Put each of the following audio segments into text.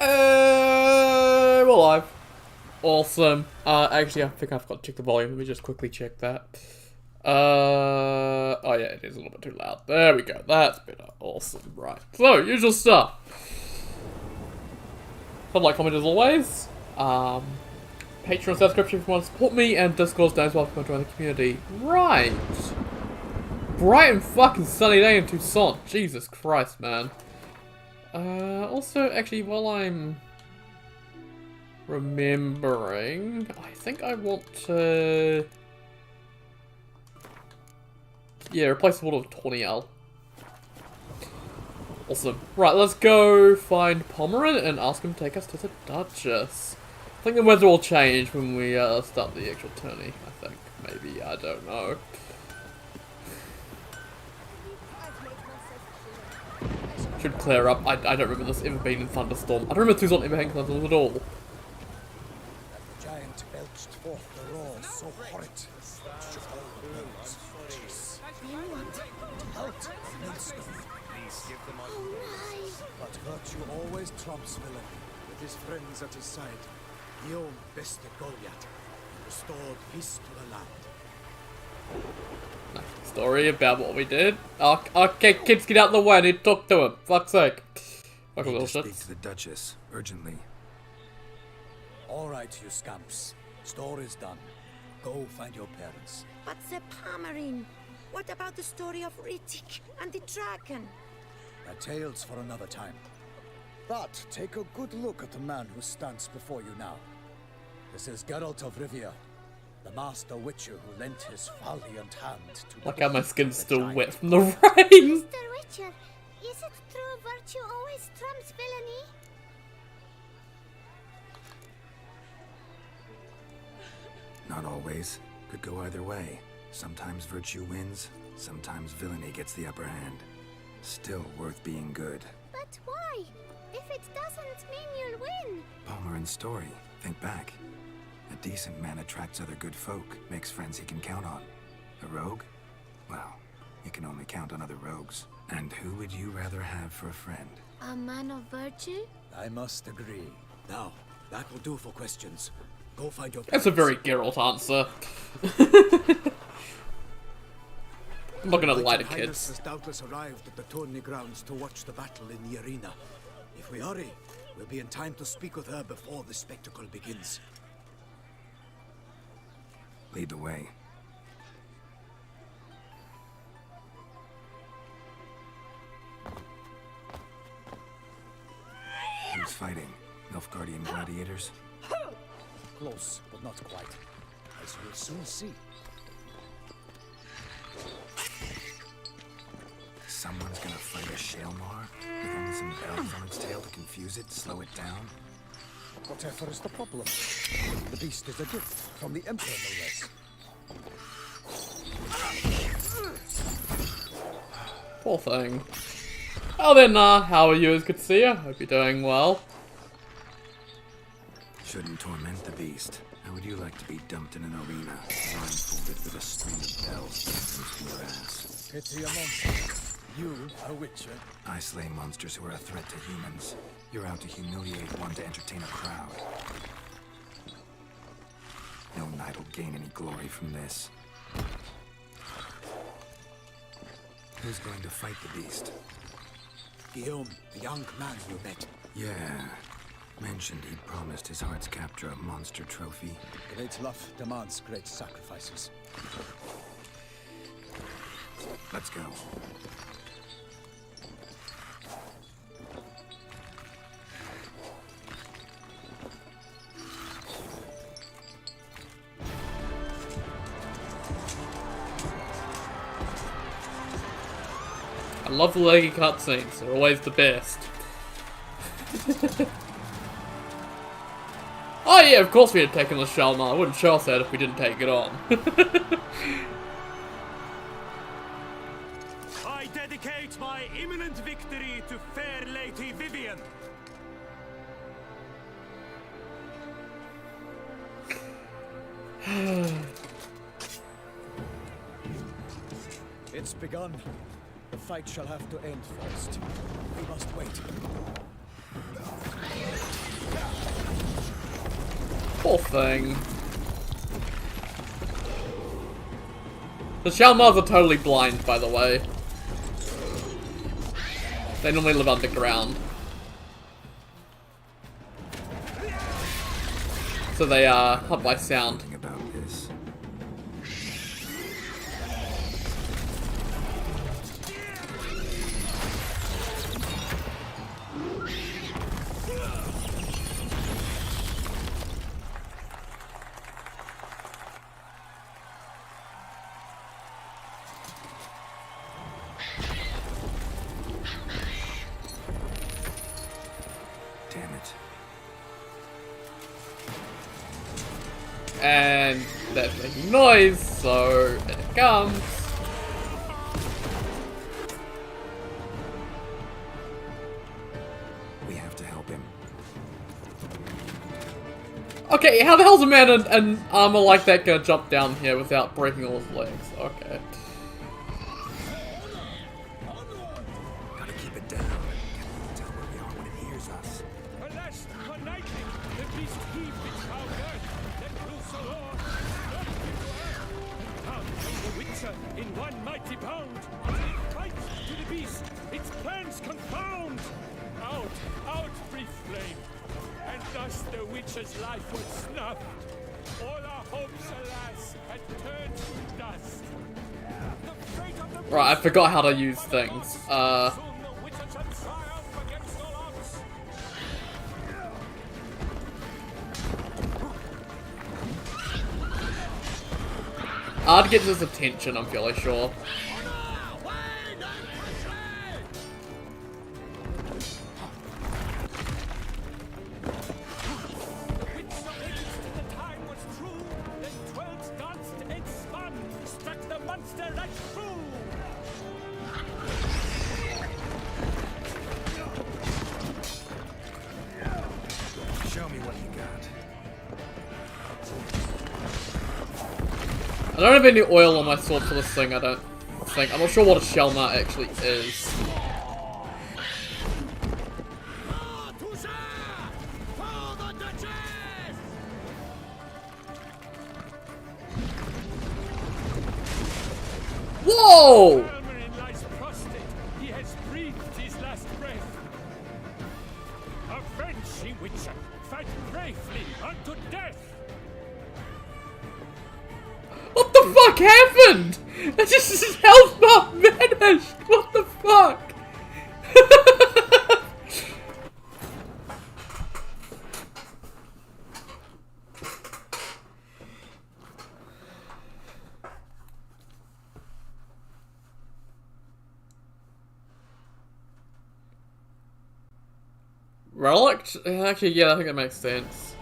We're live. Awesome. Actually, I think I forgot to check the volume. Let me just quickly check that. Oh yeah, it is a little bit too loud. There we go. That's better. Awesome. Right. So, usual stuff. Like, comment as always. Patreon subscription if you want to support me, and Discord's down as well if you want to join the community. Right. Bright and fucking sunny day in Tucson. Jesus Christ, man. Also, actually, while I'm remembering, I think I want to... yeah, replace the water with Torniel. Awesome. Right, let's go find Pomeran and ask him to take us to the Duchess. I think the weather will change when we start the actual tourney, I think. Maybe, I don't know. Should clear up. I don't remember this ever being in Thunderstorm. I don't remember Tucson ever having thunderstorms at all. The giant belched forth the roar so horrid. It shook all the bones. Jeez. You want to melt the millstone. Please give them all. But virtue always trumps villainy. With his friends at his side, Guillaume bested Goliath and restored peace to the land. Story about what we did. Okay, kids, get out of the way. I need to talk to him. Fuck's sake. Fuck Need little to speak shits. to the Duchess urgently. All right, you scamps. Store is done. Go find your parents. But the Pomerine, what about the story of Rittik and the dragon? Our tales for another time. But take a good look at the man who stands before you now. This is Geralt of Rivia, the master witcher who lent his valiant hand to... Like how my skin's the still giant. wet from the rain. Mr. Witcher, is it true virtue always trumps villainy? Not always. Could go either way. Sometimes virtue wins, sometimes villainy gets the upper hand. Still worth being good. But why? If it doesn't mean you'll win. Pomeran's story. Think back. A decent man attracts other good folk, makes friends he can count on. A rogue? Well, you can only count on other rogues. And who would you rather have for a friend? A man of virtue? I must agree. Now, that will do for questions. Go find your That's a parents. very Geralt answer. I'm not gonna lie to Highness kids. has doubtless arrived at the tourney grounds to watch the battle in the arena. If we hurry, we'll be in time to speak with her before the spectacle begins. Lead the way. Who's fighting? Nilfgaardian gladiators? Close, but not quite. As you'll soon see. Someone's gonna fight a Shaelmar with only some bells on its tail to confuse it, slow it down? Whatever is the problem? The beast is a gift from the Emperor, no less. Poor thing. Oh then, how are you? It's good to see you. Hope you're doing well. Shouldn't torment the beast. How would you like to be dumped in an arena, blindfolded with a string of bells to your ass? Pity a monster. You, a witcher. I slay monsters who are a threat to humans. You're out to humiliate one to entertain a crowd. No knight will gain any glory from this. Who's going to fight the beast? Guillaume, the young man you met. Yeah. Mentioned he'd promised his heart's captor a monster trophy. Great love demands great sacrifices. Let's go. I love the leggy cutscenes. They're always the best. Oh yeah, of course we had taken the Shaelmar. I wouldn't show us that if we didn't take it on. I dedicate my imminent victory to fair Lady Vivian. It's begun. The fight shall have to end first. We must wait. Poor thing. The Shalmars are totally blind, by the way. They normally live underground. So they hunt by sound. Something about this. Damn it. And that's making noise, so in it comes. We have to help him. Okay, how the hell's a man in armor like that gonna jump down here without breaking all his legs? Okay. Gotta keep it down. Can't tell where we are when it hears us. Alas, one night, the beast heaved its foul earth, let loose a roar, knocked into earth, and down came the Witcher in one mighty bound. It fights to the beast, its plans confound. Out, out, brief flame, and thus the Witcher's life was snuffed. All our hopes, alas, had turned to dust. The fate of the Right, I forgot how to use things. soon the Witcher shall triumph against all odds. I'd get his attention, I'm fairly sure. Show me what you got. I don't have any oil on my sword for this thing, I don't think. I'm not sure what a Shalmar actually is. Whoa! Elmerin lies prostrate. He has breathed his last breath. Avenge, ye Witcher! Fight bravely unto death! What the fuck happened? It's just his health bar vanished. What the fuck? Relic? Actually, yeah, I think that makes sense.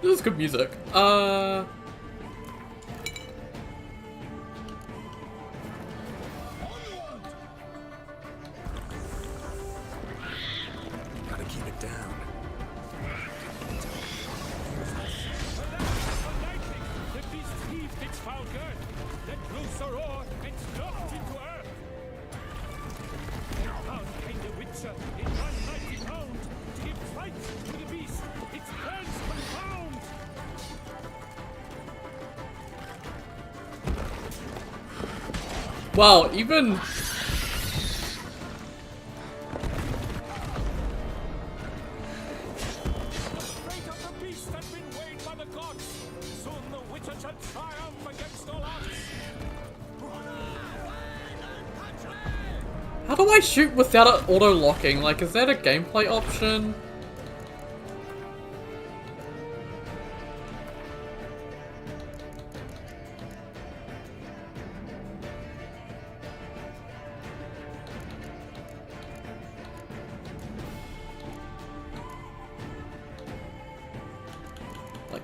This is good music. Gotta keep it down. Lightning, the beast heaved its foul girth, let loose a roar, and knocked into earth. And down came the Witcher in one mighty bound, to give fight to the beast, its plans confound. Wow, even... Fate of the beast has been weighed by the gods. Soon the Witcher shall triumph against all odds. How do I shoot without it auto-locking? Like, is that a gameplay option? Like...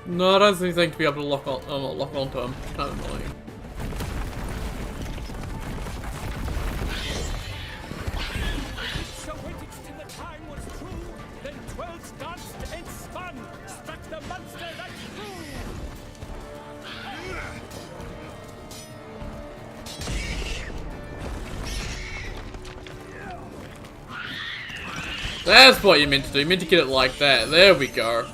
No, I don't think to be able to lock on, lock onto him. Kind of annoying. So waited till the time was true, then 12 danced and spun, struck the monster that flew. That's what you meant to do. You meant to get it like that. There we go.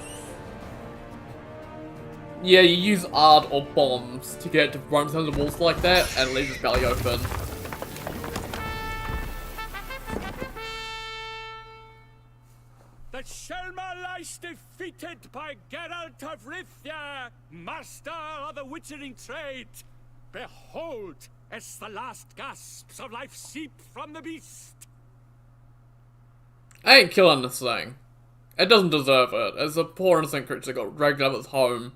Yeah, you use art or bombs to get it to run through the walls like that, and it leaves its belly open. The Shelmar lies defeated by Geralt of Rivia, master of the witchering trade. Behold, as the last gasps of life seep from the beast. I ain't killing this thing. It doesn't deserve it. It's a poor innocent creature that got dragged out of its home.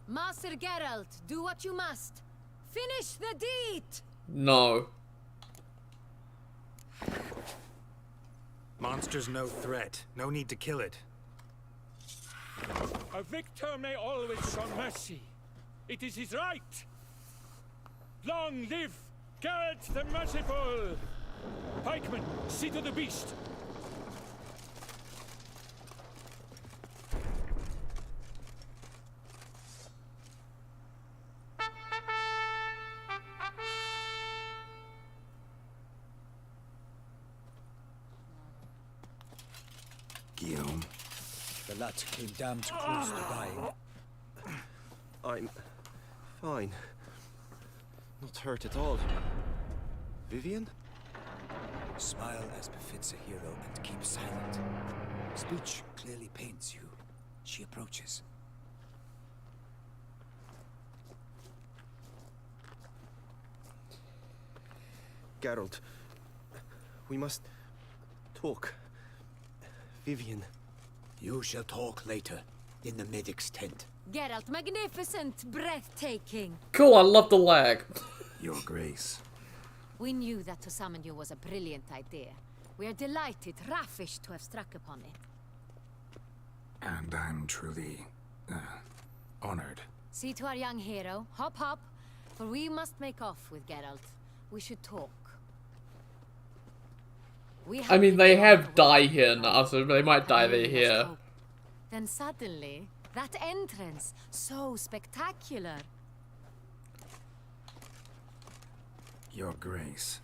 Master Geralt, do what you must. Finish the deed! No. Monster's no threat. No need to kill it. A victor may always show mercy. It is his right. Long live Geralt the Merciful! Pikeman, see to the beast. Guillaume. The lad came damned close to dying. I'm fine. Not hurt at all. Vivian? Smile as befits a hero and keep silent. Speech clearly pains you. She approaches. Geralt. We must talk. Vivian. You shall talk later, in the medic's tent. Geralt, magnificent, breathtaking. Cool, I love the lag. Your Grace. We knew that to summon you was a brilliant idea. We are delighted, ravished to have struck upon it. And I'm truly, honored. See to our young hero. Hop, hop. For we must make off with Geralt. We should talk. I mean, they have die here now, so they might die there here. Then suddenly, that entrance, so spectacular. Your Grace.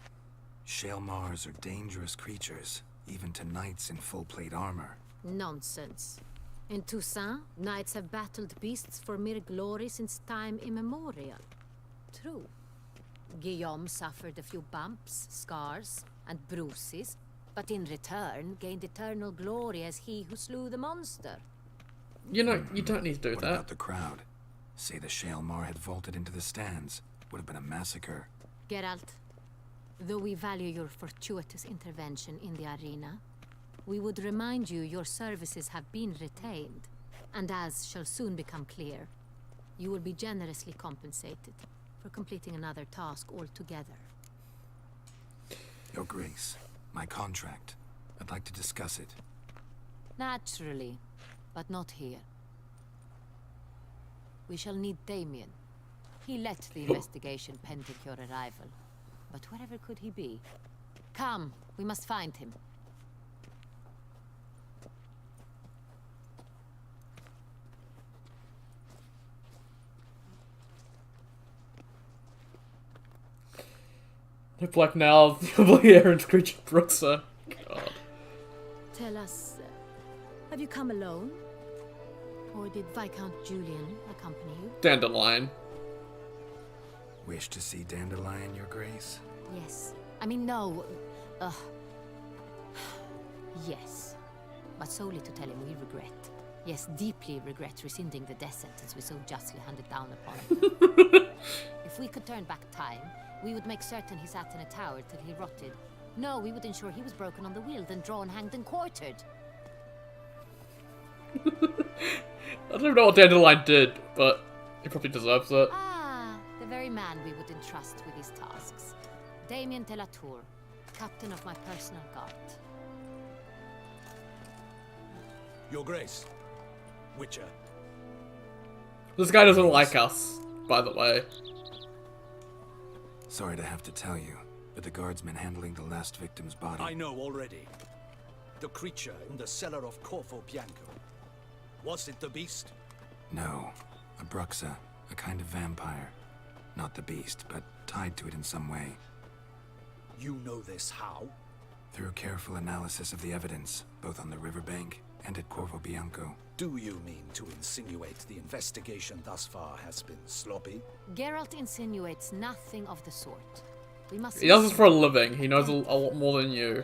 Shelmars are dangerous creatures, even to knights in full plate armor. Nonsense. In Toussaint, knights have battled beasts for mere glory since time immemorial. True. Guillaume suffered a few bumps, scars, and bruises, but in return gained eternal glory as he who slew the monster. You know, you don't need to do What that. about the crowd? Say the Shelmar had vaulted into the stands. Would have been a massacre. Geralt, though we value your fortuitous intervention in the arena, we would remind you your services have been retained, and as shall soon become clear, you will be generously compensated for completing another task altogether. Your Grace, my contract. I'd like to discuss it. Naturally, but not here. We shall need Damien. He led the investigation pending your arrival. But wherever could he be? Come, we must find him. Look like now, the Aaron's creature Bruxa. God. Tell us, have you come alone? Or did Viscount Julian accompany you? Dandelion. Wish to see Dandelion, Your Grace? Yes. I mean, no. Yes. But solely to tell him we regret. Yes, deeply regret rescinding the death sentence we so justly handed down upon him. If we could turn back time, we would make certain he sat in a tower till he rotted. No, we would ensure he was broken on the wheel, then drawn, hanged, and quartered. I don't know what Dandelion did, but he probably deserves it. Ah, the very man we would entrust with these tasks. Damien de la Tour, captain of my personal guard. Your Grace. Witcher. This guy doesn't like us, by the way. Sorry to have to tell you, but the guardsman handling the last victim's body... I know already. The creature in the cellar of Corvo Bianco. Was it the beast? No. A Bruxa. A kind of vampire. Not the beast, but tied to it in some way. You know this how? Through careful analysis of the evidence, both on the riverbank and at Corvo Bianco. Do you mean to insinuate the investigation thus far has been sloppy? Geralt insinuates nothing of the sort. We must. He does this for a living. He knows a lot more than you.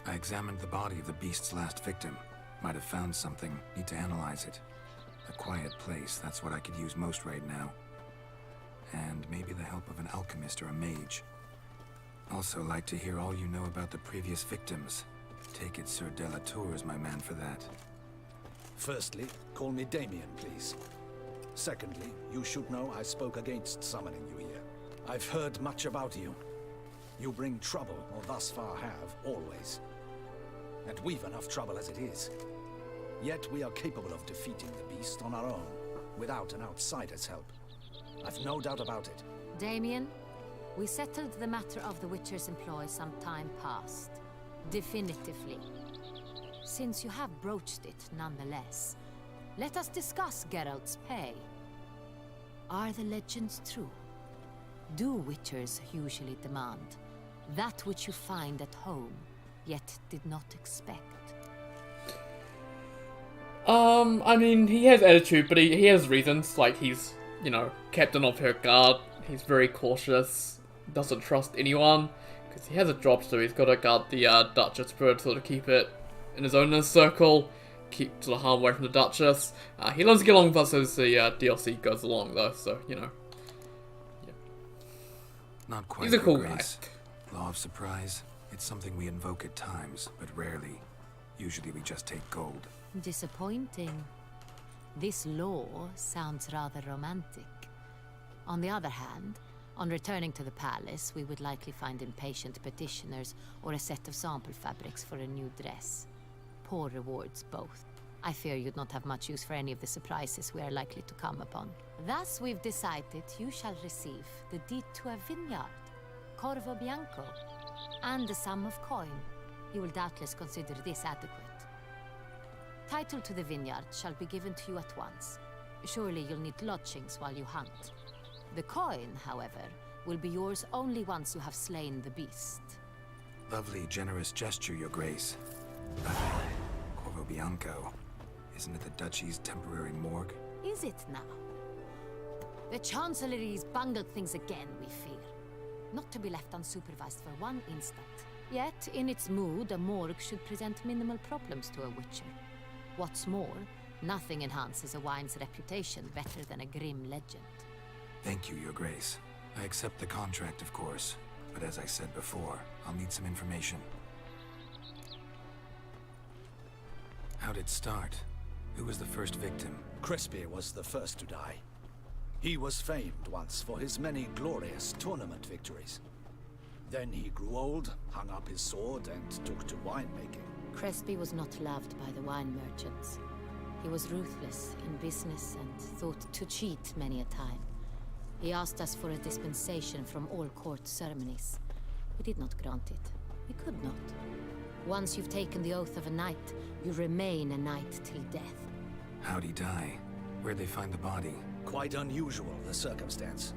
I examined the body of the beast's last victim. Might have found something. Need to analyze it. A quiet place, that's what I could use most right now. And maybe the help of an alchemist or a mage. Also like to hear all you know about the previous victims. Take it Sir Delatour is my man for that. Firstly, call me Damien, please. Secondly, you should know I spoke against summoning you here. I've heard much about you. You bring trouble, or thus far have, always. And we've enough trouble as it is. Yet we are capable of defeating the beast on our own, without an outsider's help. I've no doubt about it. Damien, we settled the matter of the Witcher's employ some time past. Definitively. Since you have broached it nonetheless, let us discuss Geralt's pay. Are the legends true? Do Witchers usually demand that which you find at home, yet did not expect? I mean, he has attitude, but he has reasons. Like, he's, you know, captain of her guard. He's very cautious, doesn't trust anyone, because he has a job to do. He's got to guard the Duchess bird, sort of keep it in his own inner circle, keep sort of harm away from the Duchess. He learns to get along with us as the DLC goes along, though, so, you know. Yeah. Not quite. He's a cool Your guy. Grace. Law of surprise. It's something we invoke at times, but rarely. Usually we just take gold. Disappointing. This law sounds rather romantic. On the other hand, on returning to the palace, we would likely find impatient petitioners or a set of sample fabrics for a new dress. Poor rewards both. I fear you'd not have much use for any of the surprises we are likely to come upon. Thus, we've decided you shall receive the deed to a vineyard, Corvo Bianco, and a sum of coin. You will doubtless consider this adequate. Title to the vineyard shall be given to you at once. Surely you'll need lodgings while you hunt. The coin, however, will be yours only once you have slain the beast. Lovely, generous gesture, Your Grace. Corvo Bianco. Isn't it the Duchy's temporary morgue? Is it now? The Chancellery's bungled things again, we fear. Not to be left unsupervised for one instant. Yet, in its mood, a morgue should present minimal problems to a Witcher. What's more, nothing enhances a wine's reputation better than a grim legend. Thank you, Your Grace. I accept the contract, of course. But as I said before, I'll need some information. How'd it start? Who was the first victim? Crespi was the first to die. He was famed once for his many glorious tournament victories. Then he grew old, hung up his sword, and took to winemaking. Crespi was not loved by the wine merchants. He was ruthless in business and thought to cheat many a time. He asked us for a dispensation from all court ceremonies. We did not grant it. We could not. Once you've taken the oath of a knight, you remain a knight till death. How'd he die? Where'd they find the body? Quite unusual, the circumstance.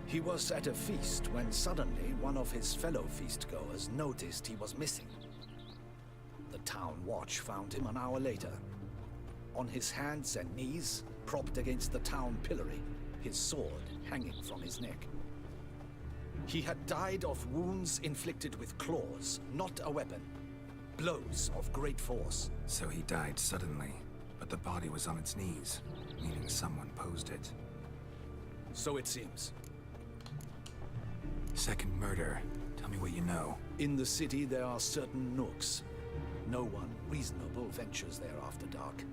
He was at a feast when suddenly one of his fellow feastgoers noticed he was missing. The town watch found him an hour later. On his hands and knees, propped against the town pillory, his sword hanging from his neck. He had died of wounds inflicted with claws, not a weapon. Blows of great force. So he died suddenly, but the body was on its knees, meaning someone posed it. So it seems. Second murder. Tell me what you know. In the city there are certain nooks. No one reasonable ventures there after dark.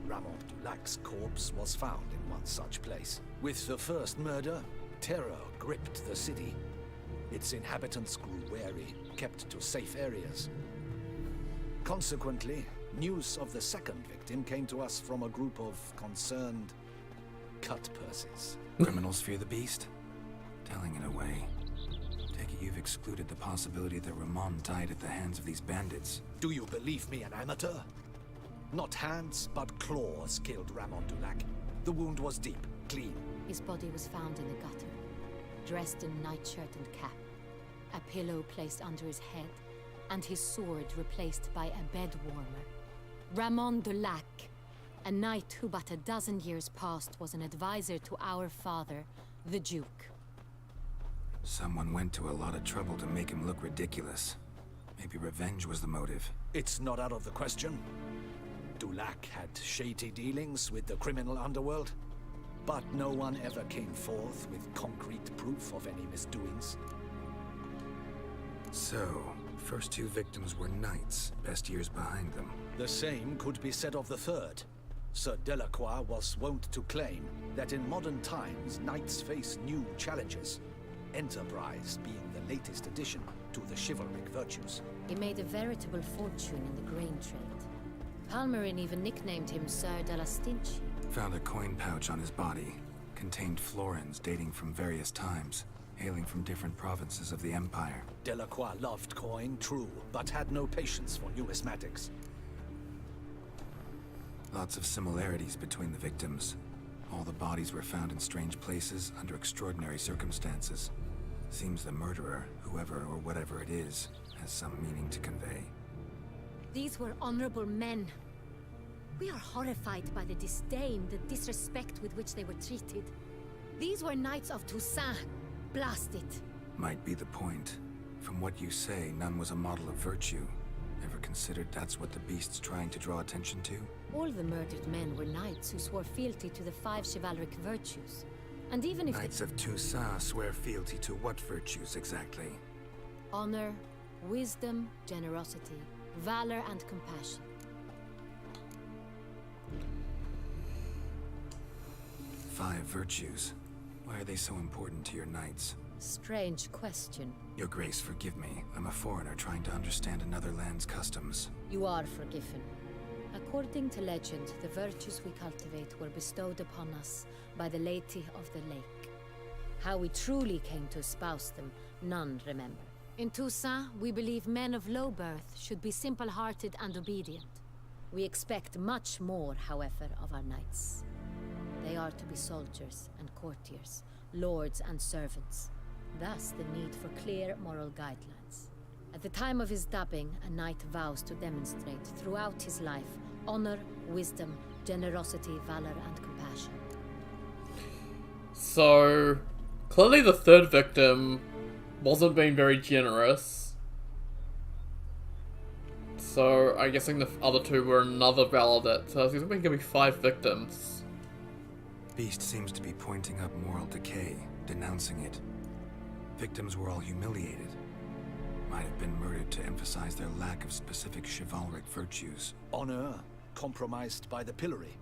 Ramon Dulac's corpse was found in one such place. With the first murder, terror gripped the city. Its inhabitants grew wary, kept to safe areas. Consequently, News of the second victim came to us from a group of concerned cut-purses. Criminals fear the beast? Telling in a way. Take it you've excluded the possibility that Ramon died at the hands of these bandits. Do you believe me an amateur? Not hands, but claws killed Ramon Dulac. The wound was deep, clean. His body was found in the gutter, dressed in nightshirt and cap, a pillow placed under his head, and his sword replaced by a bed warmer. Ramon Dulac, a knight who but a dozen years past was an advisor to our father, the Duke. Someone went to a lot of trouble to make him look ridiculous. Maybe revenge was the motive. It's not out of the question. Dulac had shady dealings with the criminal underworld, but no one ever came forth with concrete proof of any misdoings. So, first two victims were knights, best years behind them. The same could be said of the third. Sir Delacroix was wont to claim that in modern times, knights face new challenges, enterprise being the latest addition to the chivalric virtues. He made a veritable fortune in the grain trade. Palmerin even nicknamed him Sir de la Stinchi. Found a coin pouch on his body. Contained florins dating from various times, hailing from different provinces of the Empire. Delacroix loved coin, true, but had no patience for numismatics. Lots of similarities between the victims. All the bodies were found in strange places under extraordinary circumstances. Seems the murderer, whoever or whatever it is, has some meaning to convey. These were honorable men. We are horrified by the disdain, the disrespect with which they were treated. These were knights of Toussaint. Blast it. Might be the point. From what you say, none was a model of virtue. Ever considered that's what the beast's trying to draw attention to? All the murdered men were knights who swore fealty to the 5 chivalric virtues. And even if Knights of Toussaint swear fealty to what virtues exactly? honor, wisdom, generosity, valor, and compassion. Five virtues. Why are they so important to your knights? Strange question. Your Grace, forgive me. I'm a foreigner trying to understand another land's customs. You are forgiven. According to legend, the virtues we cultivate were bestowed upon us by the Lady of the Lake. How we truly came to espouse them, none remember. In Toussaint, we believe men of low birth should be simple-hearted and obedient. We expect much more, however, of our knights. They are to be soldiers and courtiers, lords and servants. Thus, the need for clear moral guidelines. At the time of his dubbing, a knight vows to demonstrate throughout his life honor, wisdom, generosity, valor, and compassion. So, clearly the third victim wasn't being very generous. So, I'm guessing the other two were another validate. So, there's going to be 5 victims. Beast seems to be pointing up moral decay, denouncing it. Victims were all humiliated. Might have been murdered to emphasize their lack of specific chivalric virtues. Honor compromised by the pillory.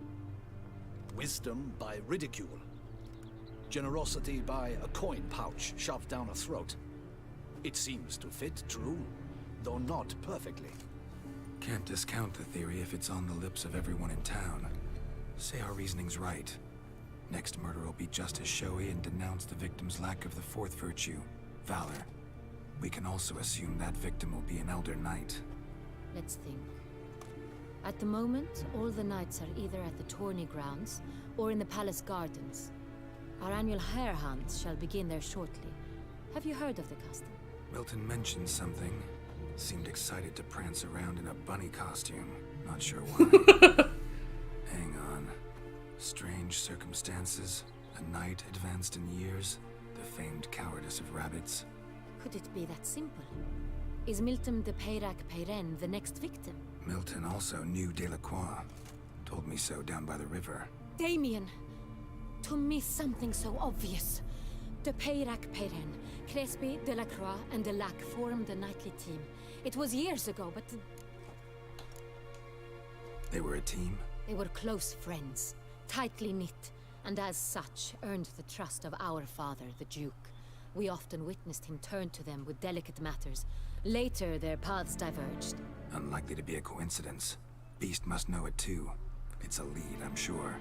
Wisdom by ridicule. Generosity by a coin pouch shoved down a throat. It seems to fit, true, though not perfectly. Can't discount the theory if it's on the lips of everyone in town. Say our reasoning's right. Next murder will be just as showy and denounce the victim's lack of the fourth virtue, valor. We can also assume that victim will be an elder knight. Let's think. At the moment, all the knights are either at the tourney grounds or in the palace gardens. Our annual hare hunts shall begin there shortly. Have you heard of the custom? Milton mentioned something. Seemed excited to prance around in a bunny costume. Not sure why. Hang on. Strange circumstances. A knight advanced in years. The famed cowardice of rabbits. Could it be that simple? Is Milton de Peyrac Peyren the next victim? Milton also knew Delacroix. Told me so down by the river. Damien! To miss something so obvious. De Peyrac Peyren, Crespi, Delacroix, and Delac formed a knightly team. It was years ago, but They were a team? they were close friends, tightly knit, and as such earned the trust of our father, the Duke. We often witnessed him turn to them with delicate matters. Later, their paths diverged. Unlikely to be a coincidence. Beast must know it too. It's a lead, I'm sure.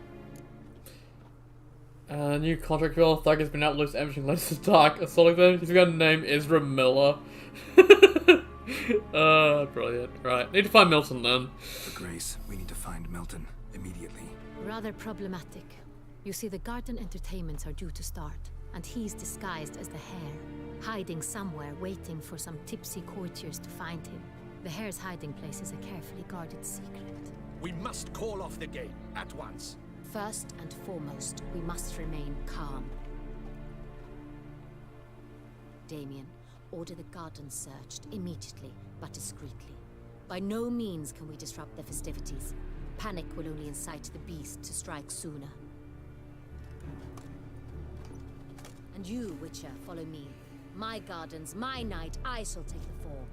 New contract bill. Thug has been out loose averaging less to dark. A solid then. His gun name is Ezra Miller. Brilliant. Right. Need to find Milton then. For Grace, we need to find Milton immediately. Rather problematic. You see, the garden entertainments are due to start, and he's disguised as the Hare, hiding somewhere, waiting for some tipsy courtiers to find him. The Hare's hiding place is a carefully guarded secret. We must call off the game at once. First and foremost, we must remain calm. Damien, order the garden searched immediately, but discreetly. By no means can we disrupt the festivities. Panic will only incite the beast to strike sooner. And you, Witcher, follow me. My gardens, my night, I shall take the fall.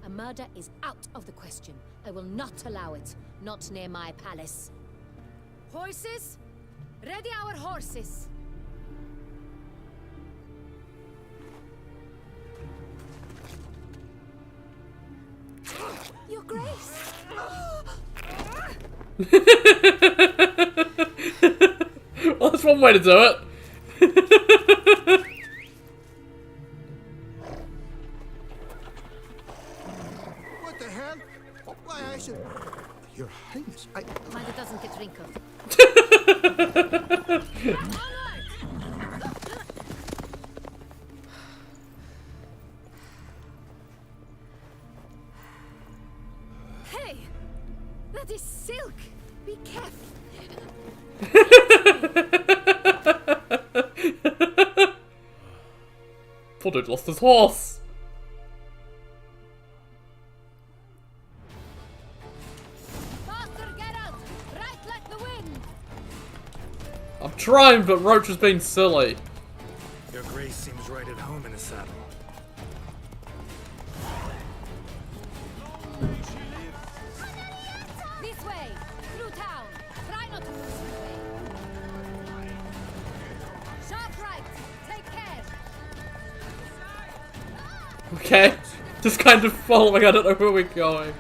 A murder is out of the question. I will not allow it. Not near my palace. Horses? Ready our horses! Your Grace! Well, that's one way to do it. What the hell? Why, I should... Your Highness, I... Mind it doesn't get wrinkled. Hey! That is silk! Be careful! Poor dude lost his horse. Faster, Geralt! Right like the wind! I'm trying, but Roach has been silly. Your Grace seems right at home in a saddle. This way! Through town! Try not to push this way! Sharp right! Take care! Okay. Just kind of following. I don't know where we're going.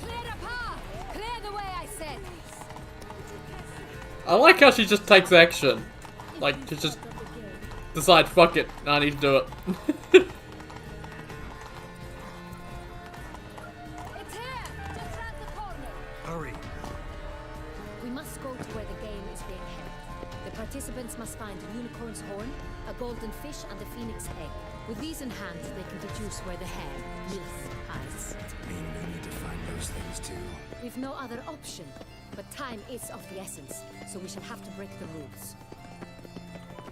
Clear the path! Clear the way, I said! I like how she just takes action. Like, to just decide, fuck it, I need to do it. It's here! Just round the corner! Hurry! We must go to where the game is being held. The participants must find a unicorn's horn, a golden fish, and a phoenix egg. With these in hand, they can deduce where the Hare, Nilf, hides. Mean we need to find those things too. We've no other option, but time is of the essence, so we shall have to break the rules.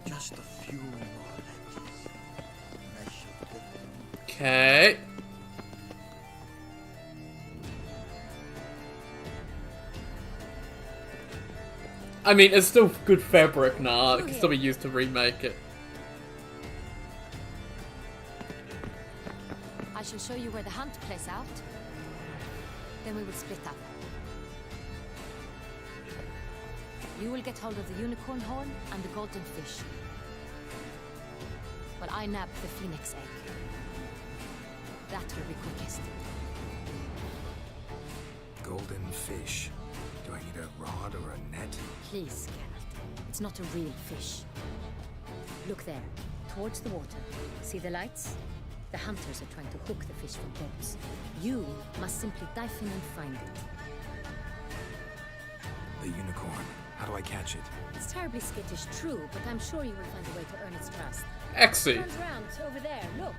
Just a few more edges. And I shall get them. Okay. I mean, it's still good fabric now. It can still be used to remake it. I shall show you where the hunt plays out. Then we will split up. You will get hold of the unicorn horn and the golden fish. While I nab the phoenix egg. That will be quickest. Golden fish. Do I need a rod or a net? Please, Geralt. It's not a real fish. Look there, towards the water. See the lights? The hunters are trying to hook the fish from boats. You must simply dive in and find it. The unicorn. How do I catch it? It's terribly skittish, true, but I'm sure you will find a way to earn its trust. Exy. Turns around, over there, look.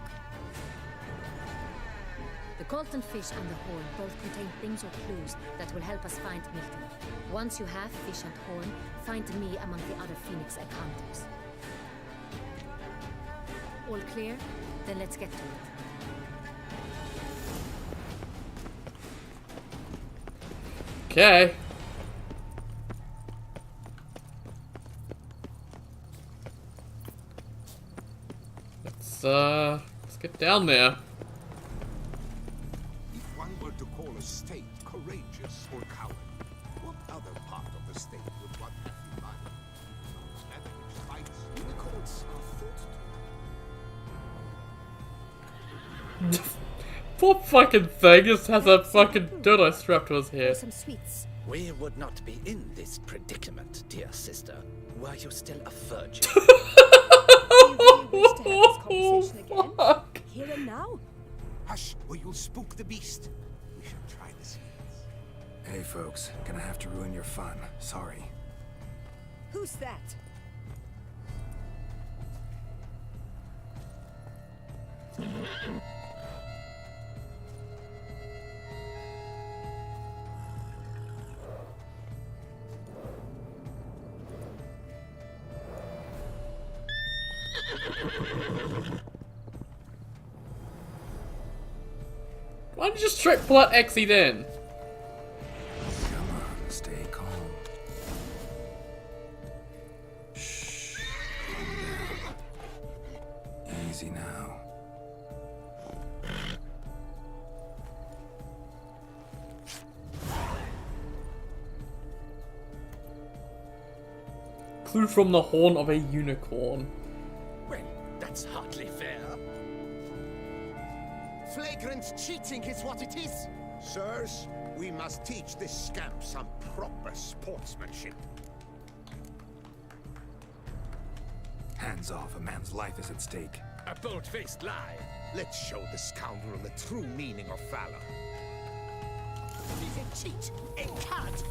The golden fish and the horn both contain things or clues that will help us find Milton. Once you have fish and horn, find me among the other phoenix egg hunters. All clear? Then let's get to it. Okay. Let's get down there. If one were to call a state courageous or coward, what other part of the state would want to see money. Matter which fights unicorns are fought. Poor fucking thing just has a fucking dildo strapped to his head. Some sweets. We would not be in this predicament, dear sister, were you still a virgin. Do you really wish to have this conversation again? Fuck. Here and now? Hush, or you'll spook the beast. We should try the seeds. Hey, folks. Gonna have to ruin your fun. Sorry. Who's that? Why don't you just straight pull out Exy then? Come on, stay calm. Shh. Calm down. Easy now. Clue from the horn of a unicorn. Well, that's hardly fair. Flagrant cheating is what it is. Sirs, we must teach this scamp some proper sportsmanship. Hands off. A man's life is at stake. A bold-faced lie. Let's show the scoundrel the true meaning of valor. He's a cheat, a cad.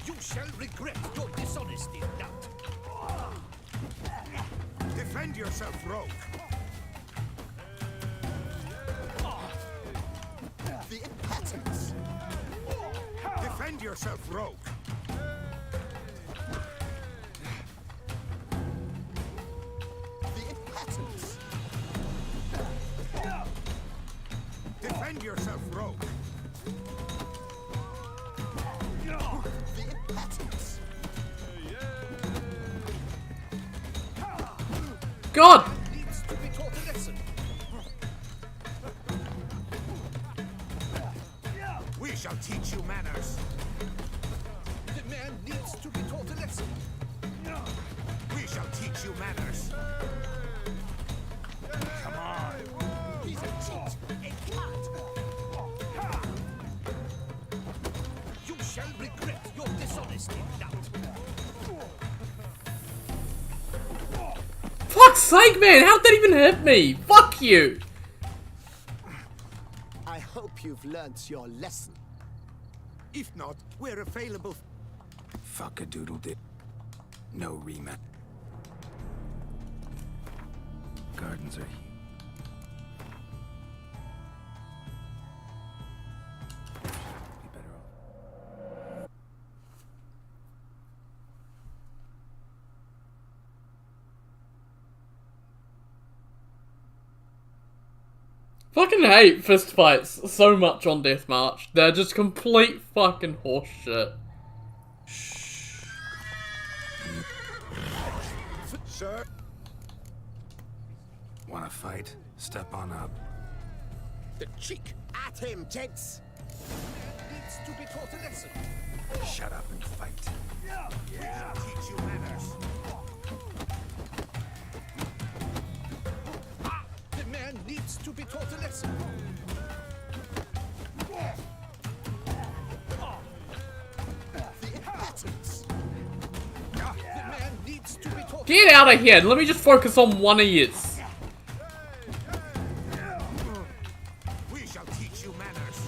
You shall regret your dishonesty, doubt. Defend yourself, rogue. The impotence. Defend yourself, rogue. The impotence. Defend yourself, rogue. The impotence. God! Needs to be taught a lesson. We shall teach you manners. The man needs to be taught a lesson. We shall teach you manners. Come on. He's a cheat, a cad. You shall regret your dishonesty, doubt. Fuck's sake, man! How'd that even hit me? Fuck you! I hope you've learnt your lesson. If not, we're available. Fuck a doodle dip. No rematch. Gardens are be better off. Fucking hate fist fights so much on Deathmarch. They're just complete fucking horseshit. Sir, Wanna fight? Step on up. the cheek. At him, gents. Needs to be taught a lesson. Shut up and fight. We'll teach you manners. The man needs to be taught a lesson. The impotence. The man needs to be taught. Get out of here! Let me just focus on one of yous. We shall teach you manners.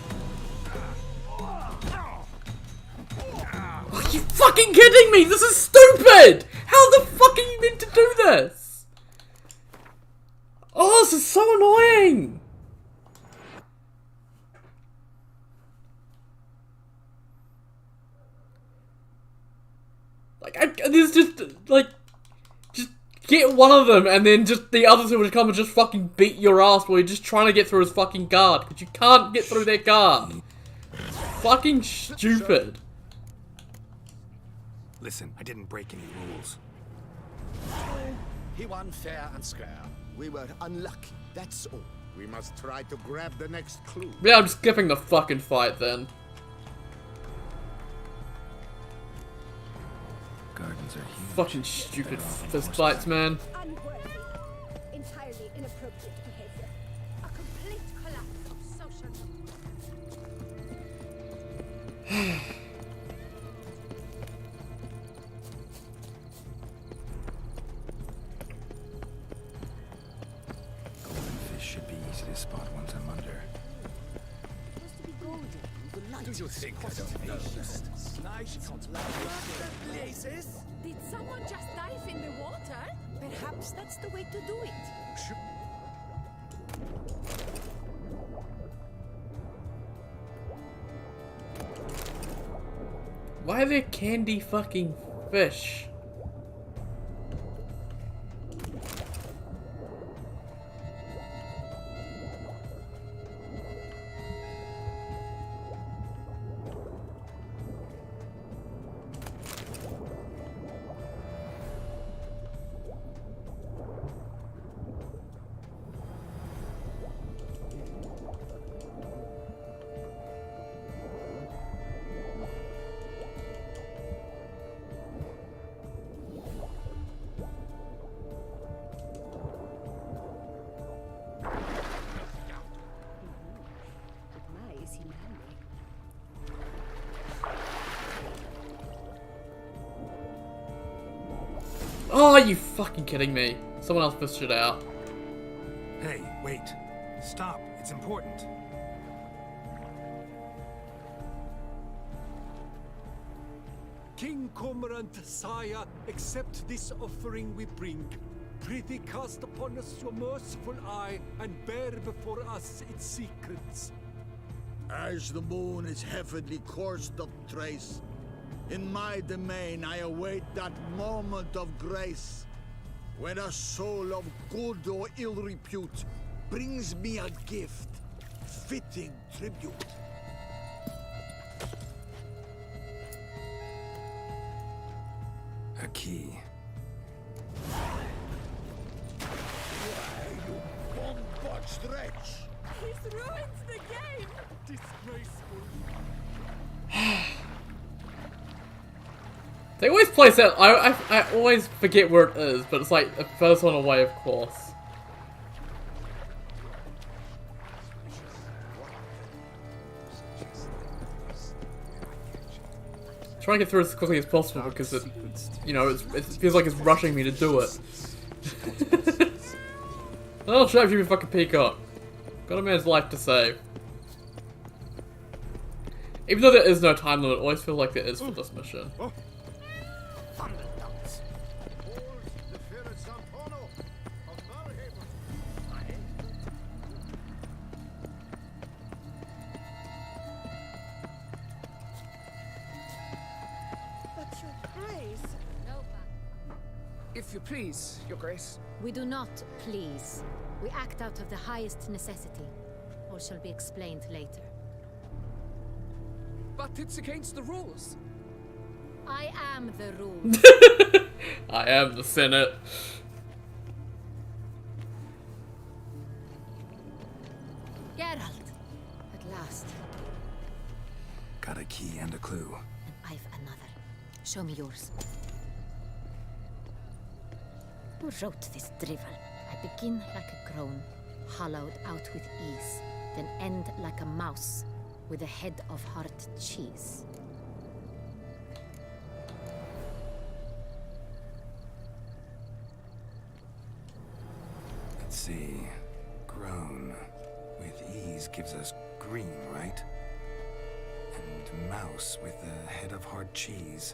Are you fucking kidding me? This is stupid! How the fuck are you meant to do this? Oh, this is so annoying! Like, there's just, like, just get one of them and then just the others who would come and just fucking beat your ass while you're just trying to get through his fucking guard, because you can't get through their guard. It's fucking stupid. Listen, I didn't break any rules. He won fair and square. We were unlucky, that's all. We must try to grab the next clue. Yeah, I'm skipping the fucking fight then. Gardens are huge. Fucking stupid fist fights, man. Unworthy. Entirely inappropriate behavior. A complete collapse of social norms. Golden fish should be easy to spot once I'm under. Supposed to be golden. The light. Do you think I don't know that? Did someone just dive in the water? Perhaps that's the way to do it. Why are there candy fucking fish? Oh, are you fucking kidding me? Someone else missed it out. Hey, wait. Stop. It's important. King Cormorant, sire, accept this offering we bring. Prithee cast upon us your merciful eye, and bear before us its secrets. As the moon is heavenly coursed of trace, in my domain I await that moment of grace, when a soul of good or ill repute brings me a gift, fitting tribute. A key. Bomb-botched wretch! He's ruined the game! Disgraceful. They always place it. I always forget where it is, but it's like the first one away, of course. Try to get through as quickly as possible because it, you know, it feels like it's rushing me to do it. Oh, shut up, you fucking peacock. Got a man's life to save. Even though there is no time limit, it always feels like there is for this mission. But your grace. If you please, Your Grace. We do not please. We act out of the highest necessity. All shall be explained later. But it's against the rules. I am the rule. I am the Senate. Geralt! At last. Got a key and a clue. And I've another. Show me yours. Who wrote this drivel? I begin like a groan, hollowed out with ease, then end like a mouse, with a head of hard cheese. Let's see. Grown. With ease gives us green, right? And mouse with a head of hard cheese.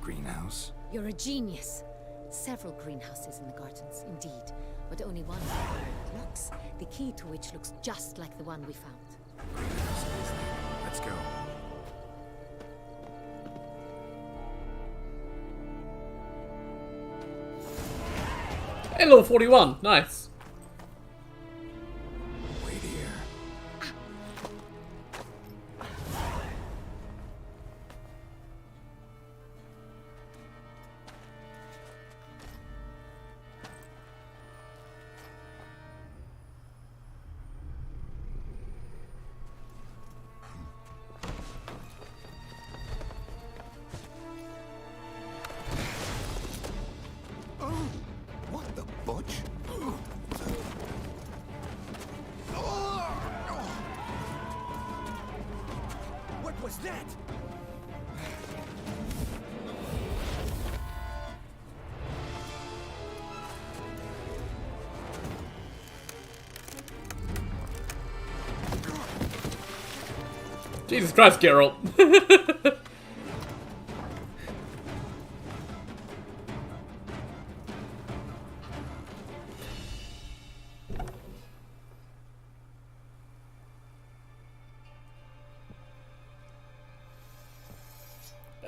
Greenhouse? You're a genius. Several greenhouses in the gardens, indeed, but only one locks, the key to which looks just like the one we found. Greenhouse it is then. Let's go. Hey, level 41. Nice. Wait here. was that? Jesus Christ, Geralt.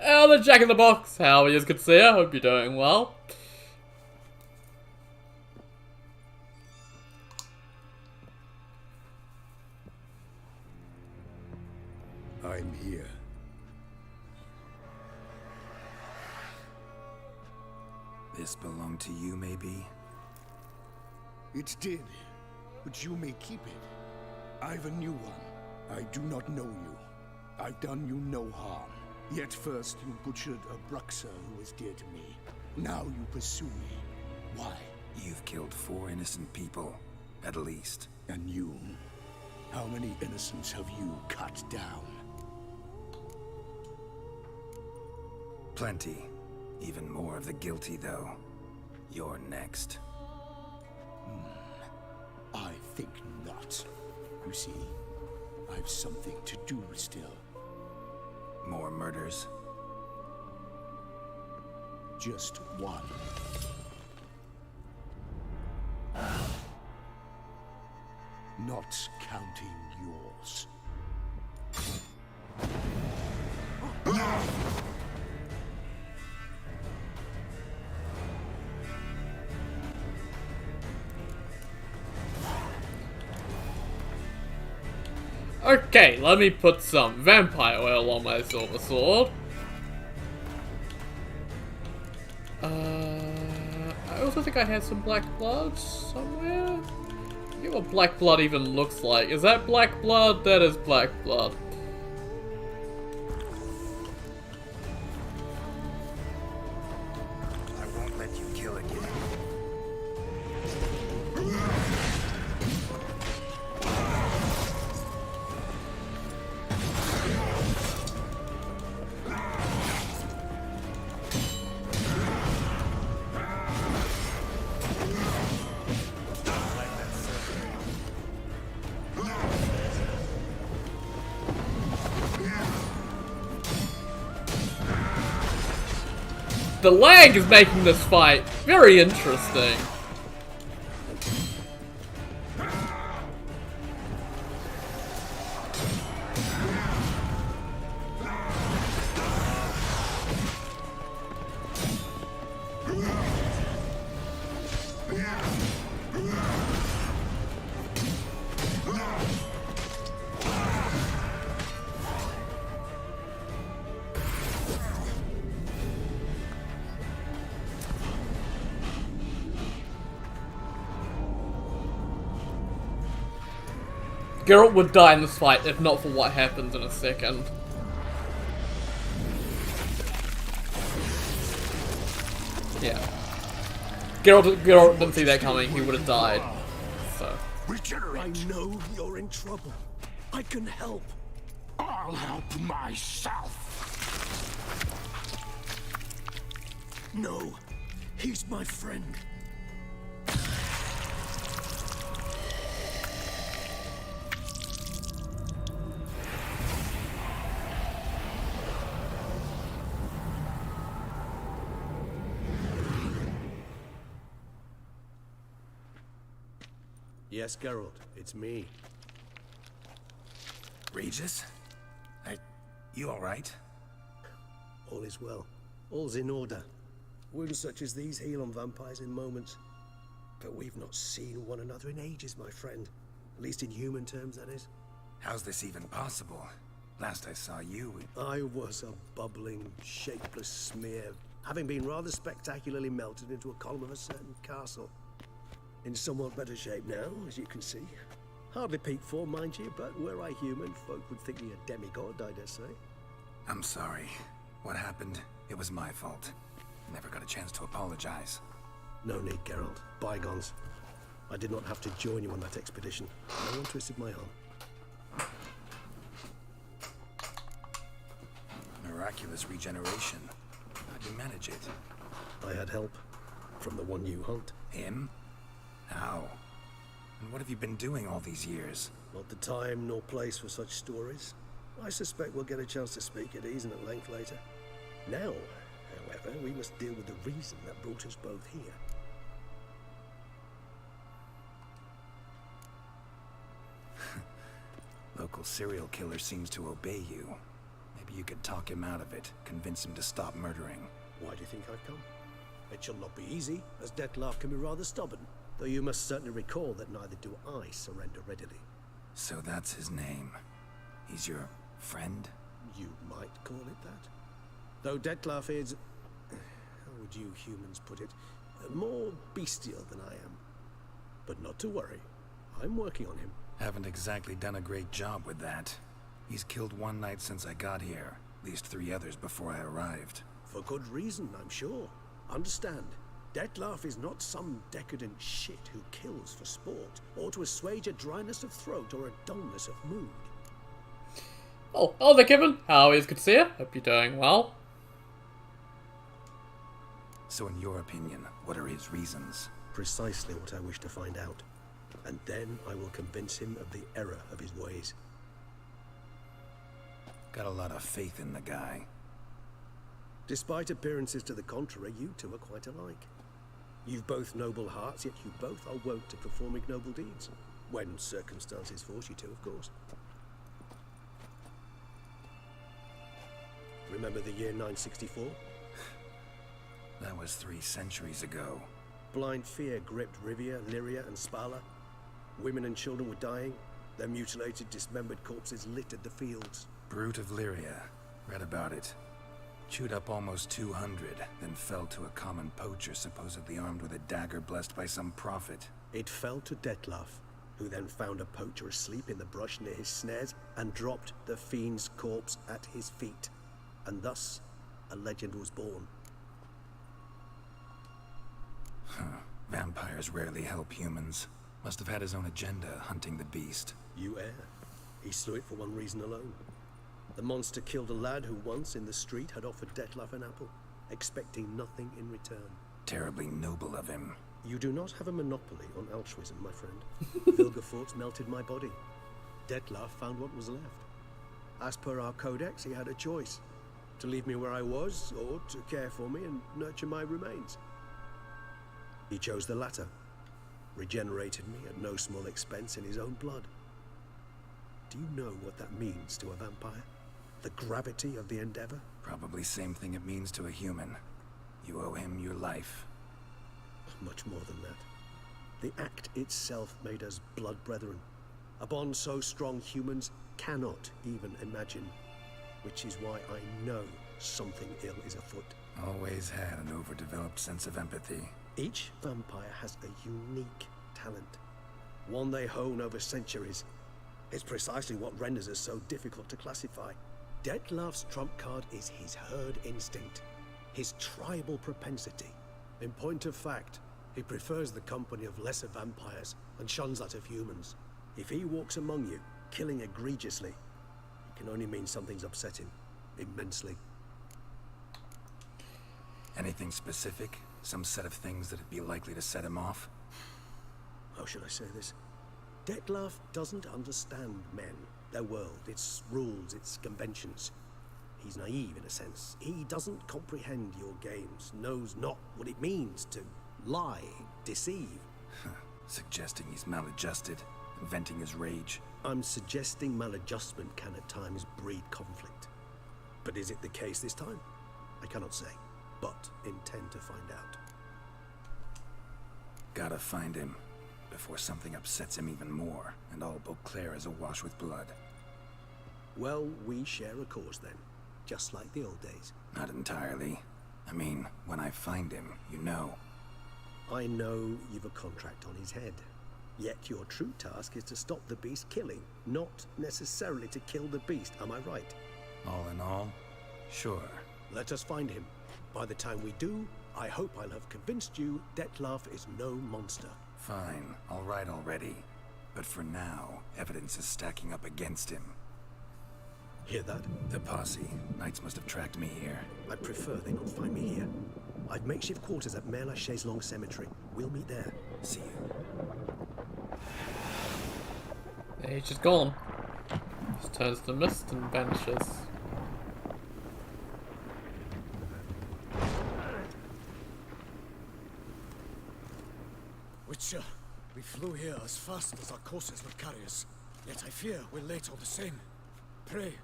Oh, the Jack in the Box. How are you, good see? I hope you're doing well. I'm here. This belonged to you, maybe? It did, but you may keep it. I've a new one. I do not know you. I've done you no harm. Yet first you butchered a Bruxer who was dear to me. Now you pursue me. Why? You've killed 4 innocent people, at least. And you? How many innocents have you cut down? Plenty. Even more of the guilty, though. You're next. I think not. You see, I've something to do still. More murders? Just one. Not counting yours. Okay, let me put some vampire oil on my silver sword. I also think I had some black blood somewhere. I forget what black blood even looks like. Is that black blood? That is black blood. I won't let you kill again. The lag is making this fight very interesting. Geralt would die in this fight if not for what happens in a second. Yeah. Geralt didn't see that coming, he would have died. So. I know you're in trouble. I can help. I'll help myself. No, he's my friend. Yes, Geralt, it's me. Regis? You alright? All is well. All's in order. Wounds such as these heal on vampires in moments. But we've not seen one another in ages, my friend. At least in human terms, that is. How's this even possible? Last I saw you, I was a bubbling, shapeless smear, having been rather spectacularly melted into a column of a certain castle. In somewhat better shape now, as you can see. Hardly peak form, mind you, but were I human, folk would think me a demigod, I dare say. I'm sorry. What happened? It was my fault. Never got a chance to apologize. No need, Geralt. Bygones. I did not have to join you on that expedition. No one twisted my arm. miraculous regeneration. How'd you manage it? I had help from the one you hunt. Him? How? And what have you been doing all these years? Not the time nor place for such stories. I suspect we'll get a chance to speak at ease and at length later. Now, however, we must deal with the reason that brought us both here. Local serial killer seems to obey you. Maybe you could talk him out of it, convince him to stop murdering. Why do you think I've come? It shall not be easy, as Dettlaff can be rather stubborn. Though you must certainly recall that neither do I surrender readily. So that's his name. He's your friend? You might call it that. Though Dettlaff is, how would you humans put it, more bestial than I am. But not to worry, I'm working on him. Haven't exactly done a great job with that. He's killed one knight since I got here, at least 3 others before I arrived. For good reason, I'm sure. Understand, Dettlaff is not some decadent shit who kills for sport, or to assuage a dryness of throat or a dullness of mood. Oh, hello there, Kevin. How is? Good to see you. Hope you're doing well. So in your opinion, what are his reasons? Precisely what I wish to find out. And then I will convince him of the error of his ways. Got a lot of faith in the guy. Despite appearances to the contrary, you two are quite alike. You've both noble hearts, yet you both are wont to perform ignoble deeds. When circumstances force you to, of course. Remember the year 964? That was 3 centuries ago. Blind fear gripped Rivia, Lyria, and Spala. Women and children were dying. Their mutilated, dismembered corpses littered the fields. Brute of Lyria. Read about it. Chewed up almost 200, then fell to a common poacher supposedly armed with a dagger blessed by some prophet. It fell to Dettlaff, who then found a poacher asleep in the brush near his snares and dropped the fiend's corpse at his feet. And thus, a legend was born. Vampires rarely help humans. Must have had his own agenda, hunting the beast. You err. He slew it for one reason alone. The monster killed a lad who once, in the street, had offered Dettlaff an apple, expecting nothing in return. Terribly noble of him. You do not have a monopoly on altruism, my friend. Vilgefortz melted my body. Dettlaff found what was left. As per our codex, he had a choice. To leave me where I was, or to care for me and nurture my remains. He chose the latter. Regenerated me at no small expense in his own blood. Do you know what that means to a vampire? The gravity of the endeavor? Probably same thing it means to a human. You owe him your life. Much more than that. The act itself made us blood brethren. A bond so strong humans cannot even imagine. Which is why I know something ill is afoot. Always had an overdeveloped sense of empathy. Each vampire has a unique talent. One they hone over centuries. It's precisely what renders us so difficult to classify. Dettlaff's trump card is his herd instinct. His tribal propensity. In point of fact, he prefers the company of lesser vampires and shuns that of humans. If he walks among you, killing egregiously, it can only mean something's upset him. Immensely. Anything specific? Some set of things that'd be likely to set him off? How should I say this? Dettlaff doesn't understand men, their world, its rules, its conventions. He's naive in a sense. He doesn't comprehend your games, knows not what it means to lie, deceive. Suggesting he's maladjusted, venting his rage. I'm suggesting maladjustment can at times breed conflict. But is it the case this time? I cannot say, but intend to find out. Gotta find him, before something upsets him even more, and all Beauclair is awash with blood. Well, we share a cause then, just like the old days. Not entirely. I mean, when I find him, you know. I know you've a contract on his head. Yet your true task is to stop the beast killing, not necessarily to kill the beast, am I right? All in all, sure. Let us find him. By the time we do, I hope I'll have convinced you Dettlaff is no monster. Fine, all right already. But for now, evidence is stacking up against him. Hear that? The posse. Knights must have tracked me here. I'd prefer they not find me here. I've makeshift quarters at Mère Lachaise Long Cemetery. We'll meet there. See you. He's just gone. Just turns to mist and vanishes. Witcher, we flew here as fast as our courses would carry us. Yet I fear we're late all the same. Pray,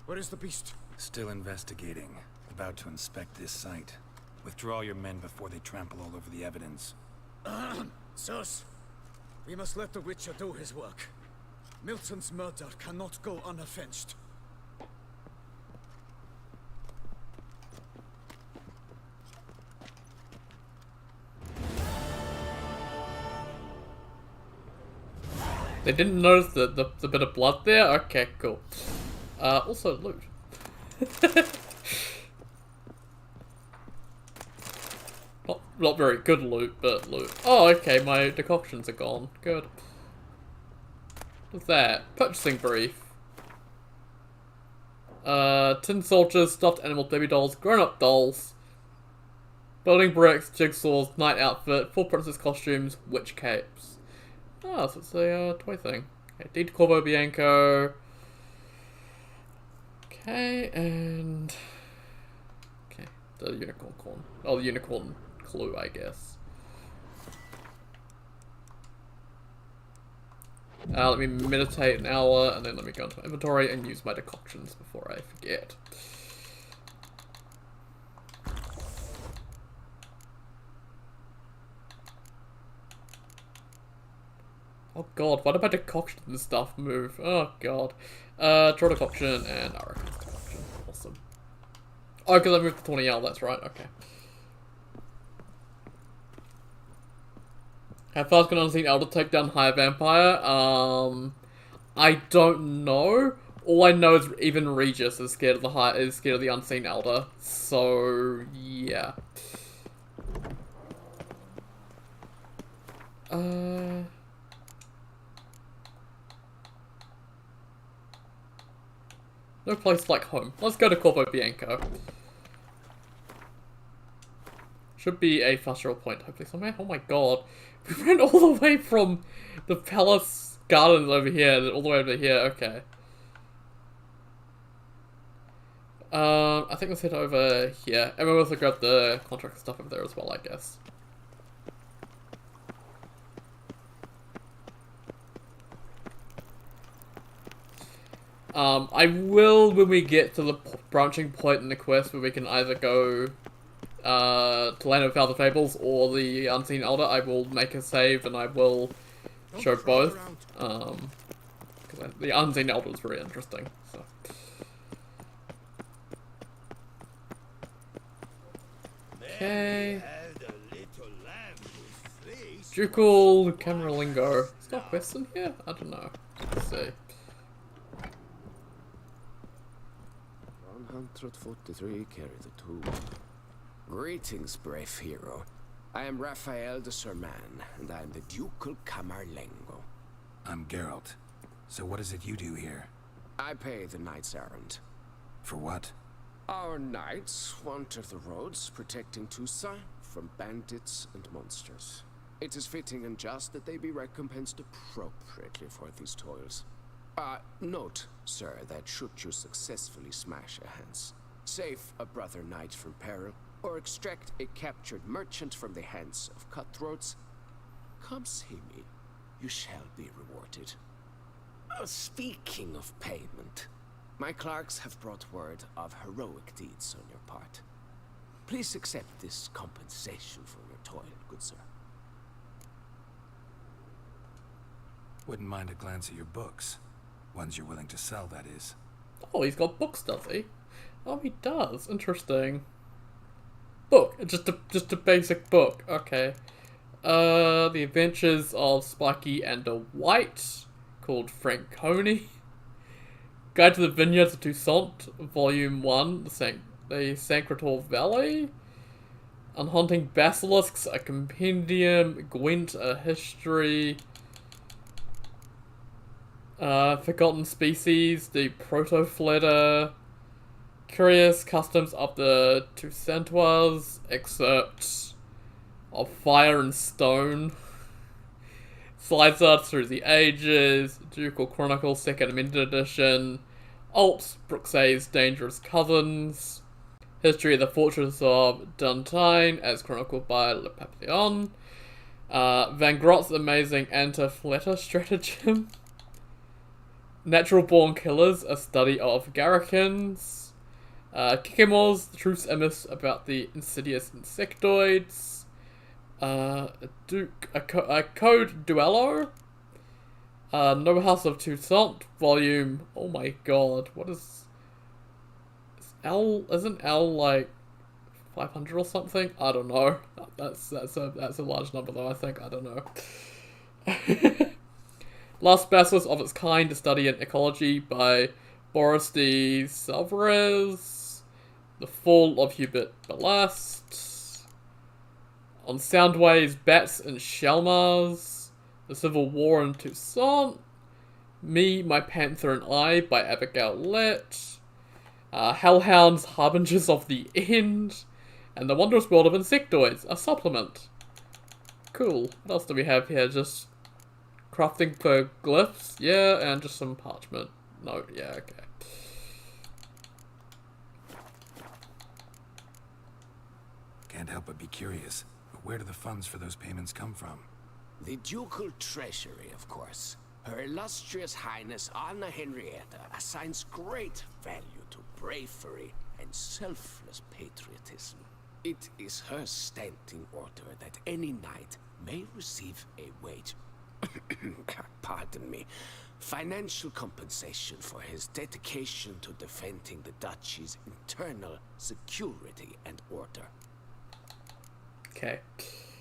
where is the beast? Still investigating. About to inspect this site. Withdraw your men before they trample all over the evidence. Sirs, we must let the Witcher do his work. Milton's murder cannot go unavenged. They didn't notice the bit of blood there? Okay, cool. Also loot. Not very good loot, but loot. Oh, okay, my decoctions are gone. Good. What's that? Purchasing brief. Tin soldiers, stuffed animals, baby dolls, grown-up dolls. Building bricks, jigsaws, night outfit, full princess costumes, witch capes. Oh, so it's a toy thing. Okay, Deed to Corvo Bianco. Okay, and... Okay, the unicorn corn. Oh, the unicorn clue, I guess. Let me meditate an hour, and then let me go into my inventory and use my decoctions before I forget. Oh god, why did my decoction and stuff move? Oh god. Draw decoction and Arachn's decoction. Awesome. Oh, because I moved the 20L, that's right, okay. How fast can Unseen Elder take down High Vampire? I don't know. All I know is even Regis is scared of the Unseen Elder. So yeah. No place like home. Let's go to Corvo Bianco. Should be a fast travel point, hopefully somewhere. Oh my god. We ran all the way from the palace gardens over here, all the way over here, okay. I think let's head over here. And we'll also grab the contract stuff over there as well, I guess. I will, when we get to the branching point in the quest where we can either go to Land of Father Fables or the Unseen Elder, I will make a save and I will show both. Because the Unseen Elder is very interesting. So. Okay. Ducal Camerlingo. Is there a quest in here? I don't know. Let's see. 143 carry the tomb. Greetings, brave hero. I am Raphael de Serman, and I am the Ducal Camerlengo. I'm Geralt. So what is it you do here? I pay the knight's errand. For what? Our knights wander the roads, protecting Toussaint from bandits and monsters. It is fitting and just that they be recompensed appropriately for these toils. Note, sir, that should you successfully smash a Hans, save a brother knight from peril, or extract a captured merchant from the hands of cutthroats, come see me. You shall be rewarded. Speaking of payment, my clerks have brought word of heroic deeds on your part. Please accept this compensation for your toil, good sir. Wouldn't mind a glance at your books. Ones you're willing to sell, that is. Oh, he's got books, does he? Oh, he does. Interesting. Book. Just a basic book. Okay. The Adventures of Spiky and a White, called Franconi. Guide to the Vineyards of Toussaint, Volume 1, the Sancretor Valley. Unhaunting Basilisks, a compendium. Gwent, a history. Forgotten Species, the Proto-Flitter, Curious Customs of the Toussaintois, excerpt of Fire and Stone, Slides Through the Ages, Ducal Chronicles 2nd Amended Edition, Alps, Bruxelles' Dangerous Cousins, History of the Fortress of Duntine, as chronicled by Le Papillon, Van Grott's Amazing Anti-Flitter Stratagem, Natural Born Killers, a study of Garrikins, Kikimo's The Truth's Amiss about the Insidious Insectoids, a Code Duello, Noble House of Toussaint, volume, oh my god, what is L, isn't L like 500 or something? I don't know. That's a large number though, I think. I don't know. Last Basilisk of Its Kind, a study in ecology by Boris de Salvarez. The Fall of Hubert Ballast. On Soundwaves, Bats and Shelmars. The Civil War in Toussaint. Me, My Panther and I by Abigail Lett. Hellhounds, Harbingers of the End. And The Wondrous World of Insectoids, a supplement. Cool. What else do we have here? Just crafting for glyphs? Yeah, and just some parchment. No, yeah, okay. Can't help but be curious. But where do the funds for those payments come from? The ducal treasury, of course. Her illustrious highness Anna Henrietta assigns great value to bravery and selfless patriotism. It is her standing order that any knight may receive a wage, pardon me, financial compensation for his dedication to defending the duchy's internal security and order. Okay.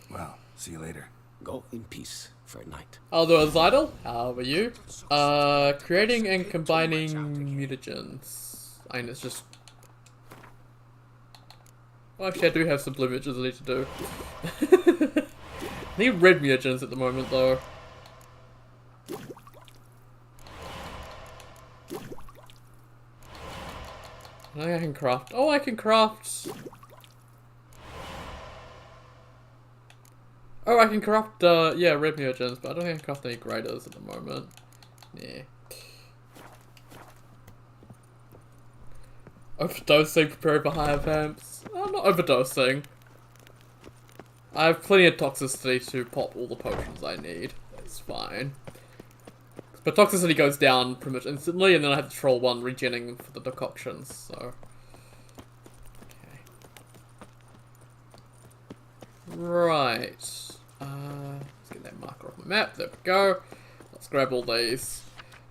Well, see you later. Go in peace for a night. Aldo Azidal, how are you? Creating and combining mutagens. I mean, it's just... Well, actually, I do have some blue mutagens I need to do. I need red mutagens at the moment, though. I think I can craft... Oh, I can craft... Oh, I can craft, yeah, red mutagens, but I don't think I can craft any graders at the moment. Yeah. Overdosing, preparing for higher vamps. I'm not overdosing. I have plenty of toxicity to pop all the potions I need. That's fine. But toxicity goes down pretty much instantly, and then I have to troll one regenning for the decoctions, so... Right. Let's get that marker off my map. There we go. Let's grab all these.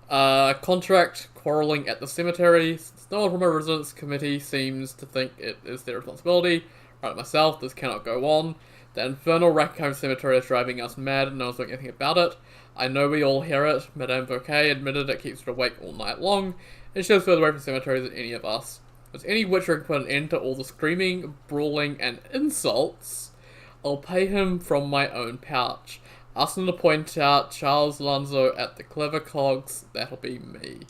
Contract quarreling at the cemetery. Since no one from my residence committee seems to think it is their responsibility, right myself, this cannot go on. The infernal Rackham Cemetery is driving us mad and no one's doing anything about it. I know we all hear it. Madame Bouquet admitted it keeps her awake all night long, and she lives further away from cemeteries than any of us. If any witcher can put an end to all the screaming, brawling, and insults, I'll pay him from my own pouch. Ask him to point out Charles Lanzo at the clever cogs, that'll be me.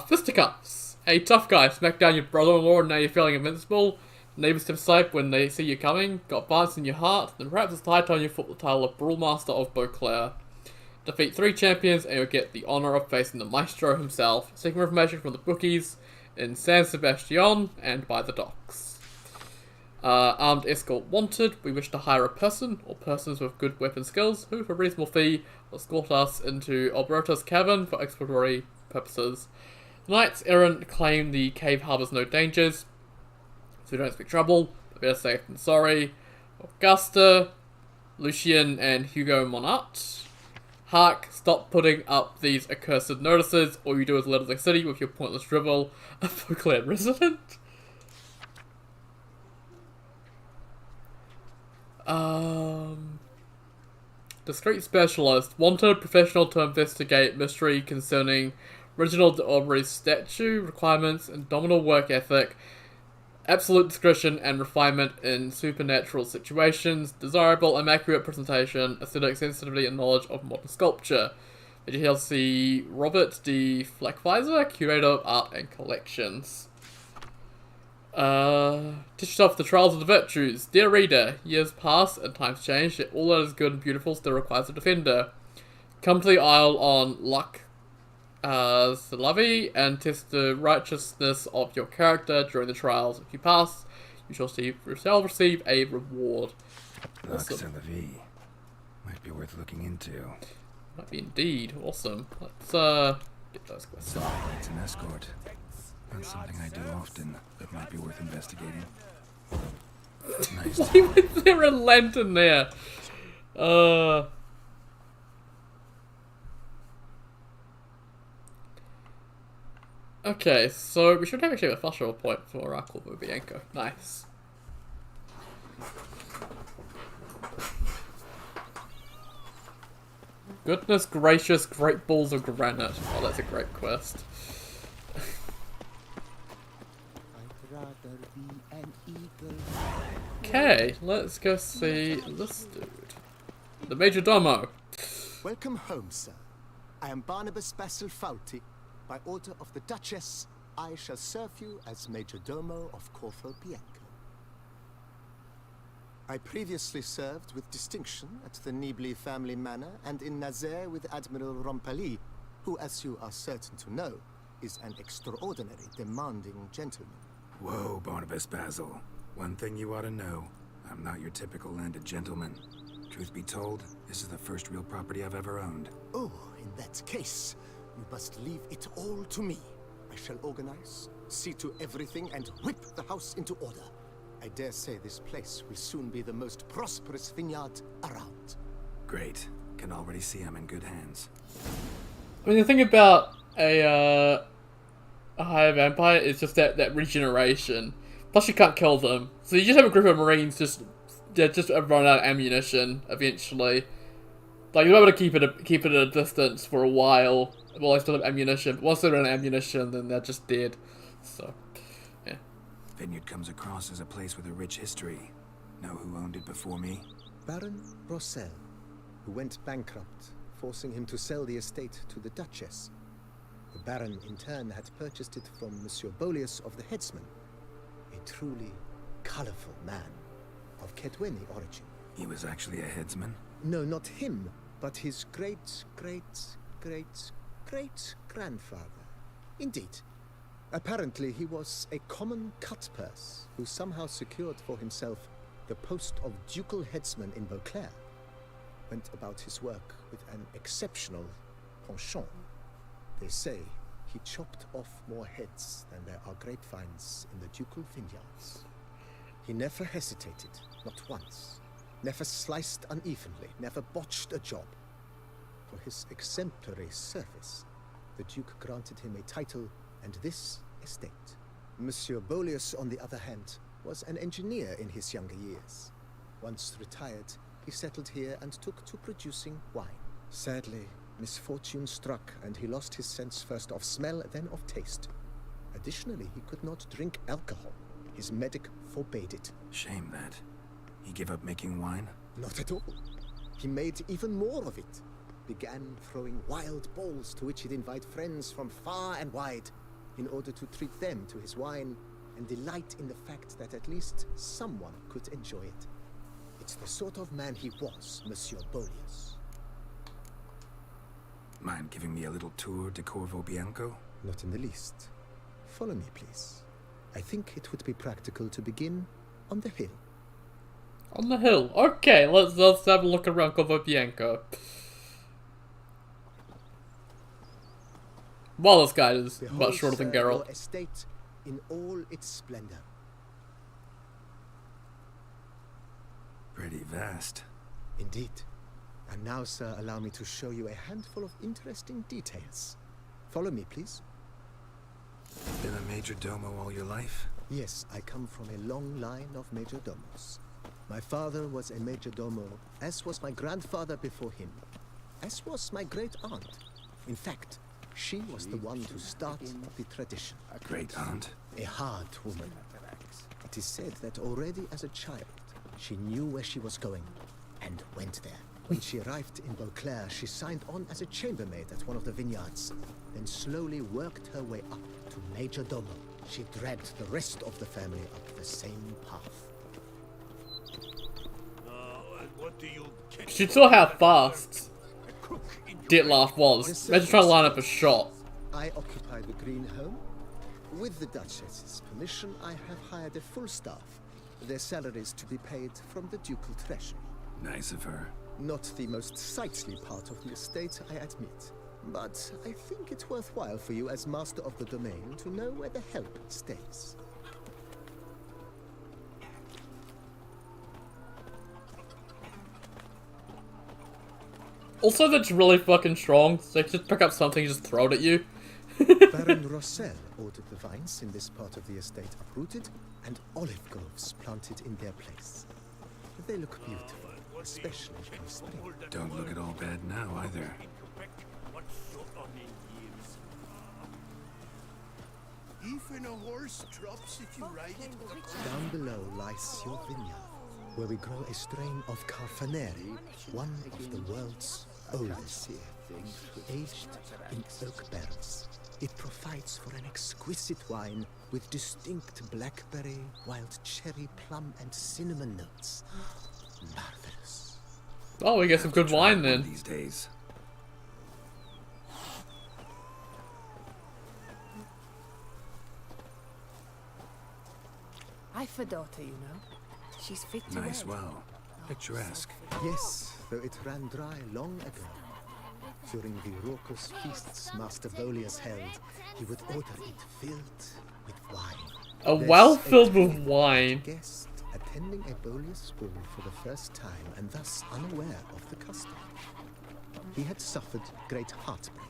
Fisticuffs. A tough guy, smack down your brother-in-law and now you're feeling invincible. Neighbours step aside when they see you coming. Got violence in your heart, then perhaps it's high time you fought the title of Brawlmaster of Beauclair. Defeat 3 champions and you'll get the honour of facing the maestro himself. Seek more information from the bookies in San Sebastian and by the docks. Armed escort wanted. We wish to hire a person or persons with good weapon skills who, for a reasonable fee, will escort us into Alberta's cavern for exploratory purposes. The knights errant claim the cave harbours no dangers, so we don't expect trouble, but better safe than sorry. Augusta, Lucien, and Hugo Monat. Hark, stop putting up these accursed notices. All you do is litter the city with your pointless drivel. A Beauclair resident? Discreet specialist. Wanted professional to investigate mystery concerning Reginald Aubrey's statue, requirements, indomitable work ethic, absolute discretion and refinement in supernatural situations, desirable, immaculate presentation, aesthetic sensitivity and knowledge of modern sculpture. Details the Robert D. Fleckweiser, Curator of Art and Collections. Teach yourself the trials of the virtues. Dear reader, years pass and times change, yet all that is good and beautiful still requires a defender. Come to the Isle on Luck Salavi and test the righteousness of your character during the trials. If you pass, you shall receive a reward. Luck Awesome. Salavi. Might be worth looking into. Might be indeed. Awesome. Let's get those quests. So, it's an escort. Not something I do often, but might be worth investigating. Nice. Why was there a lantern there? Okay, so we should have actually have a flash roll point for Corvo Bianco. Nice. Goodness gracious, great balls of granite. Oh, that's a great quest. Okay, let's go see this dude. The Major Domo. Welcome home, sir. I am Barnabas Basil Fauti. By order of the Duchess, I shall serve you as Major Domo of Corvo Bianco. I previously served with distinction at the Nibli family manor and in Nazaire with Admiral Rompali, who, as you are certain to know, is an extraordinary, demanding gentleman. Whoa, Barnabas Basil. One thing you ought to know. I'm not your typical landed gentleman. Truth be told, this is the first real property I've ever owned. Oh, in that case, you must leave it all to me. I shall organize, see to everything, and whip the house into order. I dare say this place will soon be the most prosperous vineyard around. Great. Can already see I'm in good hands. I mean, the thing about a higher vampire is just that regeneration. Plus, you can't kill them, so you just have a group of Marines just run out of ammunition eventually. Like, you're able to keep it at a distance for a while while they still have ammunition. But once they're out of ammunition, then they're just dead. So, yeah. Vineyard comes across as a place with a rich history. Know who owned it before me? Baron Rossel, who went bankrupt, forcing him to sell the estate to the Duchess. The Baron, in turn, had purchased it from Monsieur Bolius of the Headsman, a truly colorful man of Kedweni origin. He was actually a headsman? No, not him, but his great-grandfather. Indeed. Apparently, he was a common cut-purse who somehow secured for himself the post of ducal headsman in Beauclair. Went about his work with an exceptional penchant. They say he chopped off more heads than there are grapevines in the ducal vineyards. He never hesitated, not once. Never sliced unevenly, never botched a job. For his exemplary service, the Duke granted him a title and this estate. Monsieur Bolius, on the other hand, was an engineer in his younger years. Once retired, he settled here and took to producing wine. Sadly, misfortune struck and he lost his sense first of smell, then of taste. Additionally, he could not drink alcohol. His medic forbade it. Shame that. He gave up making wine? Not at all. He made even more of it. Began throwing wild balls to which he'd invite friends from far and wide in order to treat them to his wine and delight in the fact that at least someone could enjoy it. It's the sort of man he was, Monsieur Bolius. Mind giving me a little tour de Corvo Bianco? Not in the least. Follow me, please. I think it would be practical to begin on the hill. On the hill. Okay, let's have a look around Corvo Bianco. Well, this guy is much shorter than Geralt. Your estate in all its splendor. Pretty vast. Indeed. And now, sir, allow me to show you a handful of interesting details. Follow me, please. Been a major domo all your life? Yes, I come from a long line of major domos. My father was a major domo, as was my grandfather before him, as was my great-aunt. In fact, she was the one to start the tradition. A great-aunt? A hard woman. It is said that already as a child, she knew where she was going and went there. When she arrived in Beauclair, she signed on as a chambermaid at one of the vineyards, then slowly worked her way up to Major Domo. She dragged the rest of the family up the same path. What do you get? You saw how fast Ditlaff was. Imagine trying to line up a shot. I occupy the Green Home. With the Duchess's permission, I have hired a full staff. Their salaries to be paid from the ducal treasury. Nice of her. Not the most sightly part of the estate, I admit. But I think it's worthwhile for you as master of the domain to know where the help stays. Also, that's really fucking strong. So they just pick up something and just throw it at you. Baron Rossel ordered the vines in this part of the estate uprooted and olive groves planted in their place. They look beautiful, especially in spring. Don't look at all bad now, either. Even a horse drops if you ride it. Down below lies your vineyard, where we grow a strain of Carfaneri, one of the world's oldest, aged in oak barrels. It provides for an exquisite wine with distinct blackberry, wild cherry, plum, and cinnamon notes. Marvelous. Oh, we get some good wine then. These days. I've a daughter, you know. She's fit to Nice, wed. well, picturesque. Yes, though it ran dry long ago. During the raucous feasts Master Bolius held, he would order it filled with wine. A well filled with wine. Guest attending a Bolius ball for the first time and thus unaware of the custom. He had suffered great heartbreak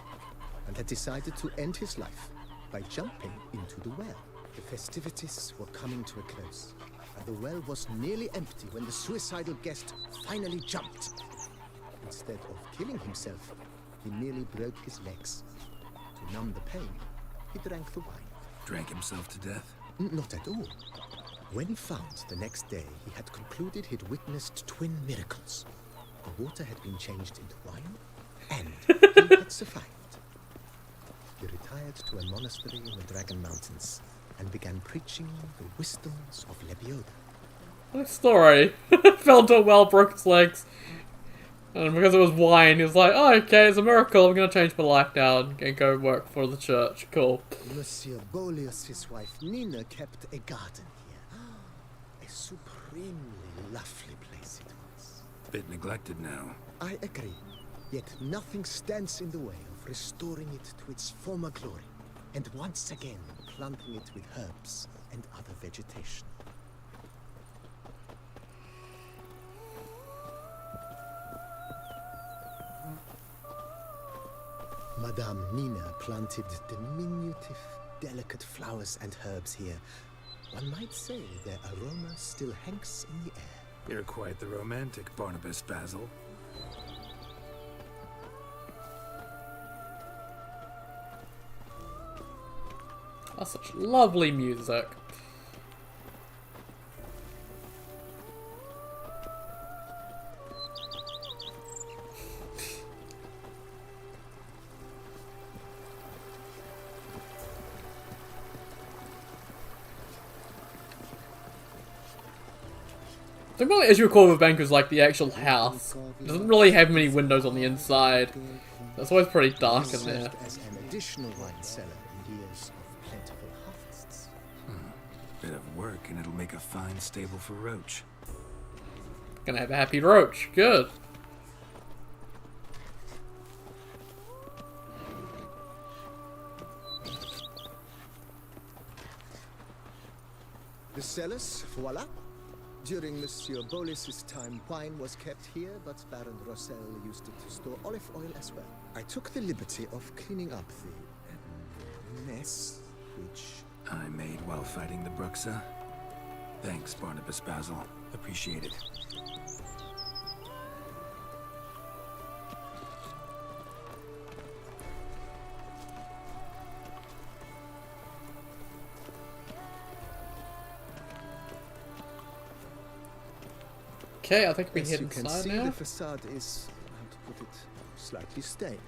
and had decided to end his life by jumping into the well. The festivities were coming to a close, and the well was nearly empty when the suicidal guest finally jumped. Instead of killing himself, he nearly broke his legs. To numb the pain, he drank the wine. Drank himself to death? Not at all. When found the next day, he had concluded he'd witnessed twin miracles. The water had been changed into wine, and he had survived. He retired to a monastery in the Dragon Mountains and began preaching the wisdoms of Lebioda. Nice story. Fell into a well, broke his legs. And because it was wine, he was like, oh, okay, it's a miracle. I'm going to change my life now and go work for the church. Cool. Monsieur Bolius' wife Nina kept a garden here. A supremely lovely place it was. Bit neglected now. I agree. Yet nothing stands in the way of restoring it to its former glory, and once again planting it with herbs and other vegetation. Madame Nina planted diminutive, delicate flowers and herbs here. One might say their aroma still hangs in the air. You're quite the romantic, Barnabas Basil. That's such lovely music. The only issue with Call of the Bank is like the actual house. It doesn't really have many windows on the inside. That's always pretty dark in there. As an additional wine cellar in years of plentiful harvests. Bit of work and it'll make a fine stable for Roach. Gonna have a happy Roach. Good. The cellars, voila. During Monsieur Bolis's time, wine was kept here, but Baron Rossel used it to store olive oil as well. I took the liberty of cleaning up the mess, which I made while fighting the Bruxa. Thanks, Barnabas Basil. Appreciate it. Okay, I think we as head you can inside see, now. the facade is put it, slightly stained.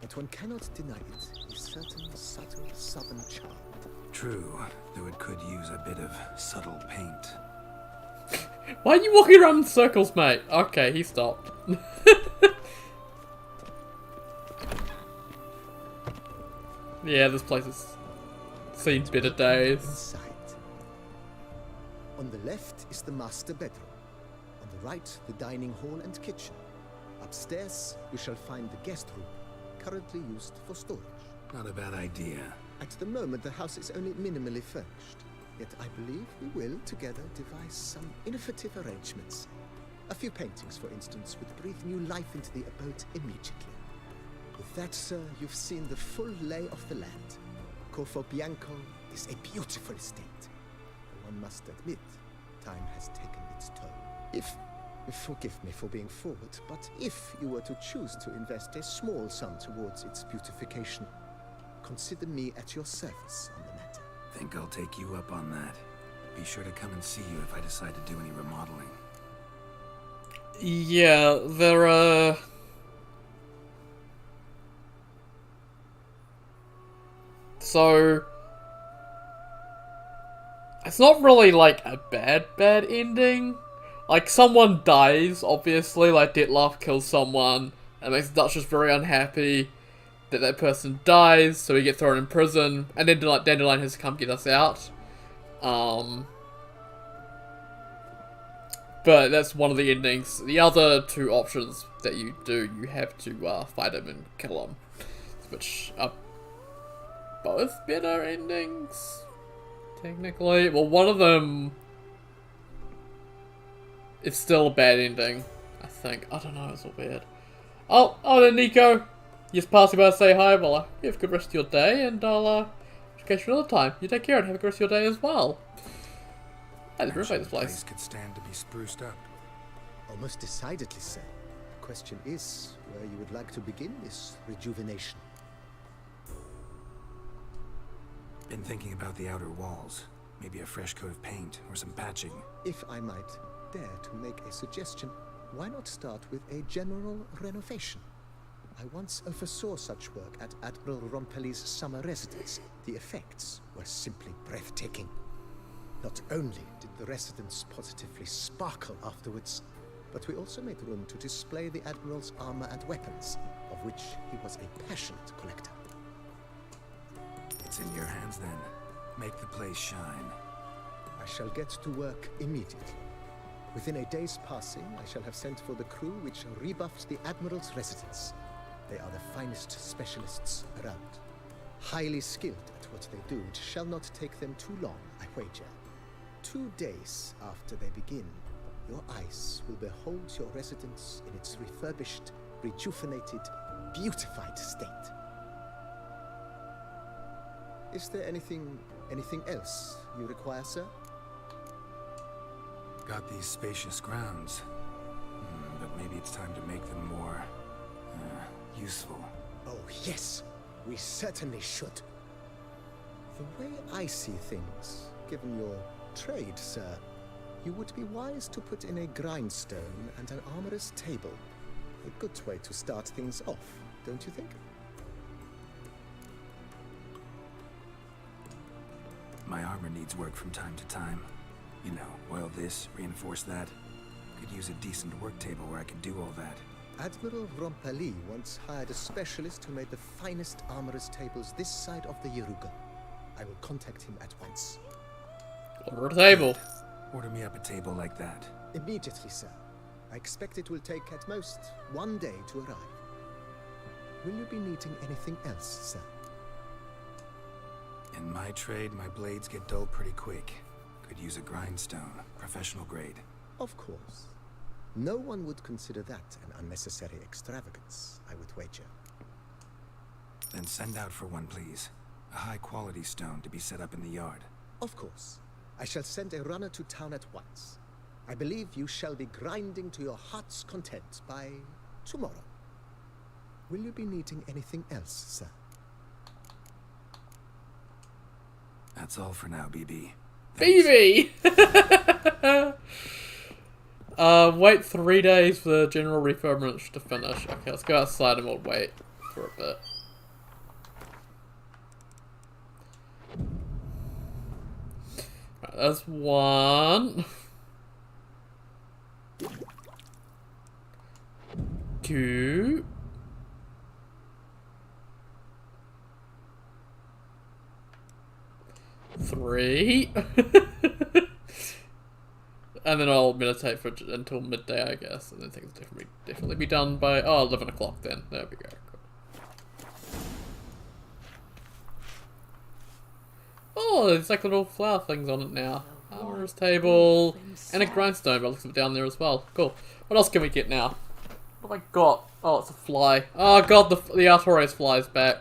But one cannot deny it, a certain subtle southern charm. True, though it could use a bit of subtle paint. Why are you walking around in circles, mate? Okay, he stopped. Yeah, this place has seen better days. Inside. On the left is the master bedroom. On the right, the dining hall and kitchen. Upstairs, you shall find the guest room, currently used for storage. Not a bad idea. At the moment, the house is only minimally furnished. Yet I believe we will, together, devise some innovative arrangements. A few paintings, for instance, would breathe new life into the abode immediately. With that, sir, you've seen the full lay of the land. Corvo Bianco is a beautiful estate. One must admit, time has taken its toll. Forgive me for being forward, but if you were to choose to invest a small sum towards its beautification, consider me at your service on the matter. Think I'll take you up on that. Be sure to come and see you if I decide to do any remodeling. Yeah, there So it's not really like a bad ending. Like, someone dies, obviously, like Ditloff kills someone, and makes the Duchess very unhappy that that person dies, so he gets thrown in prison, and then like Dandelion has to come get us out. But that's one of the endings. The other two options that you do, you have to fight him and kill him, which are both better endings, technically. Well, one of them is still a bad ending, I think. I don't know, it's all weird. Oh, then Nico, you just passing by to say hi. Well, you have a good rest of your day, and I'll catch you another time. You take care and have a good rest of your day as well. I just renovate this place. Could stand to be spruced up. Almost decidedly, sir. The question is where you would like to begin this rejuvenation. Been thinking about the outer walls. Maybe a fresh coat of paint or some patching. If I might dare to make a suggestion, why not start with a general renovation? I once oversaw such work at Admiral Rompelli's summer residence. The effects were simply breathtaking. Not only did the residence positively sparkle afterwards, but we also made room to display the Admiral's armor and weapons, of which he was a passionate collector. It's in your hands then. Make the place shine. I shall get to work immediately. Within a day's passing, I shall have sent for the crew which rebuffed the Admiral's residence. They are the finest specialists around. Highly skilled at what they do, it shall not take them too long, I wager. 2 days after they begin, your eyes will behold your residence in its refurbished, rejuvenated, beautified state. Is there anything else you require, sir? Got these spacious grounds, but maybe it's time to make them more useful. Oh yes, we certainly should. The way I see things, given your trade, sir, you would be wise to put in a grindstone and an armorer's table. A good way to start things off, don't you think? My armor needs work from time to time. You know, oil this, reinforce that. Could use a decent work table where I could do all that. Admiral Rompelli once hired a specialist who made the finest armorer's tables this side of the Yaruga. I will contact him at once. Order a table. Order me up a table like that. Immediately, sir. I expect it will take at most 1 day to arrive. Will you be needing anything else, sir? In my trade, my blades get dull pretty quick. Could use a grindstone, professional grade. Of course. No one would consider that an unnecessary extravagance, I would wager. Then send out for one, please. A high-quality stone to be set up in the yard. Of course. I shall send a runner to town at once. I believe you shall be grinding to your heart's content by tomorrow. Will you be needing anything else, sir? That's all for now, BB. BB! Wait 3 days for the general refurbishment to finish. Okay, let's go outside and we'll wait for a bit. Right, that's 1. 2. 3. And then I'll meditate for until midday, I guess, and then things will definitely be done by 11 o'clock. Then there we go. Cool. Oh, there's like little flower things on it now. Armorer's table and a grindstone. But looks down there as well. Cool. What else can we get now? What have I got? Oh, it's a fly. Oh god, the Artorias fly's back.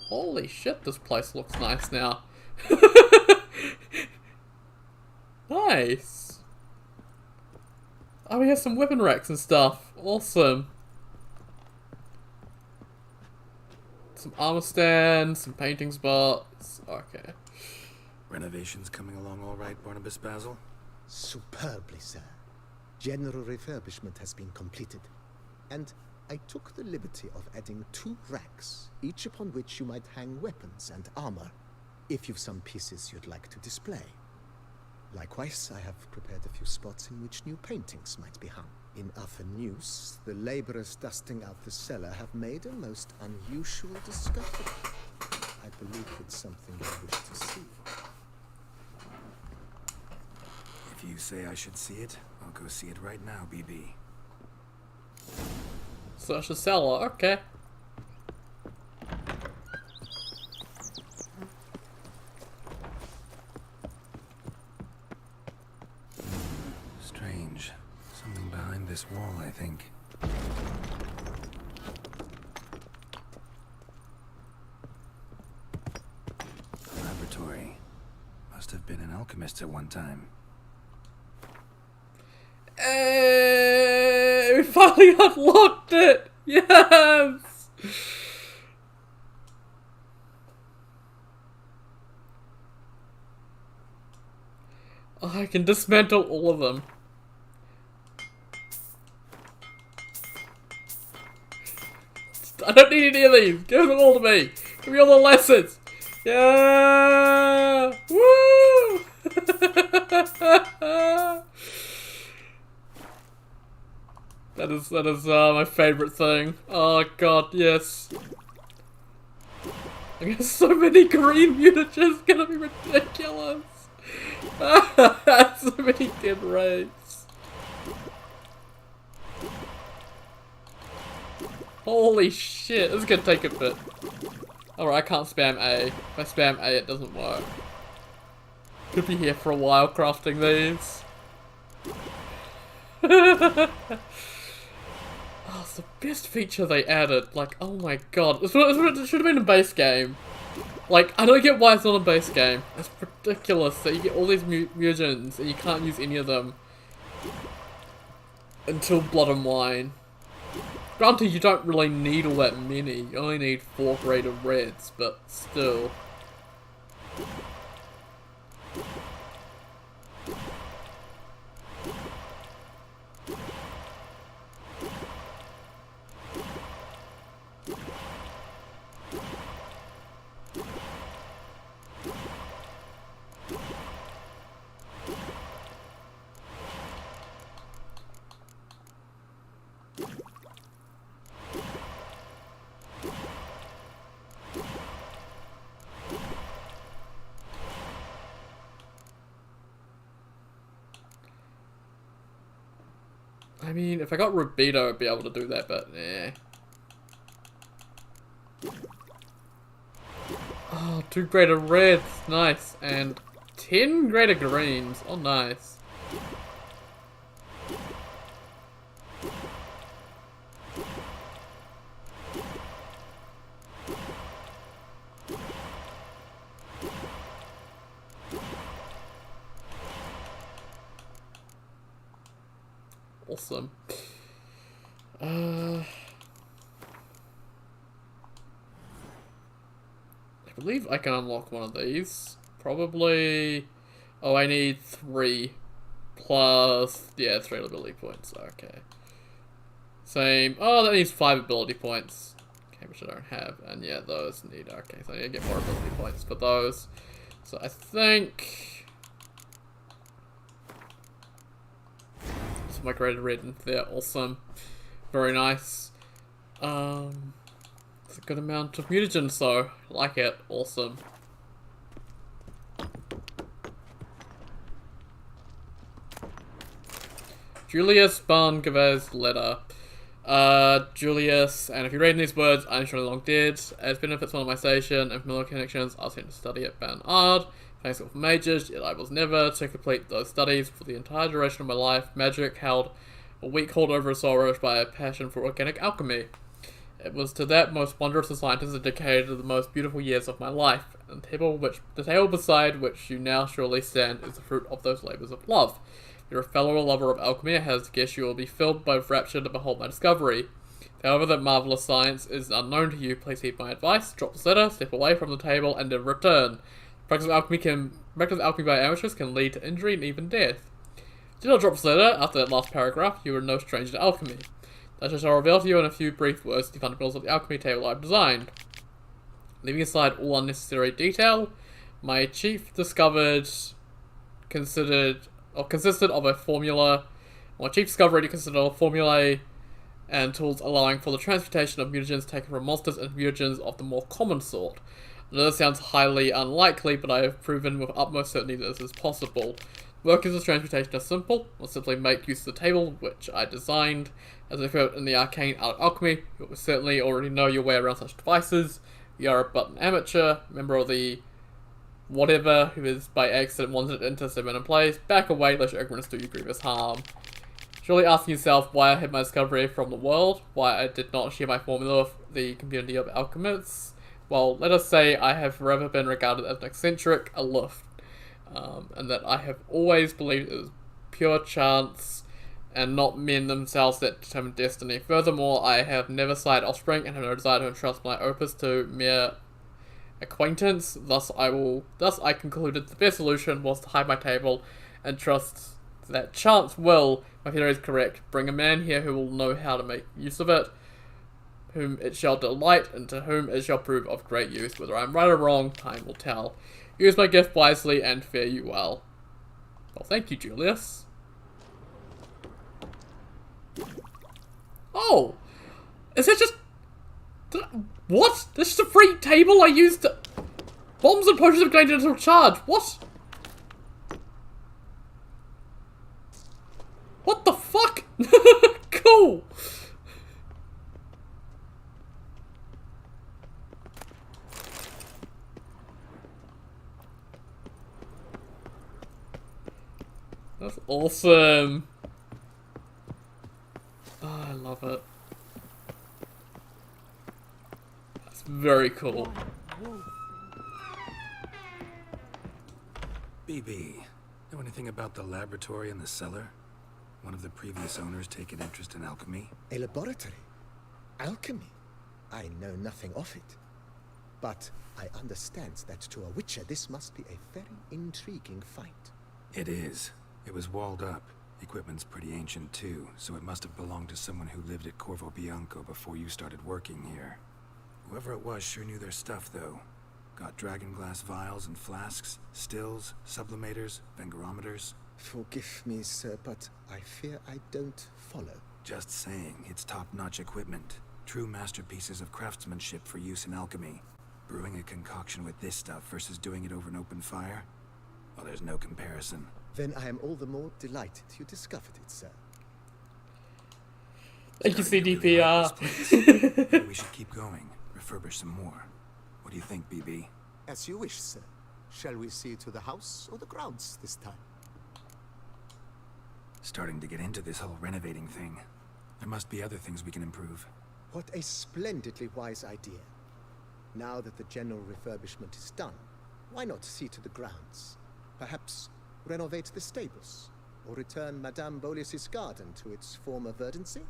Holy shit, this place looks nice now. Nice. Oh, we have some weapon racks and stuff. Awesome. Some armor stands, some painting spots. Okay. Renovations coming along all right, Barnabas Basil? Superbly, sir. General refurbishment has been completed. And I took the liberty of adding 2 racks, each upon which you might hang weapons and armor, if you've some pieces you'd like to display. Likewise, I have prepared a few spots in which new paintings might be hung. In other news, the laborers dusting out the cellar have made a most unusual discovery. I believe it's something you wish to see. If you say I should see it, I'll go see it right now, BB. Search the cellar, okay. Strange. Something behind this wall, I think. A laboratory. Must have been an alchemist at one time. Hey, we finally unlocked it! Yes! Oh, I can dismantle all of them. I don't need any of these. Give them all to me. Give me all the lessons. Yeah! Woo! That is my favorite thing. Oh god, yes. I got so many green mutagens, it's gonna be ridiculous. So many dead rates. Holy shit, this is gonna take a bit. Alright, I can't spam A. If I spam A, it doesn't work. Could be here for a while crafting these. Oh, it's the best feature they added. Like, oh my god. It should have been a base game. Like, I don't get why it's not a base game. It's ridiculous that you get all these mutagens and you can't use any of them until Blood and Wine. Granted, you don't really need all that many. You only need 4 grade of reds, but still. I mean, if I got Rubido, I'd be able to do that, but eh. Oh, 2 greater reds, nice, and 10 greater greens, oh nice. Awesome. I believe I can unlock one of these. Probably... Oh, I need 3. plus, yeah, 3 ability points, okay. Same, oh, that needs 5 ability points. Okay, which I don't have, and yeah, those need, okay, so I need to get more ability points for those. So I think... So my graded red in there, awesome. Very nice. It's a good amount of mutagens, so I like it, awesome. Julius Barngavez's letter. Julius, and if you read in these words, I'm surely long dead. As benefits one of my station and familiar connections, I was sent to study at Banard. Thanks for majors, yet I was never to complete those studies for the entire duration of my life. Magic held a weak hold over a soul rushed by a passion for organic alchemy. It was to that most wondrous of scientists dedicated the most beautiful years of my life, and the table beside which you now surely stand is the fruit of those labours of love. You're a fellow lover of alchemy, I have guessed you will be filled by rapture to behold my discovery. However, that marvellous science is unknown to you. Please heed my advice. Drop this letter, step away from the table, and then return. Practice of alchemy by amateurs can lead to injury and even death. Do not drop this letter. After that last paragraph, you are no stranger to alchemy. That I shall reveal to you in a few brief words the fundamentals of the alchemy table I've designed. Leaving aside all unnecessary detail, my chief consisted of a formula. My chief discovery consisted of formulae and tools allowing for the transmutation of mutagens taken from monsters into mutagens of the more common sort. I know this sounds highly unlikely, but I have proven with utmost certainty that this is possible. Work as a transmutation is simple. I'll simply make use of the table, which I designed as an expert in the arcane art of alchemy. You will certainly already know your way around such devices. You are but an amateur, member of the whatever, who is by accident wanted into Seven and plays. Back away, lest your ignorance do you grievous harm. Surely asking yourself why I hid my discovery from the world, why I did not share my formula with the community of alchemists. Well, let us say I have forever been regarded as an eccentric, aloof, and that I have always believed it was pure chance and not men themselves that determine destiny. Furthermore, I have never sired offspring and have no desire to entrust my opus to mere acquaintance. Thus I concluded the best solution was to hide my table and trust that chance will, my theory is correct, bring a man here who will know how to make use of it, whom it shall delight, and to whom it shall prove of great use. Whether I am right or wrong, time will tell. Use my gift wisely and fare you well. Well, thank you, Julius. Oh! Is it just... What? This is a free table I used to... Bombs and potions have gained into charge. What? What the fuck? Cool. That's awesome. Oh, I love it. That's very cool. BB, know anything about the laboratory in the cellar? One of the previous owners taken interest in alchemy? A laboratory? Alchemy? I know nothing of it. But I understand that to a witcher this must be a very intriguing find. It is. It was walled up. Equipment's pretty ancient too, so it must have belonged to someone who lived at Corvo Bianco before you started working here. Whoever it was sure knew their stuff though. Got dragonglass vials and flasks, stills, sublimators, vengerometers. Forgive me, sir, but I fear I don't follow. Just saying, it's top-notch equipment. True masterpieces of craftsmanship for use in alchemy. Brewing a concoction with this stuff versus doing it over an open fire? Well, there's no comparison. Then I am all the more delighted you discovered it, sir. Thank you, CDPR. Maybe we should keep going. Refurbish some more. What do you think, BB? As you wish, sir. Shall we see to the house or the grounds this time? Starting to get into this whole renovating thing. There must be other things we can improve. What a splendidly wise idea. Now that the general refurbishment is done, why not see to the grounds? Perhaps renovate the stables, or return Madame Bolis's garden to its former verdancy?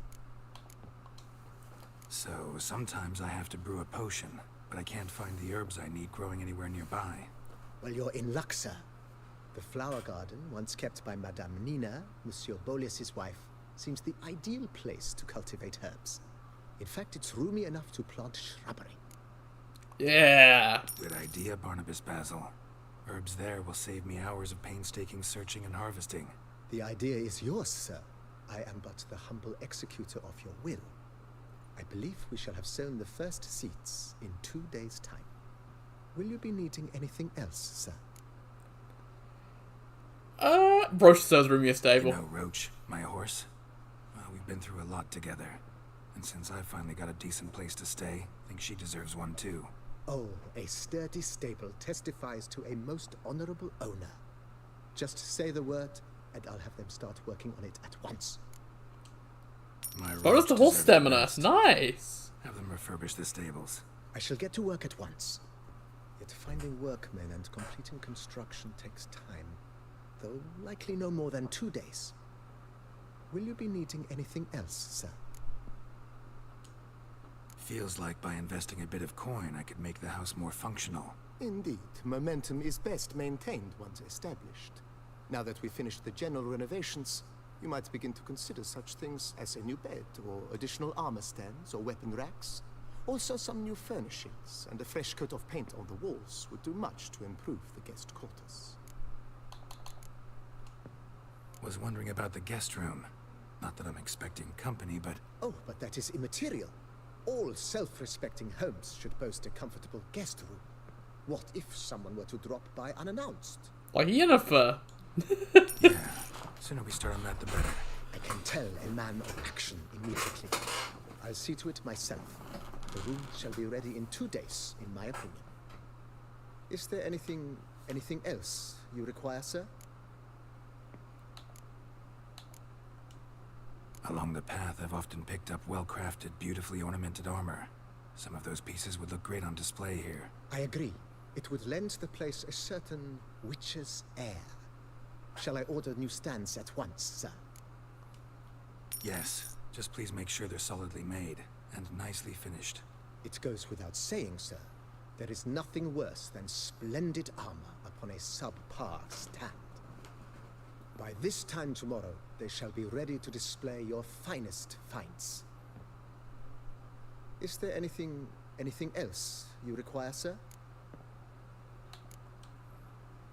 So, sometimes I have to brew a potion, but I can't find the herbs I need growing anywhere nearby. Well, you're in luck, sir. The flower garden, once kept by Madame Nina, Monsieur Boleus's wife, seems the ideal place to cultivate herbs. In fact, it's roomy enough to plant shrubbery. Yeah. Good idea, Barnabas Basil. Herbs there will save me hours of painstaking searching and harvesting. The idea is yours, sir. I am but the humble executor of your will. I believe we shall have sown the first seeds in 2 days' time. Will you be needing anything else, sir? Roach says room your stable. You know, Roach, my horse? Well, we've been through a lot together. And since I finally got a decent place to stay, I think she deserves one too. Oh, a sturdy stable testifies to a most honorable owner. Just say the word, and I'll have them start working on it at once. Bonus to horse stamina. Nice. Have them refurbish the stables. I shall get to work at once. Yet finding workmen and completing construction takes time, though likely no more than 2 days. Will you be needing anything else, sir? Feels like by investing a bit of coin, I could make the house more functional. Indeed, momentum is best maintained once established. Now that we've finished the general renovations, you might begin to consider such things as a new bed, or additional armor stands, or weapon racks. Also, some new furnishings and a fresh coat of paint on the walls would do much to improve the guest quarters. Was wondering about the guest room. Not that I'm expecting company, but... Oh, but that is immaterial. All self-respecting homes should boast a comfortable guest room. What if someone were to drop by unannounced? Like Yennefer. Yeah, sooner we start on that, the better. I can tell a man of action immediately. I'll see to it myself. The room shall be ready in 2 days, in my opinion. Is there anything else you require, sir? Along the path, I've often picked up well-crafted, beautifully ornamented armor. Some of those pieces would look great on display here. I agree. It would lend the place a certain witch's air. Shall I order new stands at once, sir? Yes, just please make sure they're solidly made and nicely finished. It goes without saying, sir. There is nothing worse than splendid armor upon a subpar stand. By this time tomorrow, they shall be ready to display your finest finds. Is there anything else you require, sir?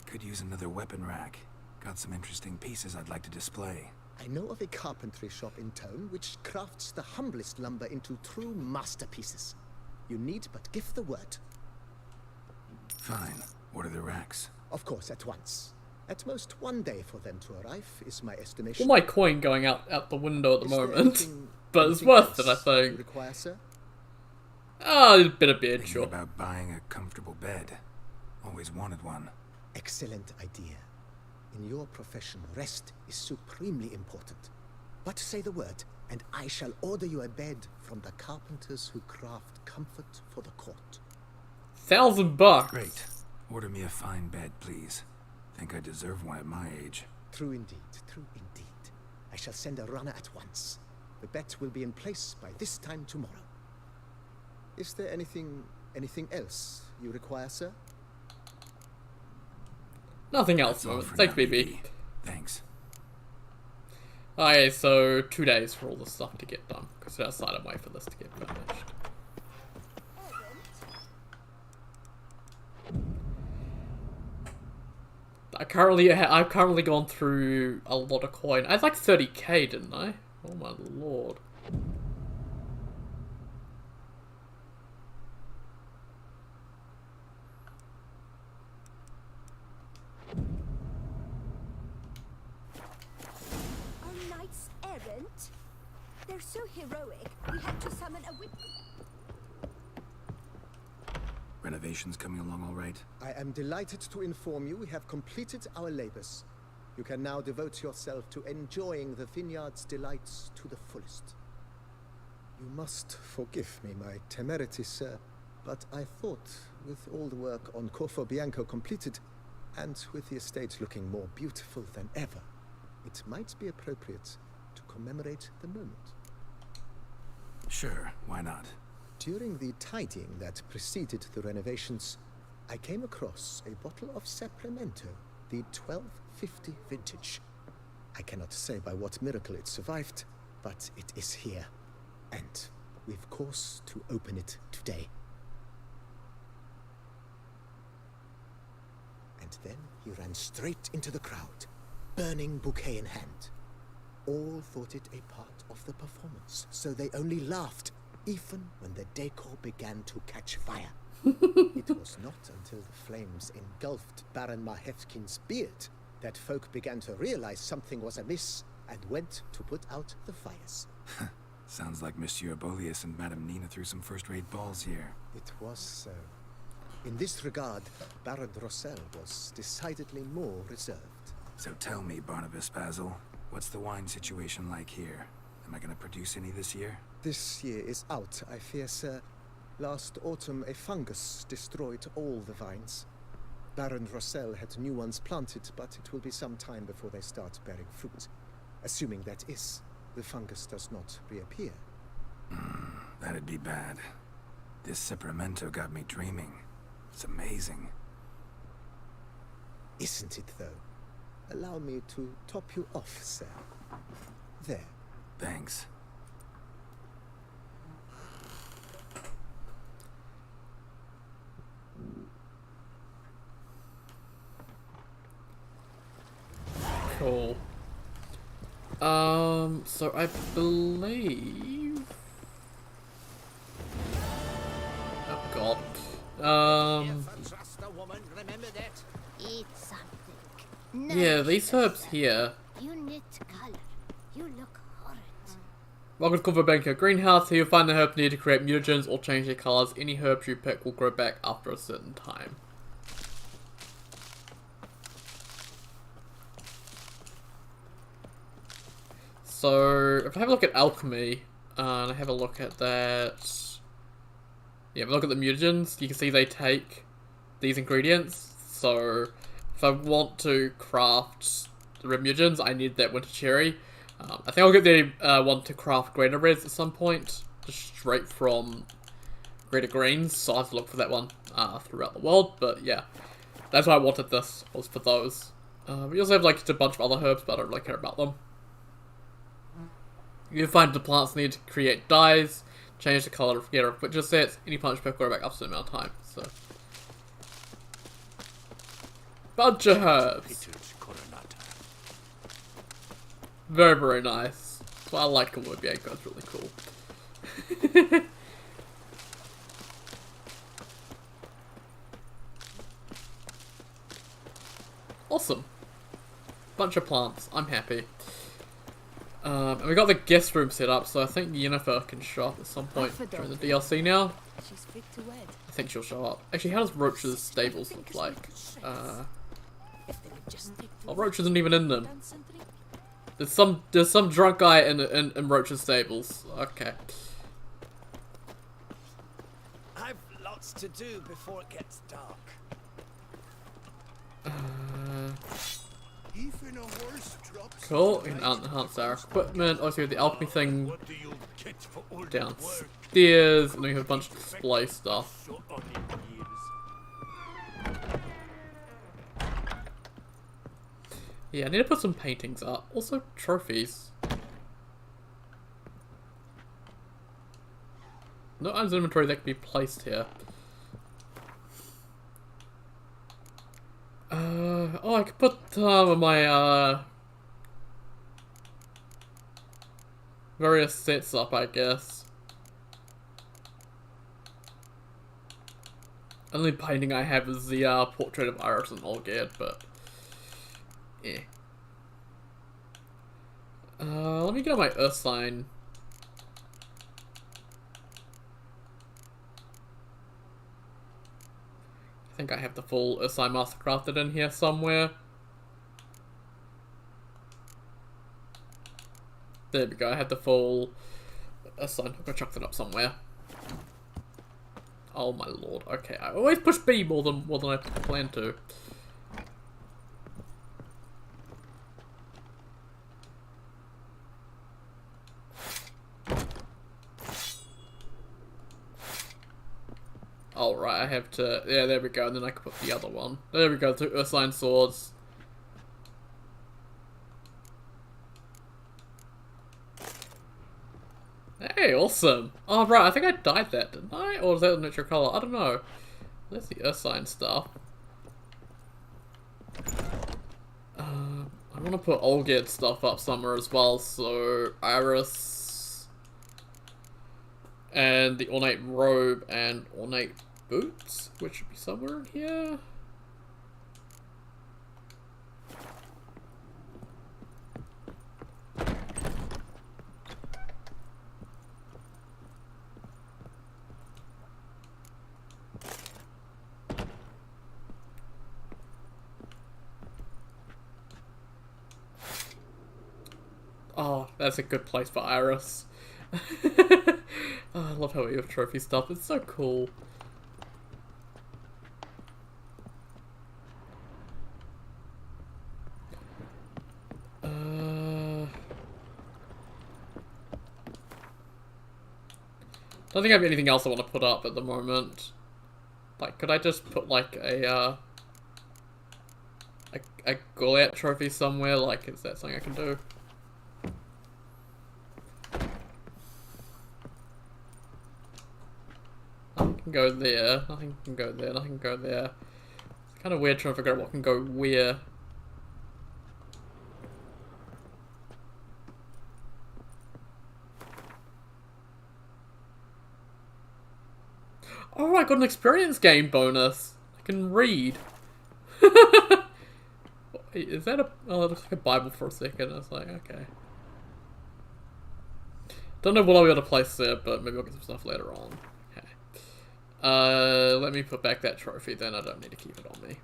Could use another weapon rack. Got some interesting pieces I'd like to display. I know of a carpentry shop in town which crafts the humblest lumber into true masterpieces. You need but give the word. Fine. Order the racks. Of course, at once. At most 1 day for them to arrive is my estimation. All my coin going out the window at the moment. But it's worth it, I think. Require, sir? A bit of beard, Thinking sure. about buying a comfortable bed. Always wanted one. Excellent idea. In your profession, rest is supremely important. But say the word, and I shall order you a bed from the carpenters who craft comfort for the court. $1,000. Great. Order me a fine bed, please. Think I deserve one at my age. True indeed, true indeed. I shall send a runner at once. The bet will be in place by this time tomorrow. Is there anything else you require, sir? Nothing else. That's all for Thanks, now, BB. Thanks. Okay, so 2 days for all this stuff to get done. Because there's a silent way for this to get finished. I've currently gone through a lot of coin. I had like 30k, didn't I? Oh my lord. Our knights errant? They're so heroic, we had to summon a witch. Renovations coming along all right? I am delighted to inform you we have completed our labors. You can now devote yourself to enjoying the vineyard's delights to the fullest. You must forgive me my temerity, sir, but I thought, with all the work on Corvo Bianco completed, and with the estate looking more beautiful than ever, it might be appropriate to commemorate the moment. Sure, why not? During the tidying that preceded the renovations, I came across a bottle of Sapramento the 1250 vintage. I cannot say by what miracle it survived, but it is here. And we've course to open it today. And then he ran straight into the crowd, burning bouquet in hand. All thought it a part of the performance, so they only laughed, even when the decor began to catch fire. It was not until the flames engulfed Baron Mahevkin's beard that folk began to realize something was amiss and went to put out the fires. Sounds like Monsieur Abolius and Madame Nina threw some first-rate balls here. It was so. In this regard, Baron Rossel was decidedly more reserved. So tell me, Barnabas Basil, what's the wine situation like here? Am I gonna produce any this year? This year is out, I fear, sir. Last autumn, a fungus destroyed all the vines. Baron Rossel had new ones planted, but it will be some time before they start bearing fruit. Assuming that the fungus does not reappear. That'd be bad. This Cyperamento got me dreaming. It's amazing. Isn't it, though? Allow me to top you off, sir. There. Thanks. Cool. So I believe... Oh god. Eat something. Yeah, these herbs here. You knit color. You look horrid. Welcome to Corvo Banker Greenhouse. Here you'll find the herbs needed to create mutagens or change their colors. Any herbs you pick will grow back after a certain time. So, if I have a look at alchemy, and I have a look at that... Yeah, if I look at the mutagens, you can see they take these ingredients. So, if I want to craft the red mutagens, I need that winter cherry. I think I'll get the one to craft greater reds at some point, just straight from greater greens, so I have to look for that one throughout the world, but yeah. That's why I wanted this, was for those. We also have like just a bunch of other herbs, but I don't really care about them. You can find the plants need to create dyes, change the color of gear, which just sets any punch pick grow back up to a certain amount of time. So, bunch of herbs. Very, very nice. That's why I like Kawabieko, it's really cool. Awesome. Bunch of plants. I'm happy. And we got the guest room set up, so I think Yennefer can show up at some point during the DLC now. She's fit to wed. I think she'll show up. Actually, how does Roach's stables look like? Oh, Roach isn't even in them. There's some drunk guy in Roach's stables. Okay. I've lots to do before it gets dark. Even a horse drops. Cool, we can enhance our equipment. Also, we have the alchemy thing downstairs, and then we have a bunch of display stuff. Yeah, I need to put some paintings up. Also, trophies. No items in inventory that can be placed here. Oh, I could put my various sets up, I guess. Only painting I have is the portrait of Iris and Olgerd, but yeah. Let me get on my Earth sign. I think I have the full Ursine Master crafted in here somewhere. There we go, I have the full Ursine. I'm gonna chuck that up somewhere. Oh my lord, okay. I always push B more than I plan to. Alright, I have to... Yeah, there we go, and then I can put the other one. There we go, 2 Ursine swords. awesome. Oh, right, I think I dyed that, didn't I? Or was that a neutral color? I don't know. There's the Earth sign stuff. I want to put Olgierd stuff up somewhere as well, so Iris and the ornate robe and ornate boots, which should be somewhere in here. Oh, that's a good place for Iris. Oh, I love how we have trophy stuff. It's so cool. I don't think I have anything else I want to put up at the moment. Like, could I just put like a Goliath trophy somewhere? Like, is that something I can do? Nothing can go there, nothing can go there, nothing can go there. It's kind of weird trying to figure out what can go where. Oh, I got an experience game bonus. I can read. Wait, is that a... Oh, it looks like a Bible for a second. I was like, okay. Don't know what I'll be able to place there, but maybe I'll get some stuff later on. Okay. Let me put back that trophy then. I don't need to keep it on me.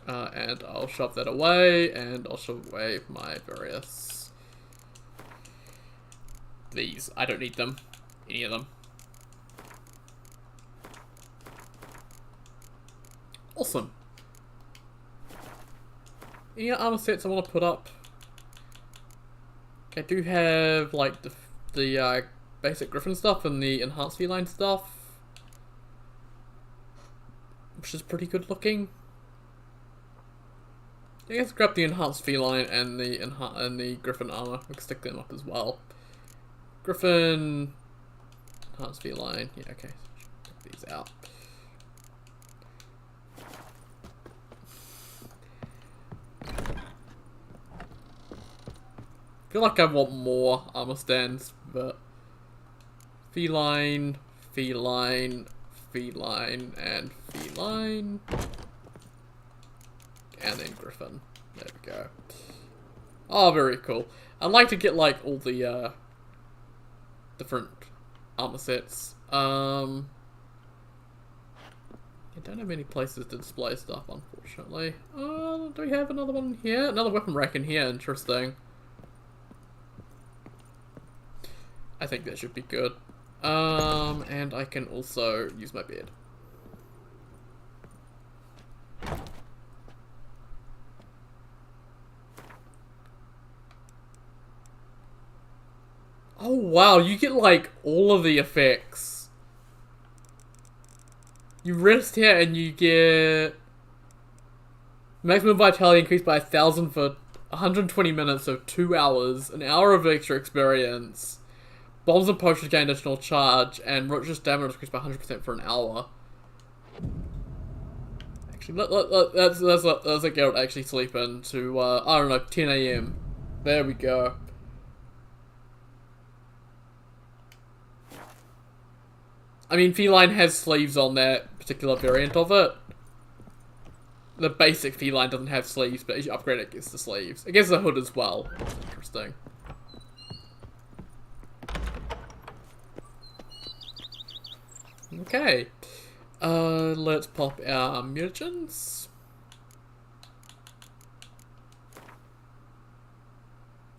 Okay. And I'll shove that away, and I'll shove away my various... These. I don't need them. Any of them. Awesome. Any armor sets I want to put up? Okay, I do have like the basic Griffin stuff and the enhanced feline stuff, which is pretty good looking. I guess grab the enhanced feline and the Griffin armor. We can stick them up as well. Griffin. Enhanced feline, yeah, okay. Check these out. I feel like I want more armor stands, but feline, feline, feline, and feline. And then Griffin. There we go. Oh, very cool. I'd like to get like all the different armor sets. I don't have any places to display stuff, unfortunately. Do we have another one here? Another weapon rack in here, interesting. I think that should be good. And I can also use my bed. Oh wow, you get like all of the effects. You rest here and you get maximum vitality increased by 1,000 for 120 minutes, so 2 hours, an hour of extra experience. Bombs and potions gain additional charge, and roach's damage increased by 100% for an hour. Actually, let's let Geralt actually sleep into, I don't know, 10 AM. There we go. I mean, feline has sleeves on that particular variant of it. The basic feline doesn't have sleeves, but as you upgrade it, gets the sleeves. It gets the hood as well. That's interesting. Okay. Let's pop our mutagens.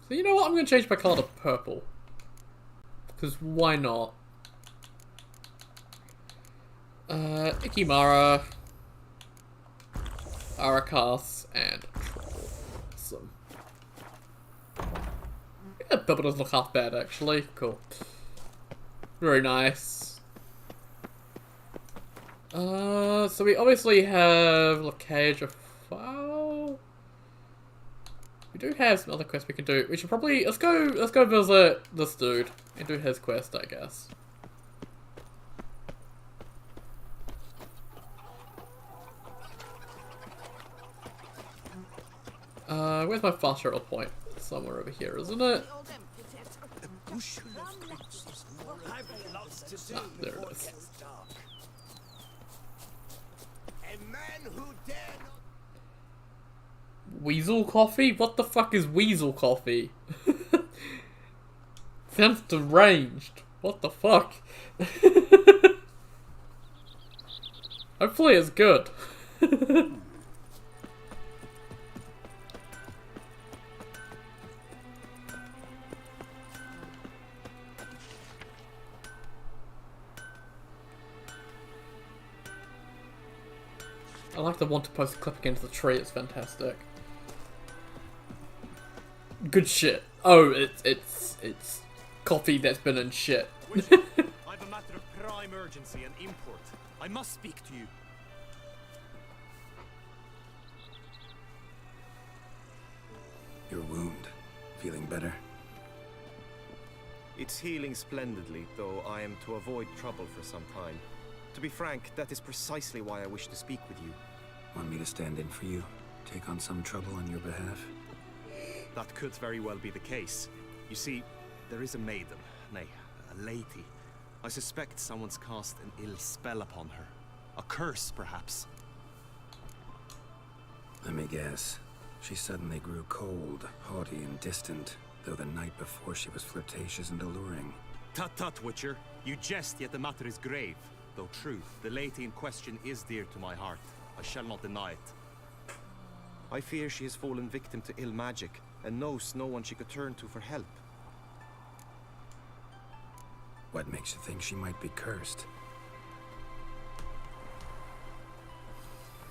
So you know what? I'm going to change my color to purple. Because why not? Ikimara, Arakas, and Troll. Awesome. Yeah, purple doesn't look half bad, actually. Cool. Very nice. So we obviously have Lacage of Foul. We do have some other quests we can do. We should probably let's go visit this dude and do his quest, I guess. Where's my fast travel point? Somewhere over here, isn't it? Ah, there it is. Weasel coffee? What the fuck is weasel coffee? Sounds deranged. What the fuck? Hopefully it's good. I like the one to post a clip against the tree, it's fantastic. Good shit. Oh, it's coffee that's been in shit. I've a matter of prime urgency and import. I must speak to you. Your wound. Feeling better? It's healing splendidly, though I am to avoid trouble for some time. To be frank, that is precisely why I wish to speak with you. Want me to stand in for you? Take on some trouble on your behalf? That could very well be the case. You see, there is a maiden, nay, a lady. I suspect someone's cast an ill spell upon her. A curse, perhaps. Let me guess. She suddenly grew cold, haughty, and distant, though the night before she was flirtatious and alluring. Tut tut, Witcher. You jest, yet the matter is grave. Though true, the lady in question is dear to my heart. I shall not deny it. I fear she has fallen victim to ill magic, and knows no one she could turn to for help. What makes you think she might be cursed?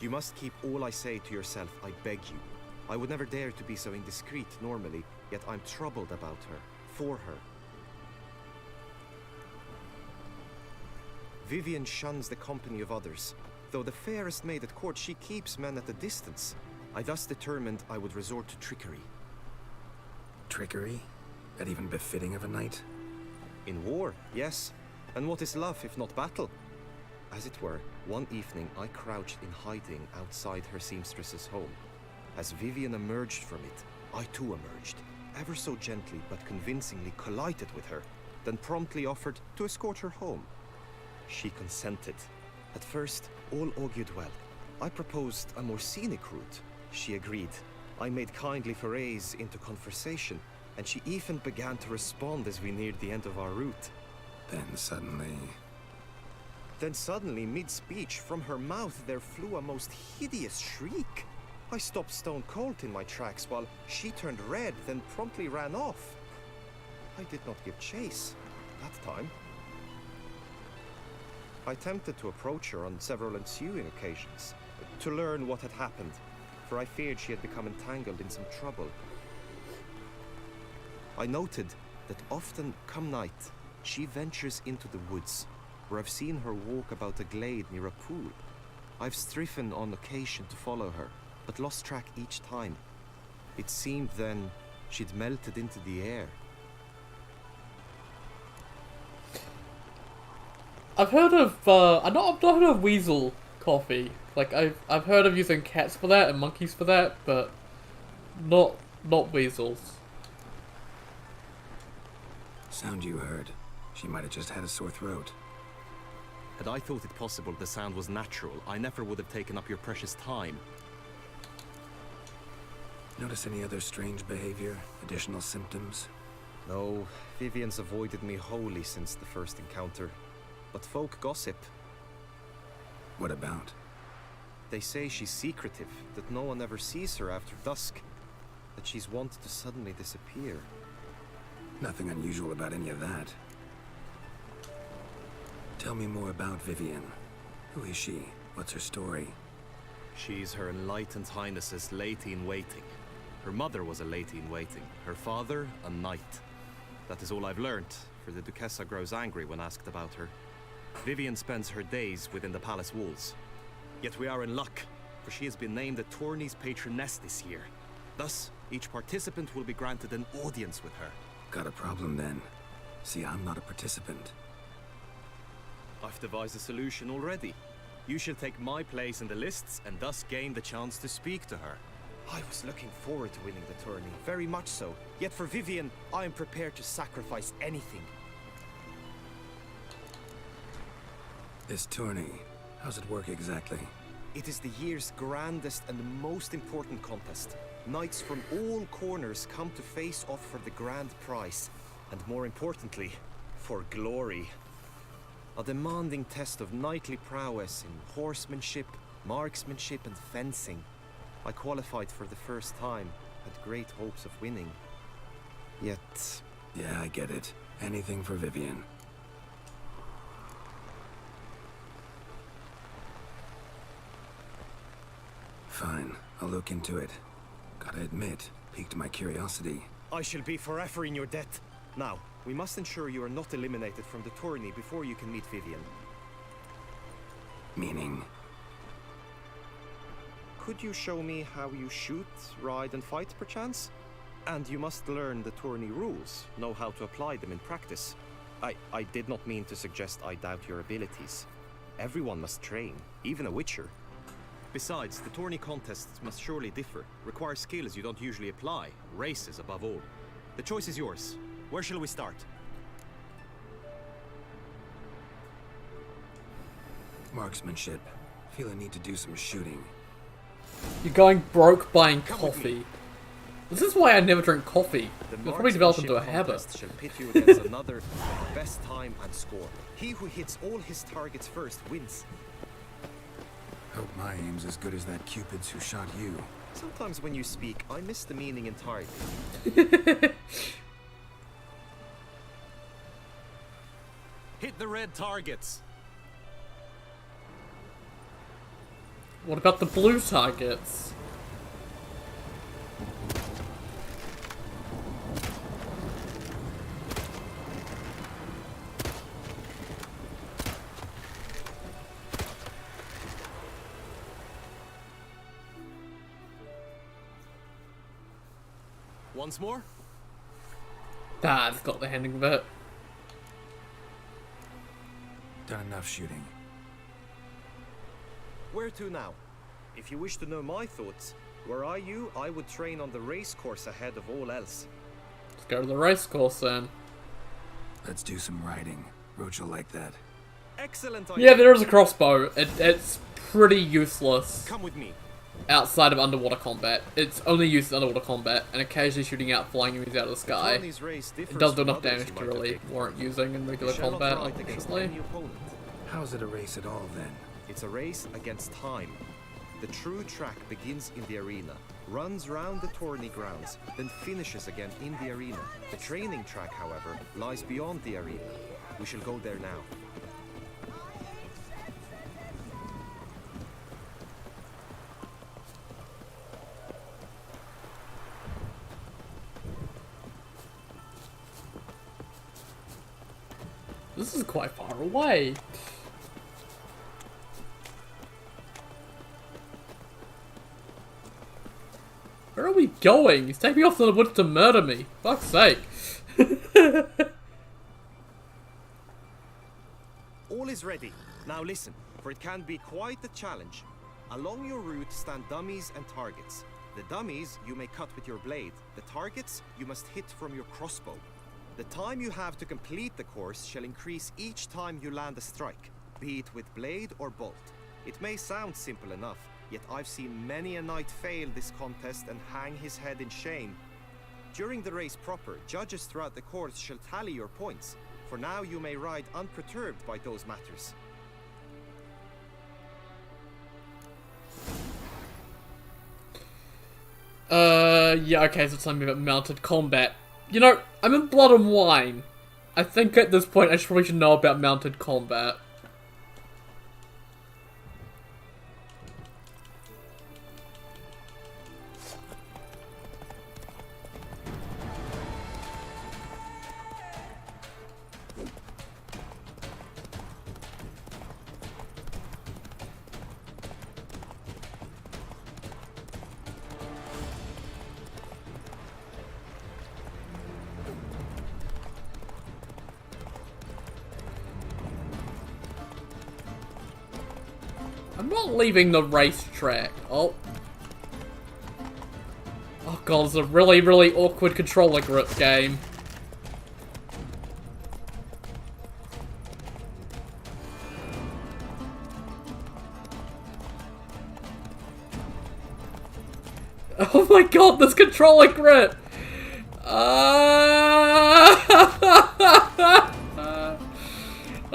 You must keep all I say to yourself, I beg you. I would never dare to be so indiscreet normally, yet I'm troubled about her, for her. Vivienne shuns the company of others. Though the fairest maid at court, she keeps men at a distance. I thus determined I would resort to trickery. Trickery? That even befitting of a knight? In war, yes. And what is love if not battle? As it were, one evening I crouched in hiding outside her seamstress's home. As Vivienne emerged from it, I too emerged, ever so gently but convincingly collided with her, then promptly offered to escort her home. She consented. At first, all augured well. I proposed a more scenic route. She agreed. I made kindly forays into conversation, and she even began to respond as we neared the end of our route. Then suddenly, mid-speech, from her mouth there flew a most hideous shriek. I stopped stone cold in my tracks while she turned red, then promptly ran off. I did not give chase that time. I attempted to approach her on several ensuing occasions, to learn what had happened, for I feared she had become entangled in some trouble. I noted that often, come night, she ventures into the woods, where I've seen her walk about a glade near a pool. I've striven on occasion to follow her, but lost track each time. It seemed then she'd melted into the air. I've heard of I've not heard of weasel coffee. Like I've heard of using cats for that and monkeys for that, but not weasels. Sound you heard. She might have just had a sore throat. Had I thought it possible the sound was natural, I never would have taken up your precious time. Notice any other strange behavior? Additional symptoms? No, Vivienne's avoided me wholly since the first encounter. But folk gossip. What about? They say she's secretive, that no one ever sees her after dusk, that she's wont to suddenly disappear. Nothing unusual about any of that. Tell me more about Vivienne. Who is she? What's her story? She's Her Enlightened Highness's lady-in-waiting. Her mother was a lady-in-waiting. Her father, a knight. That is all I've learnt, for the Duchessa grows angry when asked about her. Vivienne spends her days within the palace walls. Yet we are in luck, for she has been named the tourney's patroness this year. Thus, Each participant will be granted an audience with her. Got a problem then. See, I'm not a participant. I've devised a solution already. You shall take my place in the lists and thus gain the chance to speak to her. I was looking forward to winning the tourney, very much so. Yet for Vivienne, I am prepared to sacrifice anything. This tourney, how's it work exactly? It is the year's grandest and most important contest. Knights from all corners come to face off for the grand prize. And more importantly, for glory. A demanding test of knightly prowess in horsemanship, marksmanship and fencing. I qualified for the first time, had great hopes of winning. Yet... Yeah, I get it. Anything for Vivienne. Fine, I'll look into it. Gotta admit, piqued my curiosity. I shall be forever in your debt. Now, we must ensure you are not eliminated from the tourney before you can meet Vivienne. Meaning? Could you show me how you shoot, ride and fight perchance? And you must learn the tourney rules, know how to apply them in practice. I did not mean to suggest I doubt your abilities. Everyone must train, even a witcher. Besides, the tourney contests must surely differ, require skills you don't usually apply, races above all. The choice is yours. Where shall we start? Marksmanship. Feel I need to do some shooting. You're going broke buying coffee. This is why I never drink coffee. You'll probably develop into a habit. Shall pit you against another with best time and score. He who hits all his targets first wins. Hope my aim's as good as that Cupid's who shot you. Sometimes when you speak, I miss the meaning entirely. Hit the red targets. What about the blue targets? Once more? That's got the handing of it. Done enough shooting. Where to now? If you wish to know my thoughts, were I you, I would train on the race course ahead of all else. Let's go to the race course then. Let's do some riding. Roach will like that. Excellent idea. Yeah, there is a crossbow. It's pretty useless. Come with me. Outside of underwater combat. It's only used in underwater combat and occasionally shooting out flying enemies out of the sky. It does do enough damage to really warrant using in regular combat, unfortunately. How's it a race at all then? It's a race against time. The true track begins in the arena, runs round the tourney grounds, then finishes again in the arena. The training track, however, lies beyond the arena. We shall go there now. This is quite far away. Where are we going? He's taking me off to the woods to murder me. Fuck's sake. All is ready. Now listen, for it can be quite a challenge. Along your route stand dummies and targets. The dummies you may cut with your blade. The targets you must hit from your crossbow. The time you have to complete the course shall increase each time you land a strike, be it with blade or bolt. It may sound simple enough, yet I've seen many a knight fail this contest and hang his head in shame. During the race proper, judges throughout the course shall tally your points. For now you may ride unperturbed by those matters. Yeah, okay, so tell me about mounted combat. You know, I'm in Blood and Wine. I think at this point I probably should know about mounted combat. I'm not leaving the racetrack. Oh. Oh god, it's a really, really awkward controller grip game. Oh my god, this controller grip!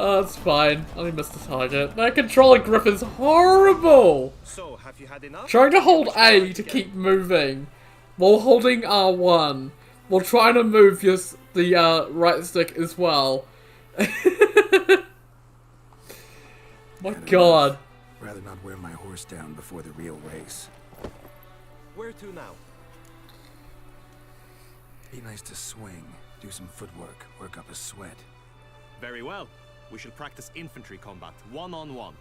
Oh, it's fine. I only missed the target. That controller grip is horrible! So, have you had enough? Trying to hold A to keep moving, while holding R1, while trying to move the right stick as well. My god. Rather not wear my horse down before the real race. Where to now? Be nice to swing, do some footwork, work up a sweat. Very well. We shall practice infantry combat, one-on-one.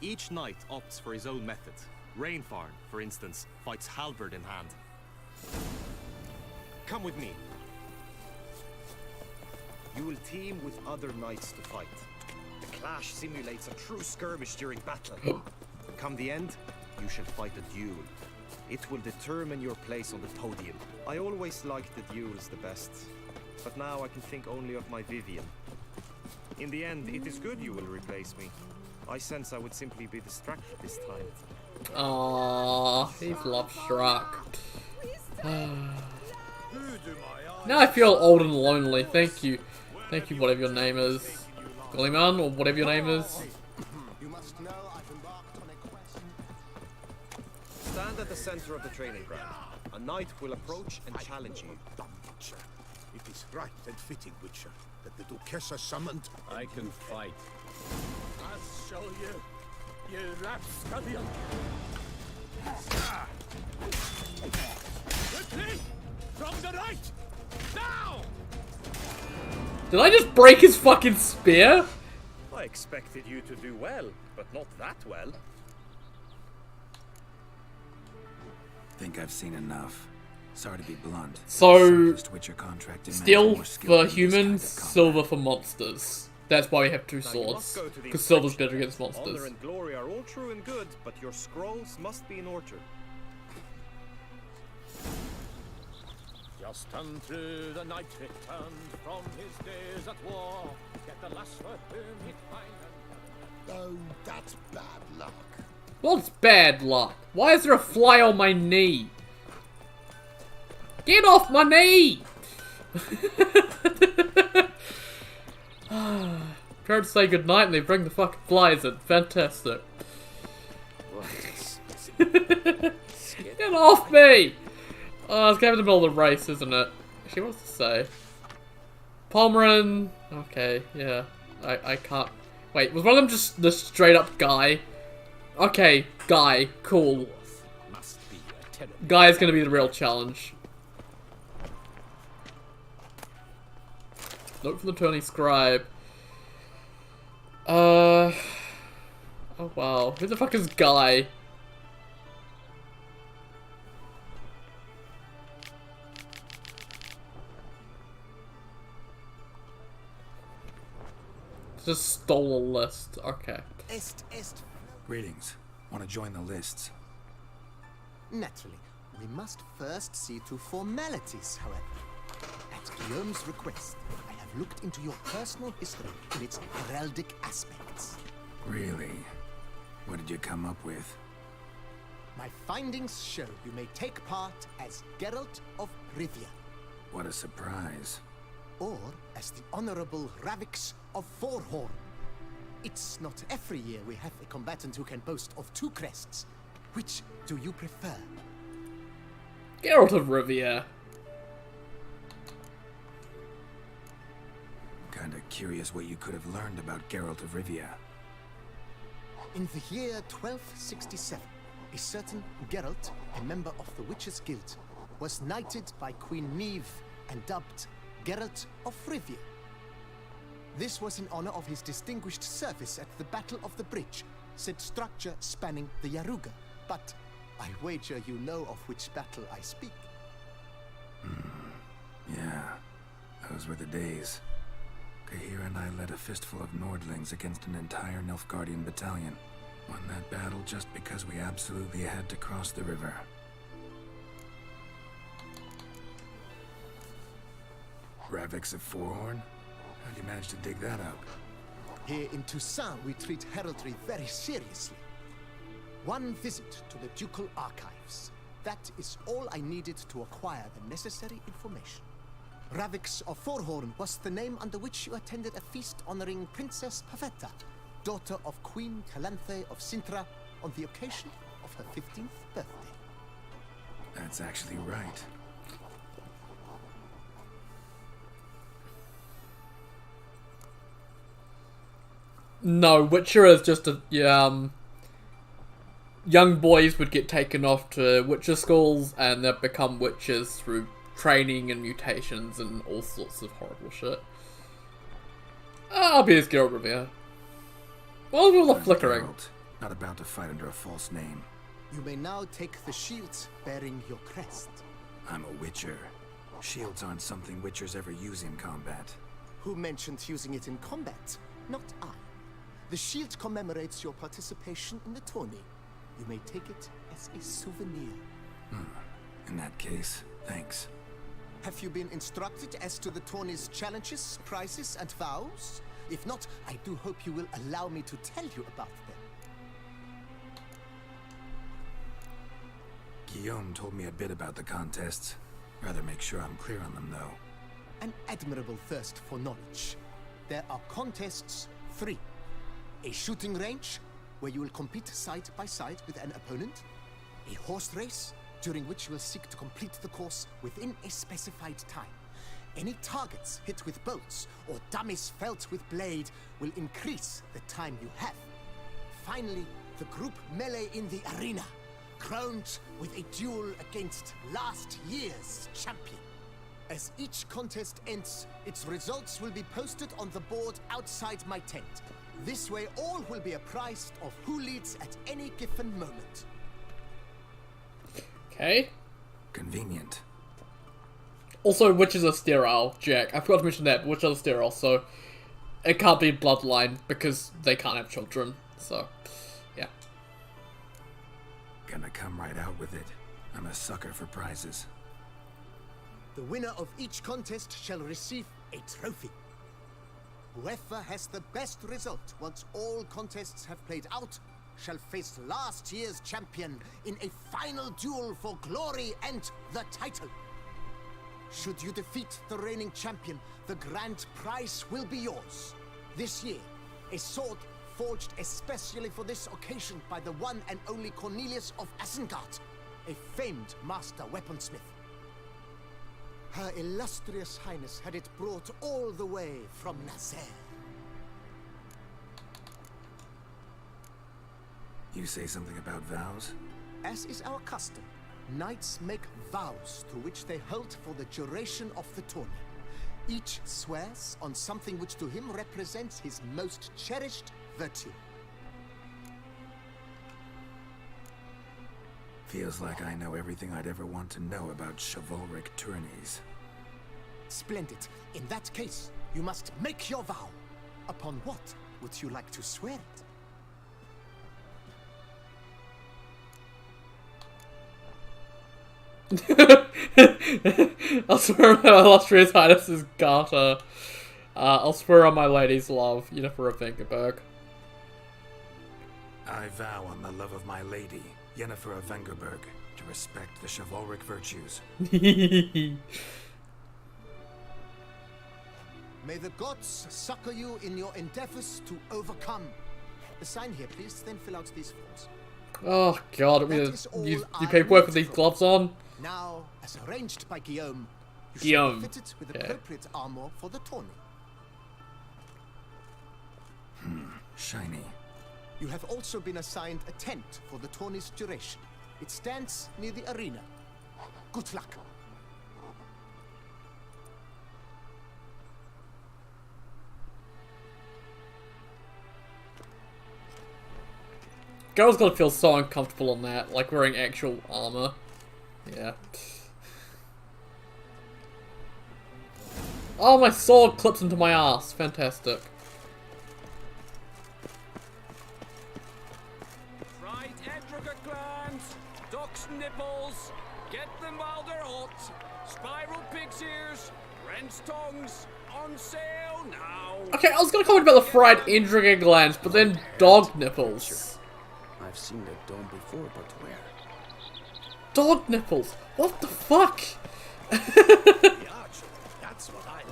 Each knight opts for his own method. Rainfarn, for instance, fights halberd in hand. Come with me. You will team with other knights to fight. The clash simulates a true skirmish during battle. Come the end, you shall fight a duel. It will determine your place on the podium. I always liked the duels the best, but now I can think only of my Vivian. In the end, it is good you will replace me. I sense I would simply be distracted this time. Aww, he's love struck. Now I feel old and lonely. Thank you. Thank you, whatever your name is. Gulliman, or whatever your name is. Stand at the center of the training ground. A knight will approach and challenge you. It is right and fitting, Witcher, that the Duchessa summoned. I can fight. I'll show you, you rapscallion. Quickly! From the right! Now! Did I just break his fucking spear? I expected you to do well, but not that well. Think I've seen enough. Sorry to be blunt. So, Witcher contract steel for humans, silver for monsters. That's why we have two swords. Because silver's better against monsters. Honor and glory are all true and good, but your scrolls must be in order. Just unto the knight returned from his days at war. Get the lass for whom he'd find Oh, that's bad luck. What's bad luck? Why is there a fly on my knee? Get off my knee! Trying to say goodnight and they bring the fucking flies in. Fantastic. Get off me! Oh, it's kind of in the middle of the race, isn't it? She wants to say. Palmerin. Okay, yeah. I can't. Wait, was one of them just the straight up guy? Okay, guy. Cool. Guy is gonna be the real challenge. Note from the Tony Scribe. Oh wow. Who the fuck is Guy? Just stole a list. Okay. Greetings. Want to join the lists? Naturally. We must first see to formalities, however. At Guillaume's request, I have looked into your personal history in its heraldic aspects. Really? What did you come up with? My findings show you may take part as Geralt of Rivia. What a surprise. Or as the Honorable Ravix of Forhorn. It's not every year we have a combatant who can boast of two crests. Which do you prefer? Geralt of Rivia. Kinda curious what you could have learned about Geralt of Rivia. In the year 1267, a certain Geralt, a member of the Witches' Guild, was knighted by Queen Neve and dubbed Geralt of Rivia. This was in honor of his distinguished service at the Battle of the Bridge, said structure spanning the Yaruga. But I wager you know of which battle I speak. Yeah, those were the days. Kahir and I led a fistful of Nordlings against an entire Nilfgaardian battalion. Won that battle just because we absolutely had to cross the river. Ravix of Forehorn? How'd you manage to dig that up? Here in Toussaint, we treat heraldry very seriously. One visit to the Ducal Archives. That is all I needed to acquire the necessary information. Ravix of Forehorn was the name under which you attended a feast honoring Princess Pavetta, daughter of Queen Calanthe of Sintra, on the occasion of her 15th birthday. That's actually right. No, Witcher is just a young boys would get taken off to Witcher schools and they'd become witches through training and mutations and all sorts of horrible shit. I'll be his Geralt Rivia. What was all the flickering? Geralt, not about to fight under a false name. You may now take the shield bearing your crest. I'm a Witcher. Shields aren't something Witchers ever use in combat. Who mentioned using it in combat? Not I. The shield commemorates your participation in the tourney. You may take it as a souvenir. In that case, thanks. Have you been instructed as to the tourney's challenges, prizes, and vows? If not, I do hope you will allow me to tell you about them. Guillaume told me a bit about the contests. Rather make sure I'm clear on them, though. An admirable thirst for knowledge. There are contests 3. A shooting range, where you will compete side by side with an opponent. A horse race, during which you will seek to complete the course within a specified time. Any targets hit with bolts or dummies felt with blade will increase the time you have. Finally, the group melee in the arena, crowned with a duel against last year's champion. As each contest ends, its results will be posted on the board outside my tent. This way, all will be apprised of who leads at any given moment. Okay. Convenient. Also, witches are sterile, Jack. I forgot to mention that, but witches are sterile, so it can't be bloodline because they can't have children. So, yeah. Gonna come right out with it. I'm a sucker for prizes. The winner of each contest shall receive a trophy. Whoever has the best result once all contests have played out shall face last year's champion in a final duel for glory and the title. Should you defeat the reigning champion, the grand prize will be yours. This year, a sword forged especially for this occasion by the one and only Cornelius of Isengard, a famed master weaponsmith. Her illustrious highness had it brought all the way from Nazaire. You say something about vows? As is our custom, knights make vows to which they hold for the duration of the tourney. Each swears on something which to him represents his most cherished virtue. Feels like I know everything I'd ever want to know about chivalric tourneys. Splendid. In that case, you must make your vow. Upon what would you like to swear it? I'll swear on my illustrious highness's garter. I'll swear on my lady's love, Yennefer of Vengerberg. I vow on the love of my lady, Yennefer of Vengerberg, to respect the chivalric virtues. May the gods succor you in your endeavors to overcome. Sign here, please, then fill out these forms. Oh god, I mean, you paperwork with these gloves on? Now, as arranged by Guillaume, you Guillaume. shall be fitted with appropriate armor for the tourney. Shiny. You have also been assigned a tent for the tourney's duration. It stands near the arena. Good luck. Girl's gonna feel so uncomfortable on that, like wearing actual armor. Yeah. Oh, my sword clips into my ass. Fantastic. hands, duck's nipples, get them while they're hot, spiral pig's ears, wren's tongues, on sale now. Okay, I was gonna comment about the fried intriguing glands, but then dog nipples. I've seen that dome before, but where? Dog nipples? What the fuck? That's what I like.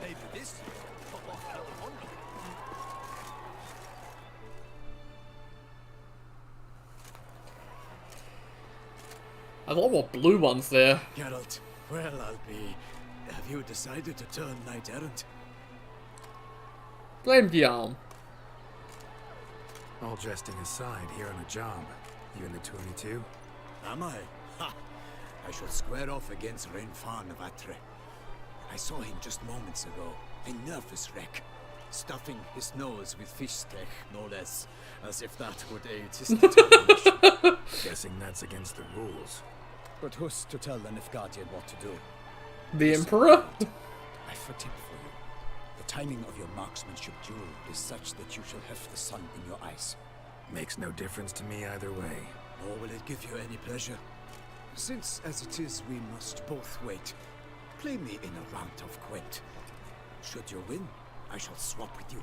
Maybe this year, pop off Alejandro. There's a lot more blue ones there. Geralt, well, I'll be. Have you decided to turn knight errant? Blame Guillaume. All jesting aside, here on a job. You in the 22? Am I? Ha! I shall square off against Renfan of Atre. I saw him just moments ago. A nervous wreck. Stuffing his nose with fish steak, no less. As if that would aid his determination. Guessing that's against the rules. But who's to tell the Nilfgaardian what to do? The Emperor? I've a tip for you. The timing of your marksmanship duel is such that you shall have the sun in your eyes. Makes no difference to me either way. Nor will it give you any pleasure. Since, as it is, we must both wait, play me in a round of Gwent. Should you win, I shall swap with you.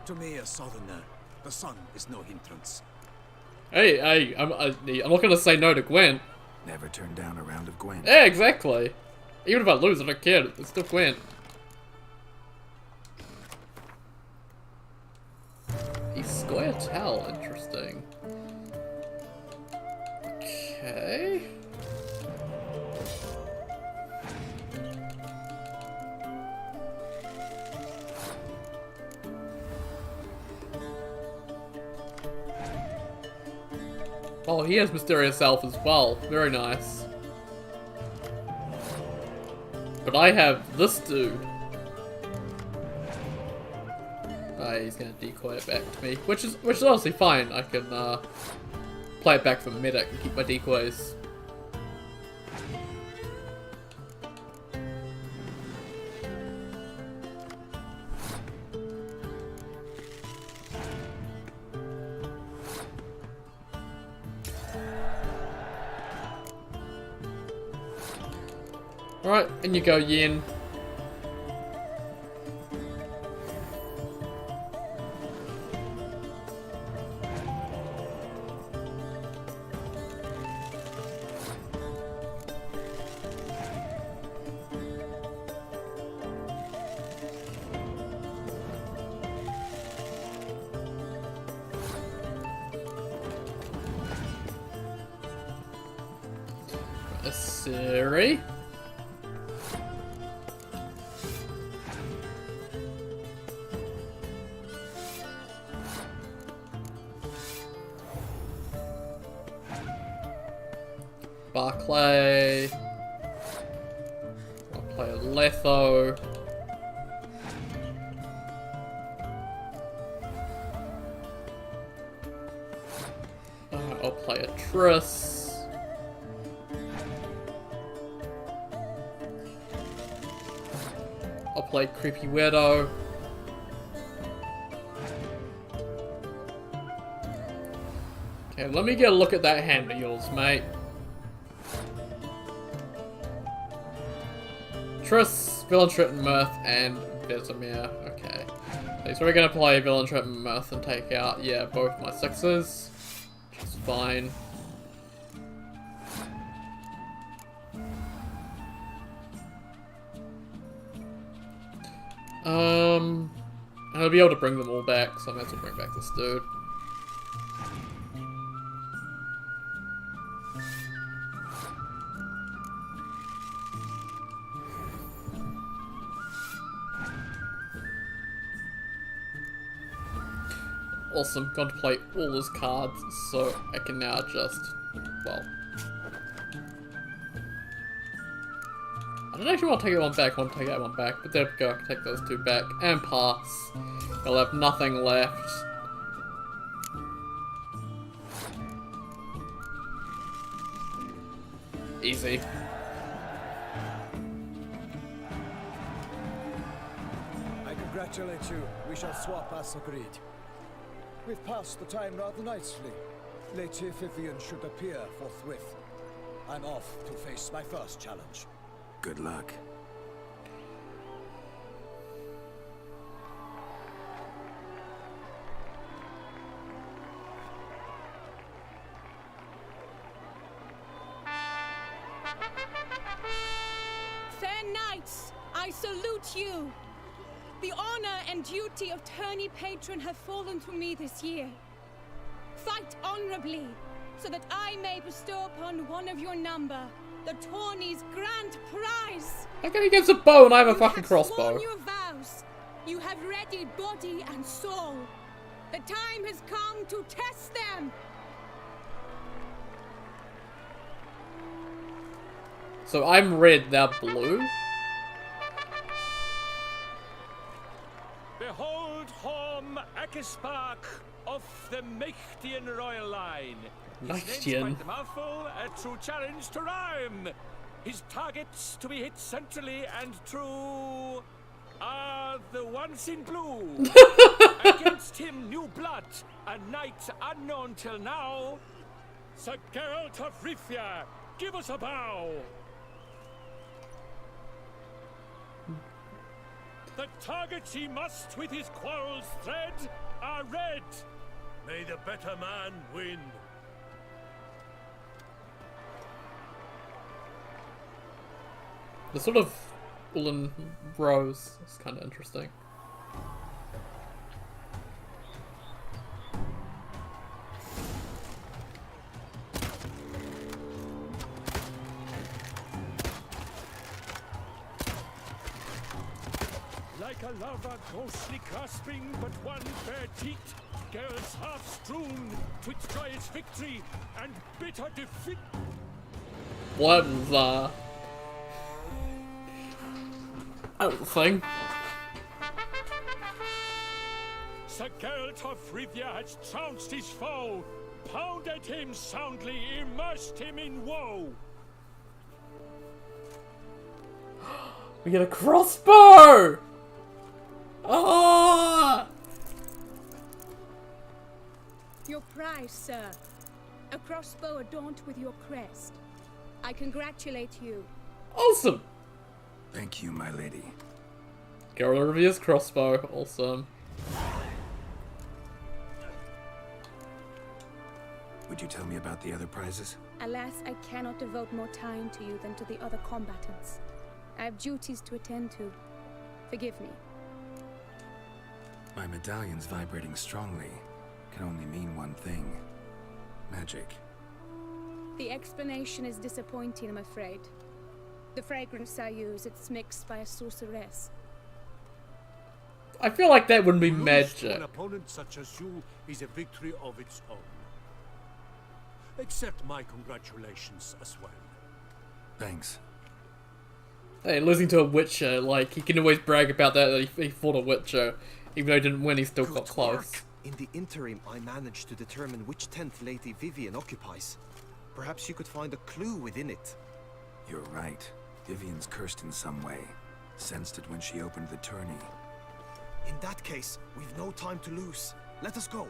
To me, a southerner, the sun is no hindrance. Hey, I'm not gonna say no to Gwent. Never turn down a round of Gwent. Yeah, exactly. Even if I lose, I don't care. It's still Gwent. He's Scoia'tael, interesting. Okay. Oh, he has Mysterious Elf as well. Very nice. But I have this dude. He's gonna decoy it back to me, which is honestly fine. I can play it back from medic and keep my decoys. Alright, in you go, Yin. Siri. Barclay. I'll play a Letho. I'll play a Triss. I'll play Creepy Weirdo. Okay, let me get a look at that hand of yours, mate. Triss, Villentrit and Mirth, and Vesemir. Okay. So we're gonna play Villentrit and Mirth and take out, yeah, both my 6s. Which is fine. And I'll be able to bring them all back, so I might as well bring back this dude. Awesome, going to play all his cards, so I can now just, well... I don't actually want to take that one back, I want to take that one back, but there we go, I can take those two back, and pass. I'll have nothing left. Easy. I congratulate you. We shall swap as agreed. We've passed the time rather nicely. Lady Vivian should appear forthwith. I'm off to face my first challenge. Good luck. Fair knights, I salute you. The honor and duty of tourney patron have fallen to me this year. Fight honorably, so that I may bestow upon one of your number the tourney's grand prize. Okay, he gets a bow and I have a fucking crossbow. Sworn your vows. You have readied body and soul. The time has come to test them. So I'm red, they're blue? Behold Horm Akispark of the Mechtian royal line. His name's Mechtian. quite a mouthful, a true challenge to rhyme. His targets to be hit centrally and true are the ones in blue. Against him, new blood, a knight unknown till now. Sir Geralt of Rivia, give us a bow. The targets he must with his quarrels thread are red. May the better man win. The sort of woolen rose is kind of interesting. Like a lover ghostly clasping but one fair cheek, Geralt's half strewn, twixt joyous victory and bitter defeat. What was that was the thing. Sir Geralt of Rivia has trounced his foe, pounded him soundly, immersed him in woe. We get a crossbow! Ah! Your prize, sir. A crossbow adorned with your crest. I congratulate you. Awesome! Thank you, my lady. Geralt of Rivia's crossbow, awesome. Would you tell me about the other prizes? Alas, I cannot devote more time to you than to the other combatants. I have duties to attend to. Forgive me. My medallion's vibrating strongly. Can only mean one thing. Magic. The explanation is disappointing, I'm afraid. The fragrance I use, it's mixed by a sorceress. I feel like that wouldn't be To lose to magic. an opponent such as you is a victory of its own. Accept my congratulations as well. Thanks. Hey, losing to a Witcher, like, he can always brag about that he fought a Witcher. Even though he didn't win, he still got close. In the interim, I managed to determine which tent Lady Vivian occupies. Perhaps you could find a clue within it. You're right. Vivian's cursed in some way. Sensed it when she opened the tourney. In that case, we've no time to lose. Let us go.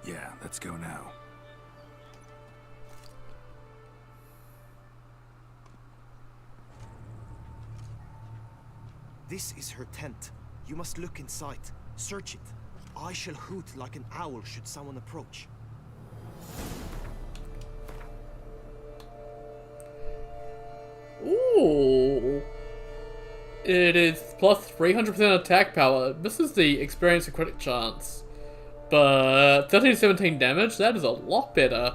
Yeah, let's go now. This is her tent. You must look inside. Search it. I shall hoot like an owl should someone approach. Ooh. It is plus 300% attack power. This is the experience and critic chance. But 13 to 17 damage, that is a lot better.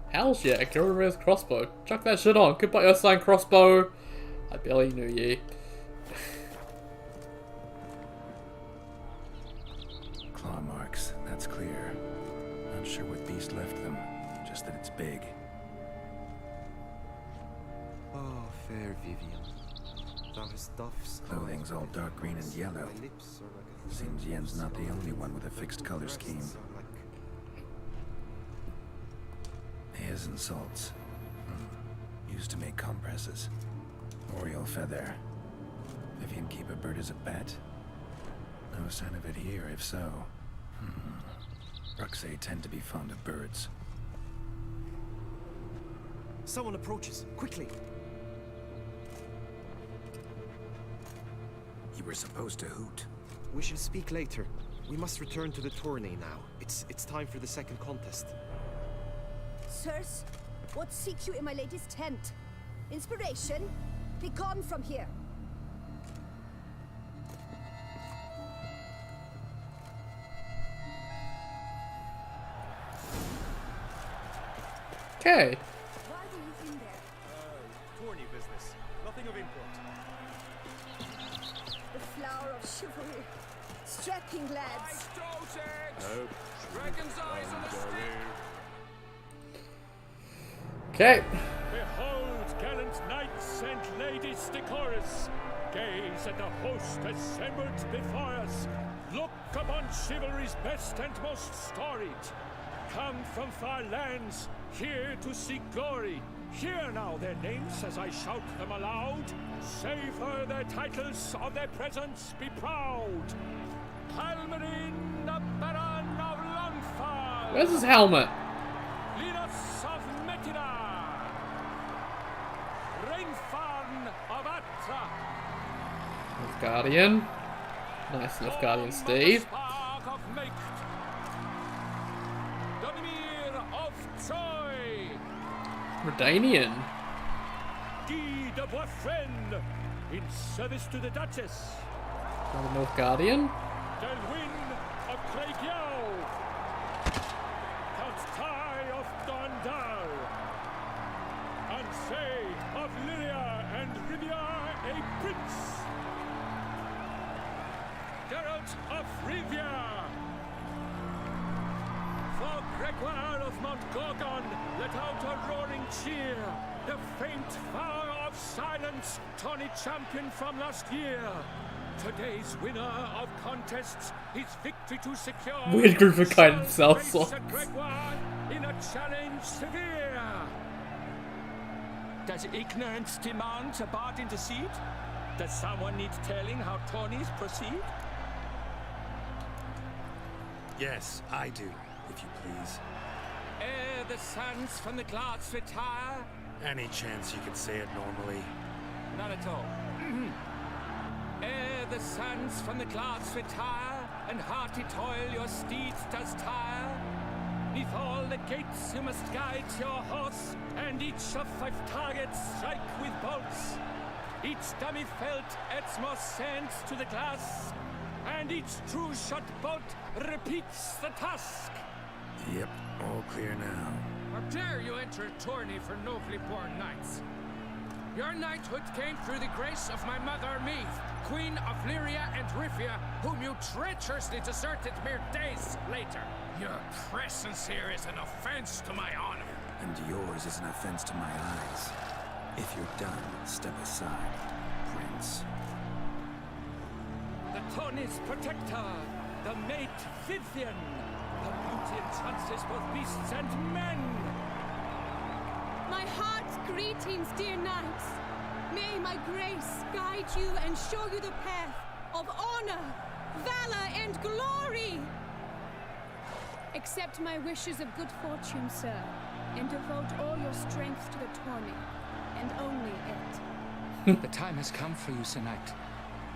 Hell's yeah, Geralt crossbow. Chuck that shit on. Goodbye, Earthsign crossbow. I barely knew ye. Claw marks, that's clear. Not sure what beast left them, just that it's big. Oh, fair Vivian. Thou hast doffs. Clothing's all dark green and yellow. Seems Yen's not the only one with a fixed color scheme. Hairs and salts. Used to make compresses. Oriole feather. Vivian keep a bird as a pet? No sign of it here, if so. Ruxay tend to be fond of birds. Someone approaches. Quickly! You were supposed to hoot. We shall speak later. We must return to the tourney now. It's time for the second contest. Sirs, what seek you in my lady's tent? Inspiration? Be gone from here. Okay. Why were you in there? Tourney business. Nothing of import. The flower of chivalry. Strapping lads. Oh, dragon's eyes on the stick. Okay. Behold, gallant knights and ladies decorous. Gaze at the host assembled before us. Look upon chivalry's best and most storied. Come from far lands, here to seek glory. Hear now their names as I shout them aloud. Savor their titles, of their presence be proud. Halmarin, the Baron of Longfall. Where's his helmet? Linus of Metida. Rainfarn of Atra. Nilfgaardian. Nice Nilfgaardian steed. Spark of Maegd. Donimir of Troy. Redanian. Guy de Boisfren, in service to the Duchess. Another Nilfgaardian. Delwyn of Craigyow. Count Ty of Dondal. Ansay of Lyria and Rivia a prince. Geralt of Rivia. For Gregoire of Mount Gorgon, let out a roaring cheer. The faint fire of silence, tawny champion from last year. Today's winner of contests, his victory to secure. Weird group of kind of self Face Sir Gregoire in a challenge severe. Does ignorance demand a bard intercede? Does someone need telling how tourneys proceed? Yes, I do, if you please. Ere the suns from the clouds retire. Any chance you could say it normally? None at all. Ere the suns from the clouds retire, and hearty toil your steeds does tire, neath all the gates you must guide your horse, and each of 5 targets strike with bolts. Each dummy felt adds more sand to the glass, and each true shot bolt repeats the task. Yep, all clear now. How dare you enter a tourney for nobly born knights? Your knighthood came through the grace of my mother Meath, Queen of Lyria and Rivia, whom you treacherously deserted mere days later. Your presence here is an offense to my honor. And yours is an offense to my eyes. If you're done, step aside, Prince. The tourney's protector, the mate Vivian, the beauty entrances both beasts and men. My heart's greetings, dear knights. May my grace guide you and show you the path of honor, valor, and glory. Accept my wishes of good fortune, sir, and devote all your strength to the tourney, and only it. The time has come for you, Sir Knight.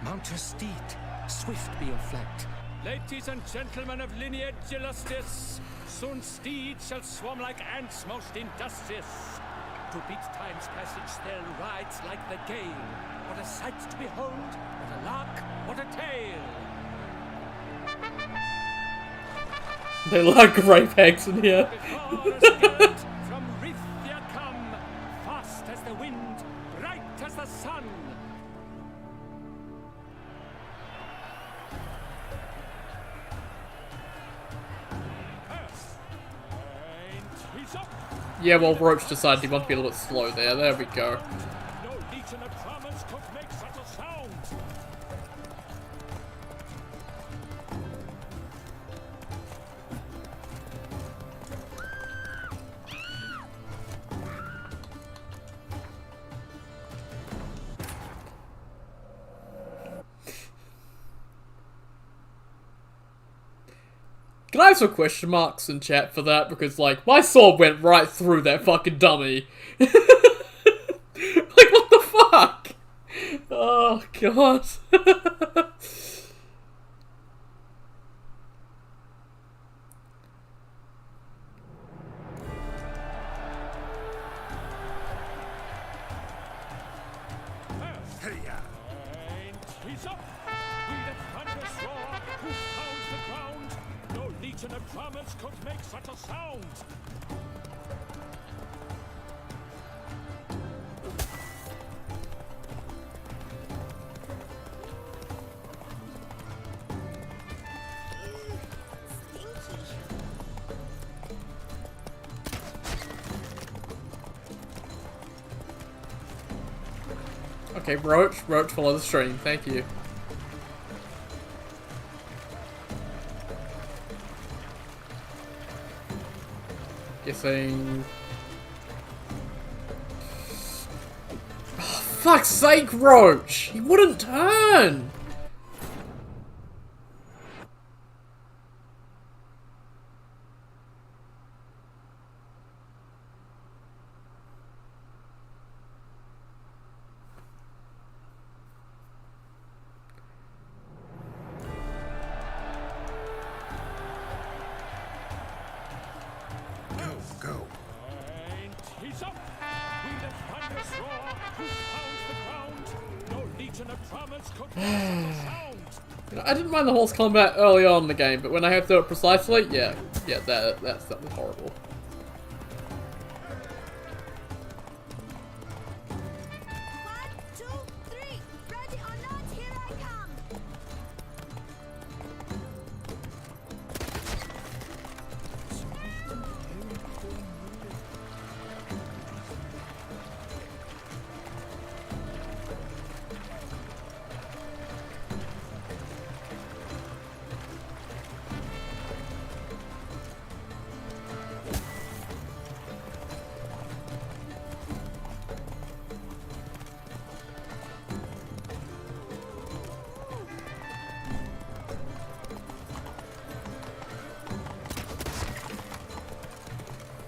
Mount your steed. Swift be your flight. Ladies and gentlemen of lineage illustrious, soon steeds shall swarm like ants most industrious. To beat time's passage they'll ride like the gale. What a sight to behold, what a lark, what a tale. They like grape eggs in here. Before us Geralt from Rithia come, fast as the wind, bright as the sun. And he's up. Yeah, well, Roach decided he wanted to be a little bit slow there. There we go. No legion of Brahmins could make such a sound. Can I have some question marks in chat for that? Because, like, my sword went right through that fucking dummy. Like, what the fuck? Oh, God. He's up! We the thunderous roar, who pounds the ground? No legion of drummers could make such a sound! Okay, Roach, follow the stream. Thank you. Guessing... Oh, fuck's sake, Roach! He wouldn't turn! Go. And he's up! We the thunderous roar, who pounds the ground? No legion of drummers could make such a sound! You know, I didn't mind the horse combat early on in the game, but when I have to do it precisely, yeah, that was horrible.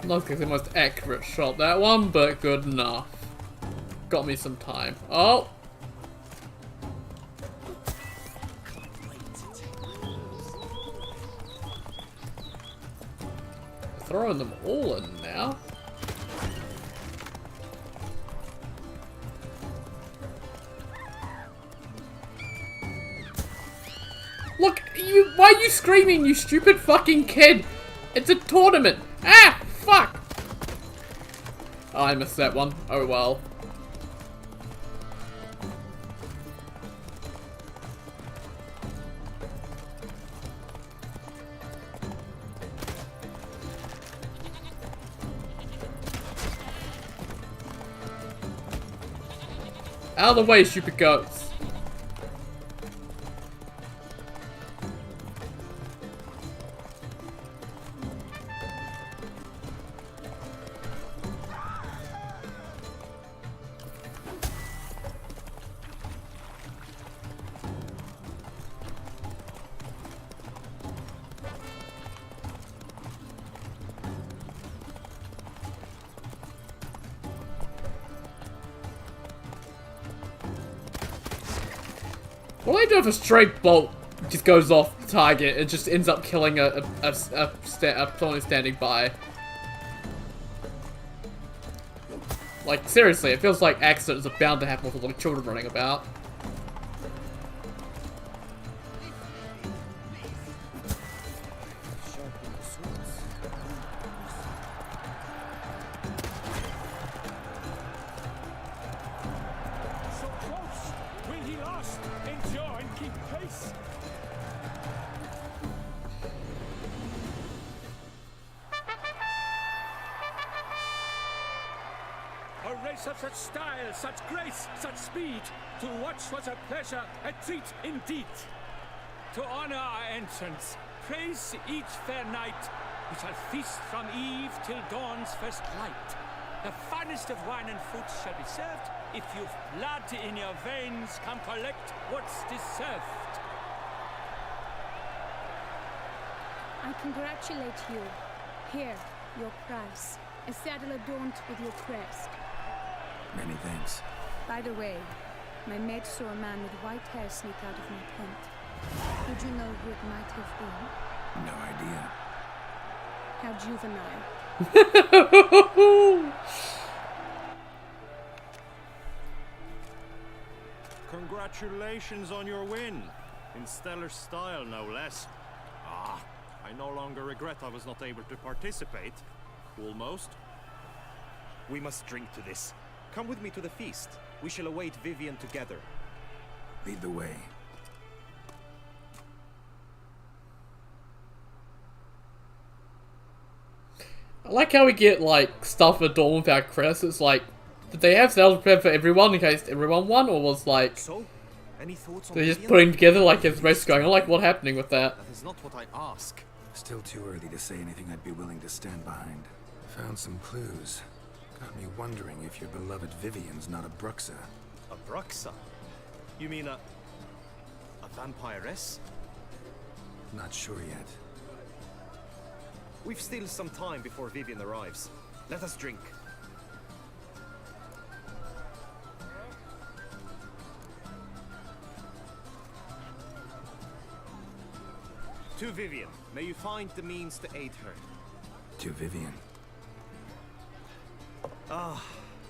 Not the most accurate shot, that one, but good enough. Got me some time. Oh! Throwing them all in now. Look, why are you screaming, you stupid fucking kid? It's a tournament. Ah! Fuck! Oh, I missed that one. Oh well. Out of the way, stupid goats. What do I do if a straight bolt just goes off the target and just ends up killing a someone standing by? Like, seriously, it feels like accidents are bound to happen with a lot of children running about. A race of such style, such grace, such speed. To watch was a pleasure, a treat indeed. To honor our entrance, praise each fair knight. We shall feast from eve till dawn's first light. The finest of wine and fruit shall be served. If you've blood in your veins, come collect what's deserved. I congratulate you. Here, your prize. A saddle adorned with your crest. Many thanks. By the way, my maid saw a man with white hair sneak out of my tent. Would you know who it might have been? No idea. How juvenile. Congratulations on your win. In stellar style, no less. Ah, I no longer regret I was not able to participate. Almost. We must drink to this. Come with me to the feast. We shall await Vivian together. Lead the way. I like how we get, like, stuff adorned with our crests. It's like, did they have sales prepared for everyone in case everyone won? Or was, like, so, any thoughts on they're just Vivian? putting together, like, there's race going on? Like, what happening with that? That is not what I ask. Still too early to say anything I'd be willing to stand behind. Found some clues. Got me wondering if your beloved Vivian's not a Bruxa. A Bruxa? You mean a vampiress? Not sure yet. We've still some time before Vivian arrives. Let us drink. To Vivian, may you find the means to aid her. To Vivian. Ah,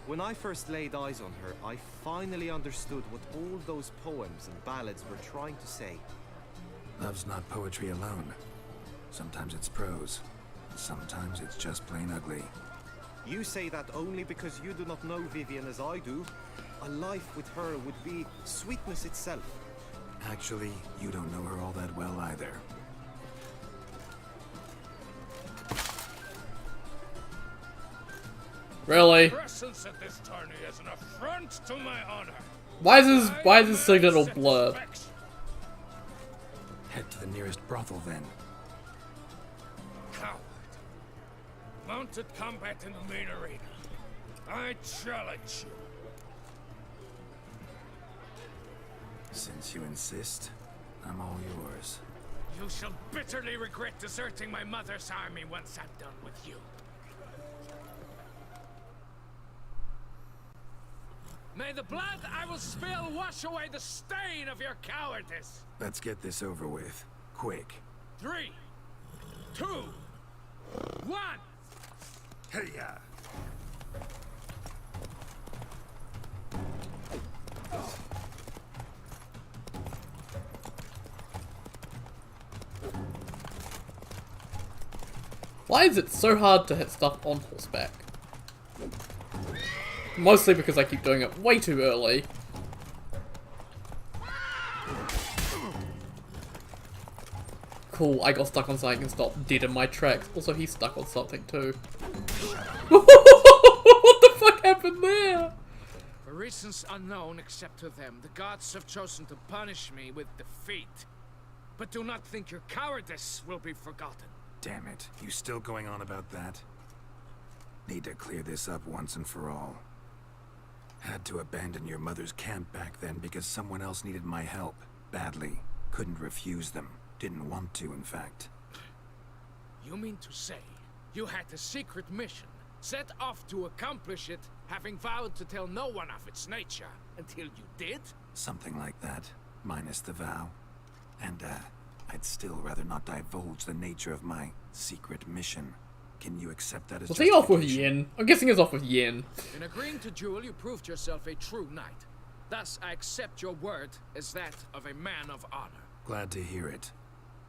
when I first laid eyes on her, I finally understood what all those poems and ballads were trying to say. Love's not poetry alone. Sometimes it's prose. Sometimes it's just plain ugly. You say that only because you do not know Vivian as I do. A life with her would be sweetness itself. Actually, you don't know her all that well either. Really? Presence at this tourney is an affront to my honor. Why is this signet all blurred? Head to the nearest brothel then. Coward. Mounted combat in the main arena. I challenge you. Since you insist, I'm all yours. You shall bitterly regret deserting my mother's army once I'm done with you. May the blood I will spill wash away the stain of your cowardice. Let's get this over with. Quick. 3, 2, 1. Hey-ya! Why is it so hard to hit stuff on horseback? Mostly because I keep doing it way too early. Cool, I got stuck on something and stopped dead in my tracks. Also, he's stuck on something too. What the fuck happened there? For reasons unknown except to them, the gods have chosen to punish me with defeat. But do not think your cowardice will be forgotten. Damn it, you still going on about that? Need to clear this up once and for all. Had to abandon your mother's camp back then because someone else needed my help. Badly. Couldn't refuse them. Didn't want to, in fact. You mean to say you had a secret mission, set off to accomplish it, having vowed to tell no one of its nature, until you did? Something like that. Minus the vow. And, I'd still rather not divulge the nature of my secret mission. Can you accept that as Was he off with justification? Yin? I'm guessing he's off with Yin. In agreeing to duel, you proved yourself a true knight. Thus, I accept your word as that of a man of honor. Glad to hear it.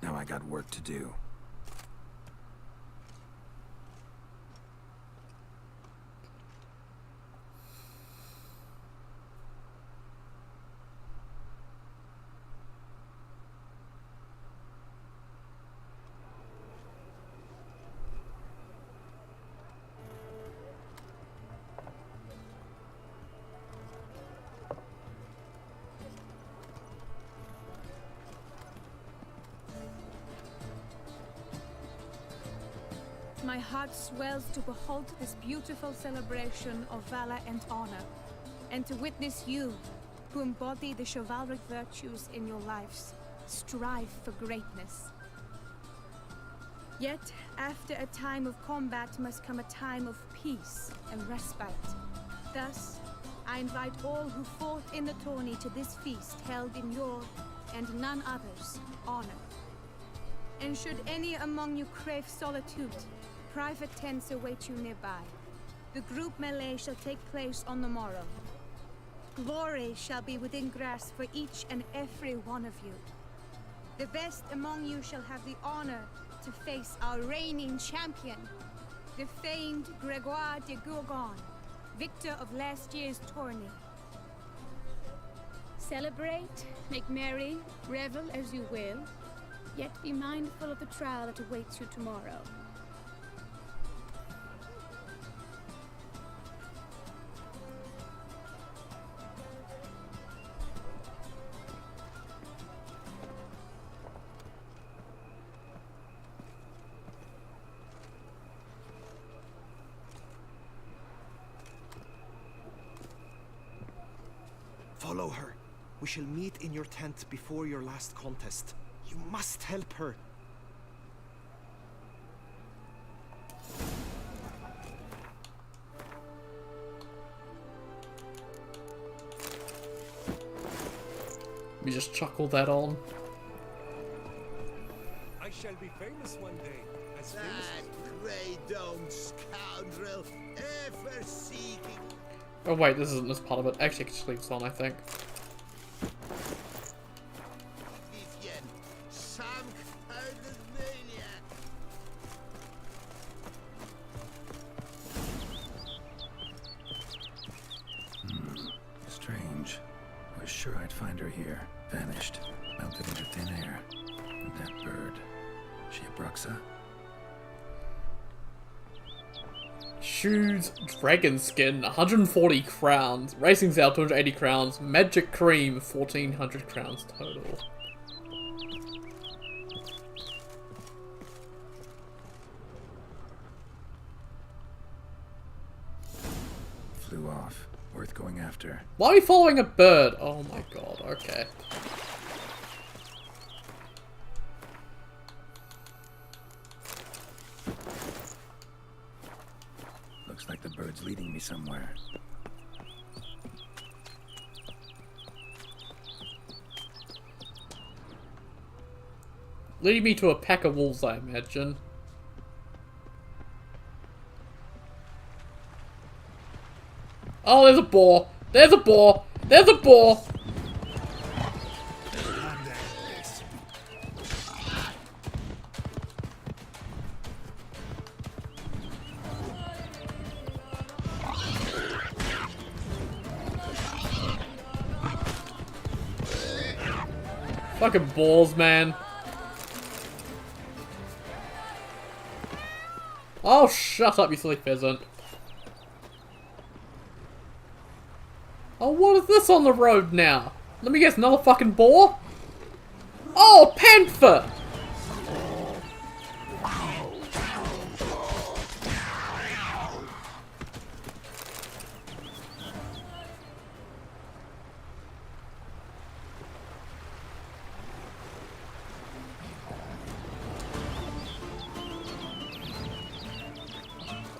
Now I got work to do. My heart swells to behold this beautiful celebration of valor and honor, and to witness you, who embody the chivalric virtues in your lives, strive for greatness. Yet, after a time of combat must come a time of peace and respite. Thus, I invite all who fought in the tourney to this feast held in your, and none other's, honor. And should any among you crave solitude, private tents await you nearby. The group melee shall take place on the morrow. Glory shall be within grasp for each and every one of you. The best among you shall have the honor to face our reigning champion, the famed Gregoire de Gourgon, victor of last year's tourney. Celebrate, make merry, revel as you will, yet be mindful of the trial that awaits you tomorrow. Follow her. We shall meet in your tent before your last contest. You must help her. We just chuckle that on. I shall be famous one day. As That grey-domed scoundrel, ever seeking. Oh wait, this isn't this part of it. Actually, I can just leave this on, I think. Vivian, some kind of maniac. Strange. Was sure I'd find her here. Vanished. Melted into thin air. And that bird. She a Bruxa? Shoes, dragon skin, 140 crowns. Racing Zell, 280 crowns. Magic cream, 1400 crowns total. Flew off. Worth going after. Why are we following a bird? Oh my god, okay. Looks like the bird's leading me somewhere. Leading me to a pack of wolves, I imagine. Oh, there's a boar! There's a boar! There's a boar! Fucking balls, man. Oh, shut up, you silly pheasant. Oh, what is this on the road now? Let me guess, another fucking boar? Oh, panther!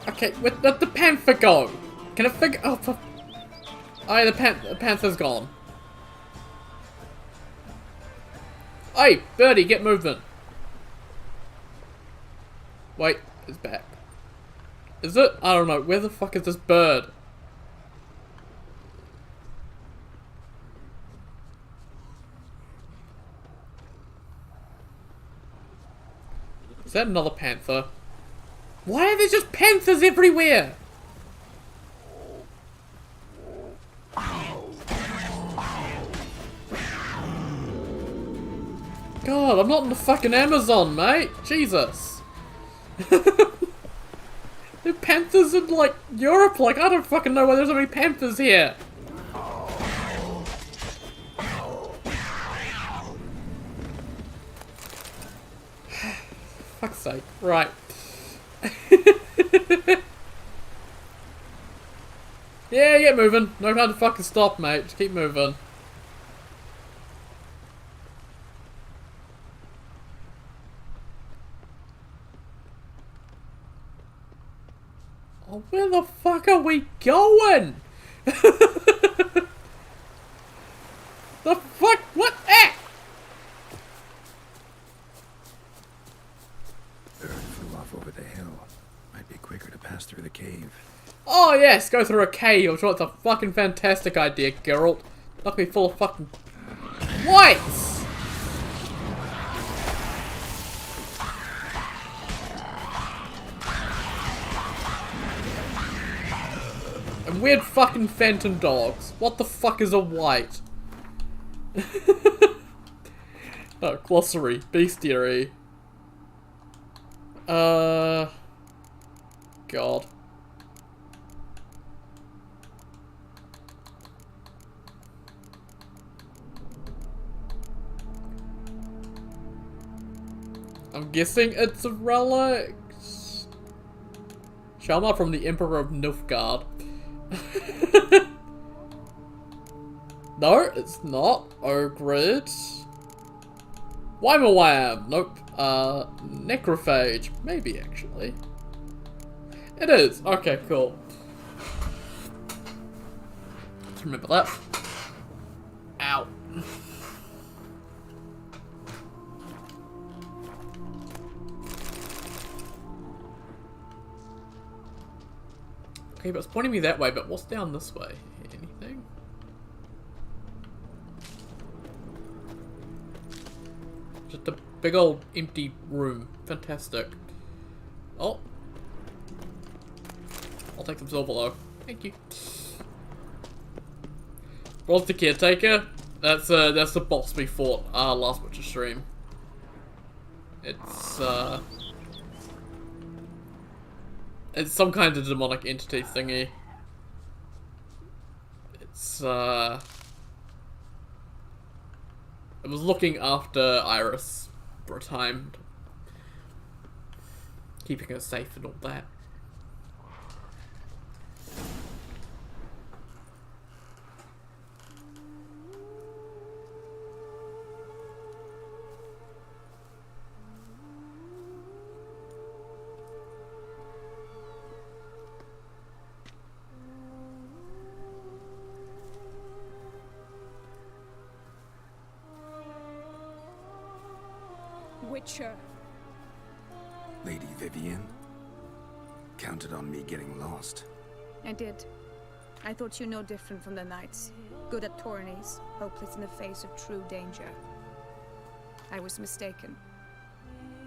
Okay, where'd the panther go? Can I figure? Oh, oh, the panther's gone. Hey, birdie, get moving. Wait, it's back. Is it? I don't know. Where the fuck is this bird? Is that another panther? Why are there just panthers everywhere? God, I'm not in the fucking Amazon, mate. Jesus. There are panthers in, like, Europe. Like, I don't fucking know why there's so many panthers here. Fuck's sake. Right. Yeah, get moving. No time to fucking stop, mate. Just keep moving. Oh, where the fuck are we going? The fuck? What? Ah! Bird flew off over the hill. Might be quicker to pass through the cave. Oh yes, go through a cave. I'm sure it's a fucking fantastic idea, Geralt. Not gonna be full of fucking whites. And weird fucking phantom dogs. What the fuck is a white? Oh, glossary, bestiary. God. I'm guessing it's a relic. Shalma from the Emperor of Nilfgaard. No, it's not. Ogrid. Wham! Nope. Necrophage. Maybe, actually. It is. Okay, cool. Let's remember that. Ow. Okay, but it's pointing me that way, but what's down this way? Anything? Just a big old empty room. Fantastic. Oh. I'll take some silver though. Thank you. What's the caretaker? That's the boss we fought last Witcher stream. It's some kind of demonic entity thingy. It was looking after Iris for a time. Keeping her safe and all that. Witcher. Lady Vivienne? Counted on me getting lost. I did. I thought you no different from the knights. Good at tourneys, hopeless in the face of true danger. I was mistaken.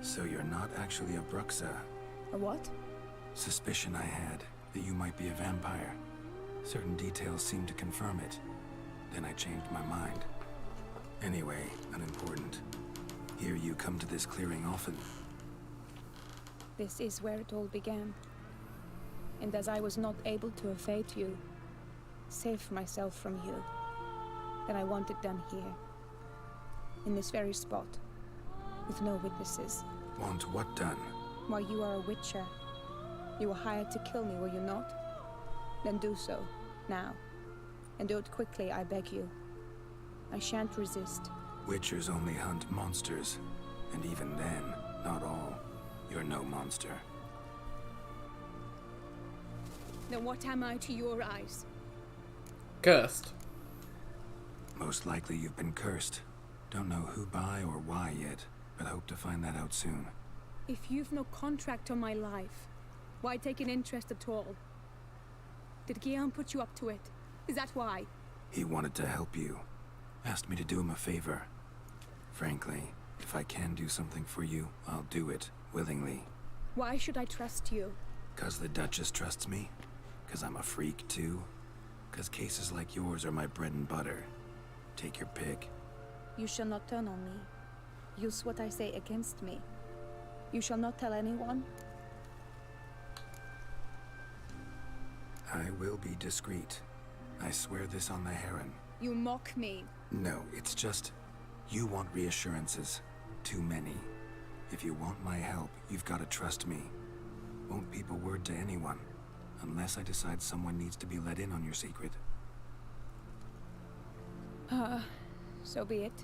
So you're not actually a Bruxa? A what? Suspicion I had that you might be a vampire. Certain details seemed to confirm it. Then I changed my mind. Anyway, unimportant. Hear you come to this clearing often. This is where it all began. And as I was not able to evade you, save myself from you, then I want it done here. In this very spot. With no witnesses. Want what done? Why, you are a witcher. You were hired to kill me, were you not? Then do so, now. And do it quickly, I beg you. I shan't resist. Witchers only hunt monsters. And even then, not all. You're no monster. Then what am I to your eyes? Cursed. Most likely you've been cursed. Don't know who by or why yet, but hope to find that out soon. If you've no contract on my life, why take an interest at all? Did Guillaume put you up to it? Is that why? He wanted to help you. Asked me to do him a favor. Frankly, if I can do something for you, I'll do it, willingly. Why should I trust you? 'Cause the Duchess trusts me? 'Cause I'm a freak, too? 'Cause cases like yours are my bread and butter? Take your pick. You shall not turn on me. Use what I say against me. You shall not tell anyone? I will be discreet. I swear this on the Heron. You mock me. No, it's just... You want reassurances. Too many. If you want my help, you've got to trust me. Won't peep a word to anyone. Unless I decide someone needs to be let in on your secret. So be it.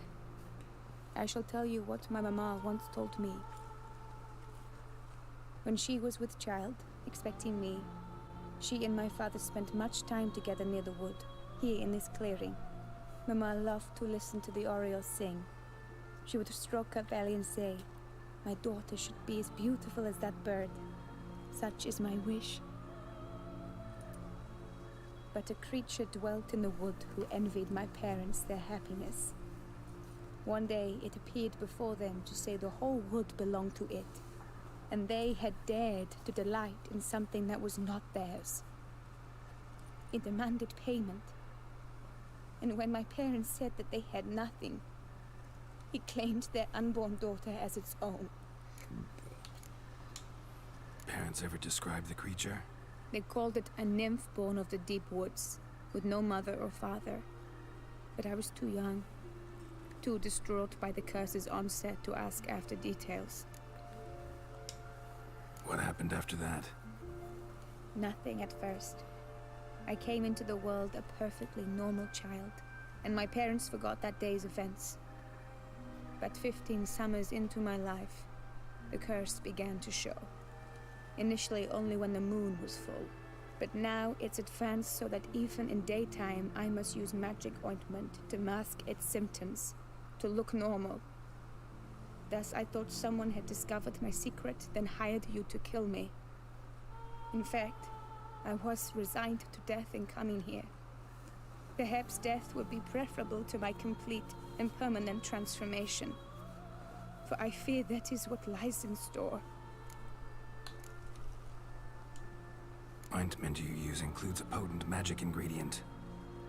I shall tell you what my mama once told me. When she was with child, expecting me, She and my father spent much time together near the wood, here in this clearing. Mama loved to listen to the orioles sing. She would stroke her belly and say, "My daughter should be as beautiful as that bird. Such is my wish." But a creature dwelt in the wood who envied my parents their happiness. One day it appeared before them to say the whole wood belonged to it, and they had dared to delight in something that was not theirs. It demanded payment, and when my parents said that they had nothing, it claimed their unborn daughter as its own. Parents ever describe the creature? They called it a nymph born of the deep woods, with no mother or father. But I was too young, too distraught by the curse's onset to ask after details. What happened after that? Nothing at first. I came into the world a perfectly normal child, and my parents forgot that day's events. But 15 summers into my life, the curse began to show. Initially only when the moon was full, but now it's advanced so that even in daytime I must use magic ointment to mask its symptoms, to look normal. Thus I thought someone had discovered my secret, then hired you to kill me. In fact, I was resigned to death in coming here. Perhaps death would be preferable to my complete and permanent transformation, for I fear that is what lies in store. Ointment you use includes a potent magic ingredient.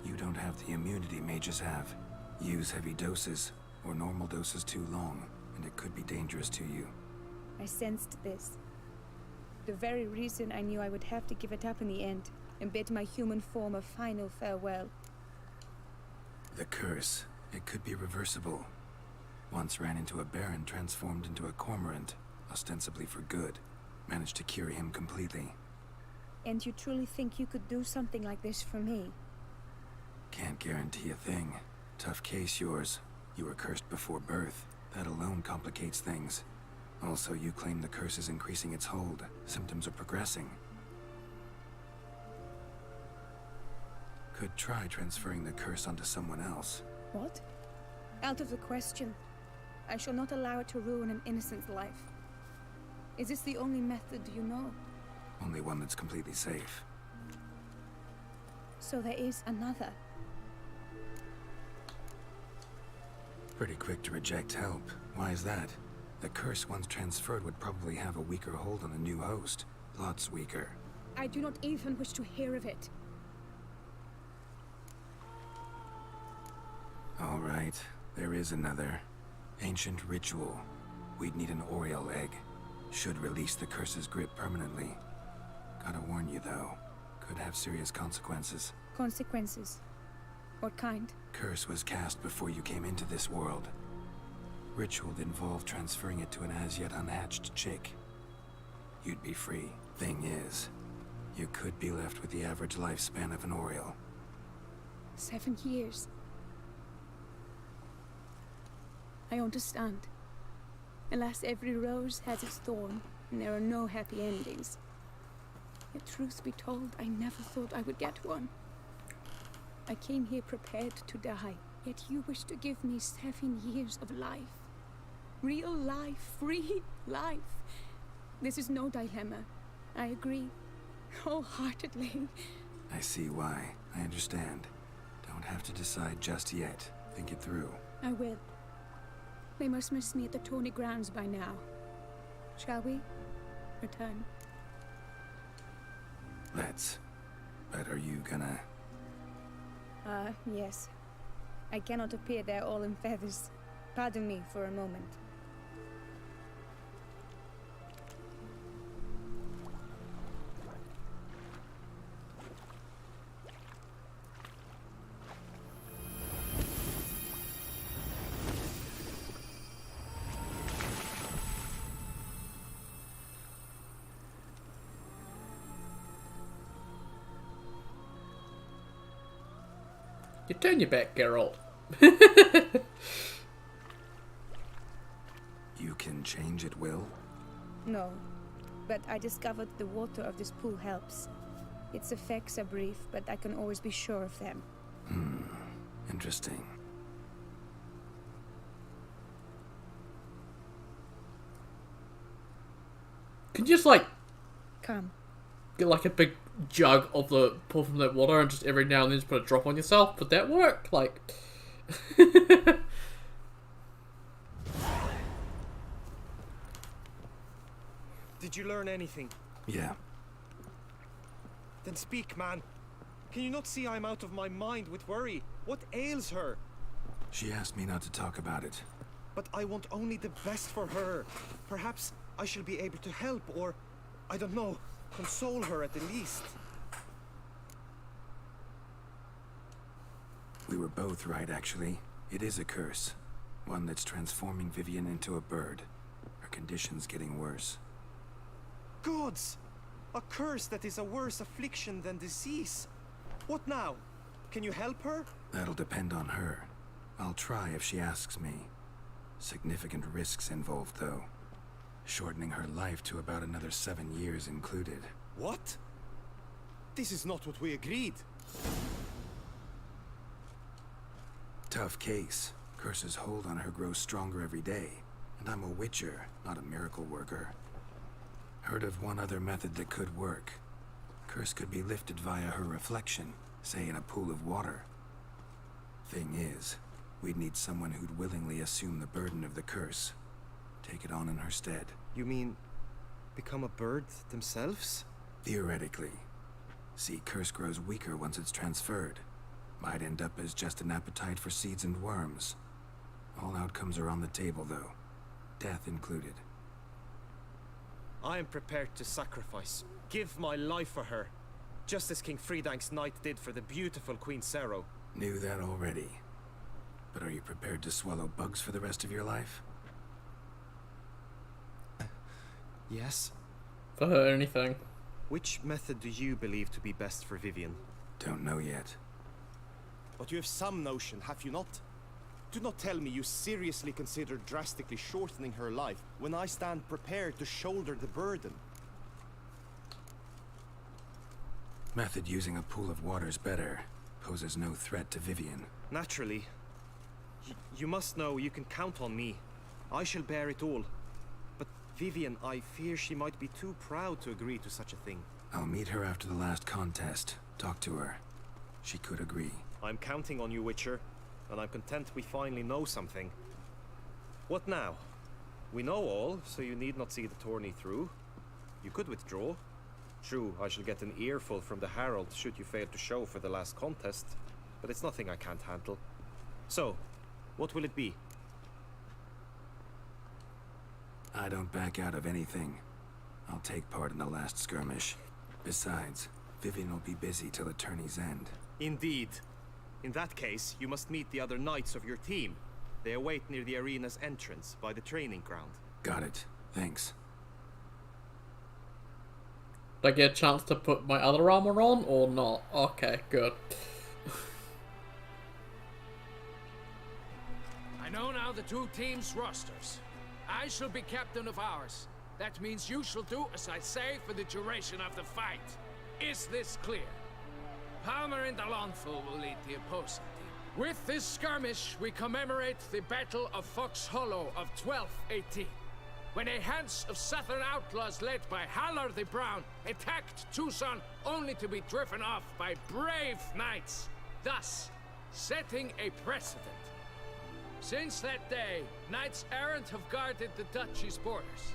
You don't have the immunity mages have. Use heavy doses, or normal doses too long, and it could be dangerous to you. I sensed this. The very reason I knew I would have to give it up in the end, and bid my human form a final farewell. The curse, it could be reversible. Once ran into a baron transformed into a cormorant, ostensibly for good. Managed to cure him completely. And you truly think you could do something like this for me? Can't guarantee a thing. Tough case yours. You were cursed before birth. That alone complicates things. Also, you claim the curse is increasing its hold. Symptoms are progressing. Could try transferring the curse onto someone else. What? Out of the question. I shall not allow it to ruin an innocent's life. Is this the only method you know? Only one that's completely safe. So there is another. Pretty quick to reject help. Why is that? The curse once transferred would probably have a weaker hold on the new host. Lots weaker. I do not even wish to hear of it. All right, there is another. Ancient ritual. We'd need an Oriole egg. Should release the curse's grip permanently. Gotta warn you though, could have serious consequences. Consequences? What kind? Curse was cast before you came into this world. Ritual involved transferring it to an as-yet unhatched chick. You'd be free. Thing is, you could be left with the average lifespan of an Oriole. 7 years. I understand. Alas, every rose has its thorn, and there are no happy endings. Yet truth be told, I never thought I would get one. I came here prepared to die, yet you wish to give me 7 years of life. Real life, free life. This is no dilemma. I agree, wholeheartedly. I see why. I understand. Don't have to decide just yet. Think it through. I will. They must miss me at the tourney grounds by now. Shall we return? Let's. But are you gonna... Yes. I cannot appear there all in feathers. Pardon me for a moment. You turn your back, Geralt. You can change at will? No, but I discovered the water of this pool helps. Its effects are brief, but I can always be sure of them. Interesting. Can you just like Come. get like a big jug of the pull from that water and just every now and then just put a drop on yourself? Would that work? Like Did you learn anything? Yeah. Then speak, man. Can you not see I'm out of my mind with worry? What ails her? She asked me not to talk about it. But I want only the best for her. Perhaps I shall be able to help, or, I don't know, console her at the least. We were both right, actually. It is a curse. One that's transforming Vivian into a bird. Her condition's getting worse. Gods! A curse that is a worse affliction than disease. What now? Can you help her? That'll depend on her. I'll try if she asks me. Significant risks involved, though. Shortening her life to about another 7 years included. What? This is not what we agreed. Tough case. Curse's hold on her grows stronger every day. And I'm a witcher, not a miracle worker. Heard of one other method that could work. Curse could be lifted via her reflection, say in a pool of water. Thing is, we'd need someone who'd willingly assume the burden of the curse. Take it on in her stead. You mean, become a bird themselves? Theoretically. See, curse grows weaker once it's transferred. Might end up as just an appetite for seeds and worms. All outcomes are on the table, though. Death included. I am prepared to sacrifice, give my life for her. Just as King Fridank's knight did for the beautiful Queen Sero. Knew that already. But are you prepared to swallow bugs for the rest of your life? Yes. For her, anything. Which method do you believe to be best for Vivian? Don't know yet. But you have some notion, have you not? Do not tell me you seriously consider drastically shortening her life when I stand prepared to shoulder the burden. Method using a pool of water's better. Poses no threat to Vivian. Naturally. You must know you can count on me. I shall bear it all. But Vivian, I fear she might be too proud to agree to such a thing. I'll meet her after the last contest. Talk to her. She could agree. I'm counting on you, Witcher. And I'm content we finally know something. What now? We know all, so you need not see the tourney through. You could withdraw. True, I shall get an earful from the Herald should you fail to show for the last contest, but it's nothing I can't handle. So, what will it be? I don't back out of anything. I'll take part in the last skirmish. Besides, Vivian will be busy till the tourney's end. Indeed. In that case, you must meet the other knights of your team. They await near the arena's entrance, by the training ground. Got it. Thanks. Did I get a chance to put my other armor on, or not? Okay, good. I know now the two teams' rosters. I shall be captain of ours. That means you shall do as I say for the duration of the fight. Is this clear? Palmer and Alonso will lead the opposing team. With this skirmish, we commemorate the Battle of Fox Hollow of 1218, when a Hans of Southern outlaws led by Halar the Brown attacked Tucson only to be driven off by brave knights, thus setting a precedent. Since that day, knights errant have guarded the duchy's borders.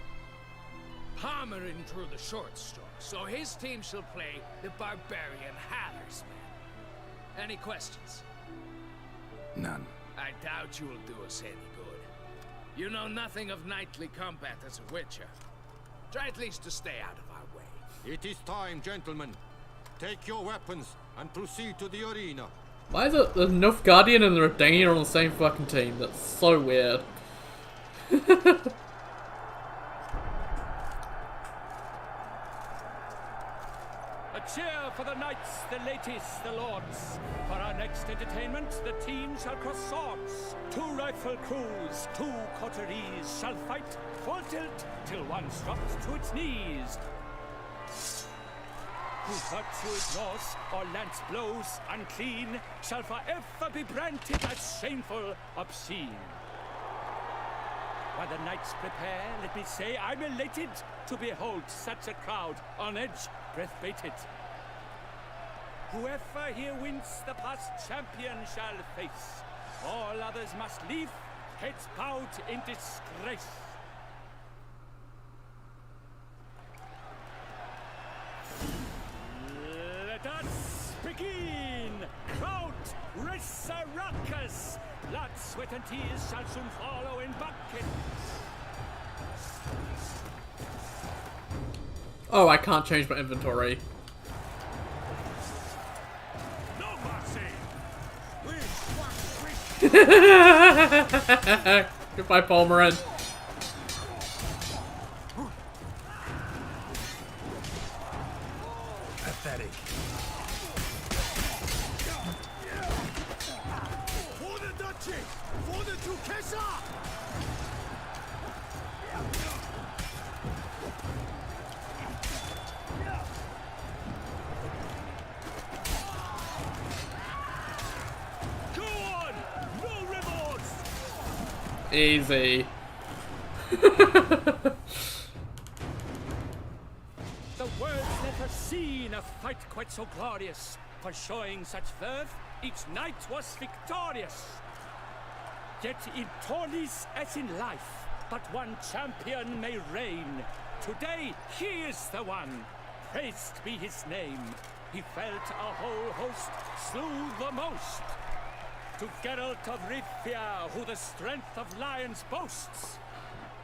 Palmerin drew the short straw, so his team shall play the barbarian Haller's men. Any questions? None. I doubt you will do us any good. You know nothing of knightly combat as a witcher. Try at least to stay out of our way. It is time, gentlemen. Take your weapons and proceed to the arena. Why is it the Nilfgaardian and the Redania on the same fucking team? That's so weird. A cheer for the knights, the ladies, the lords. For our next entertainment, the teams shall cross swords. 2 rifle crews, 2 coteries shall fight full tilt till one drops to its knees. who virtue ignores or lance blows unclean shall forever be branded as shameful, obscene. While the knights prepare, let me say I'm elated to behold such a crowd on edge, breath-baited. Whoever here wins the past champion shall face. All others must leave, heads bowed in disgrace. Let us begin! Crowd, race a ruckus! Blood, sweat, and tears shall soon follow in buckets. Oh, I can't change my inventory. No mercy! Goodbye, Palmerin. Pathetic. For the duchy! For the Duchessa! Go on! No remorse! Easy. The world's never seen a fight quite so glorious. For showing such verve, each knight was victorious. Yet in tourneys as in life, but one champion may reign. Today he is the one, praised be his name. He felt a whole host, slew the most. To Geralt of Rivia, who the strength of lions boasts.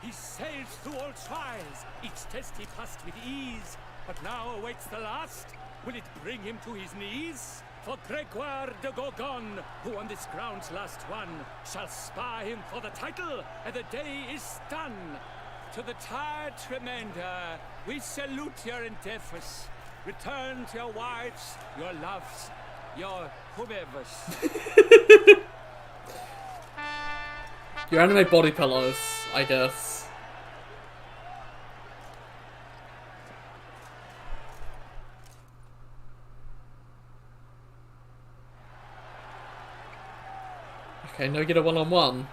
He sailed through all trials, each test he passed with ease. But now awaits the last. Will it bring him to his knees? For Gregoire de Gorgon, who on this ground's last won, shall spar him for the title, and the day is done. To the tired remainder, we salute your endeavors. Return to your wives, your loves, your whomevers. Your anime body pillows, I guess. Okay, now we get a one-on-one.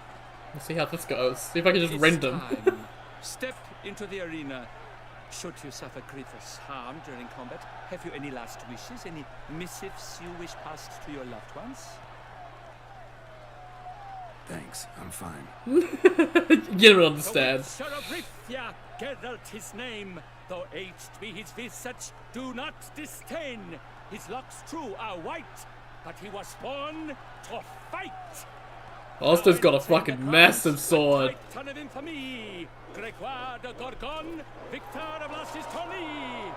Let's see how this goes. See if I can just rend them. Step into the arena. Should you suffer grievous harm during combat, have you any last wishes? Any missives you wish passed to your loved ones? Thanks, I'm fine. You don't understand. The Witcher of Rivia, Geralt his name. Though aged be his visage, do not disdain. His locks true are white, but he was born to fight. Austin's got a fucking massive sword. Son of infamy, Gregoire de Gorgon, victor of Lasses Tourney.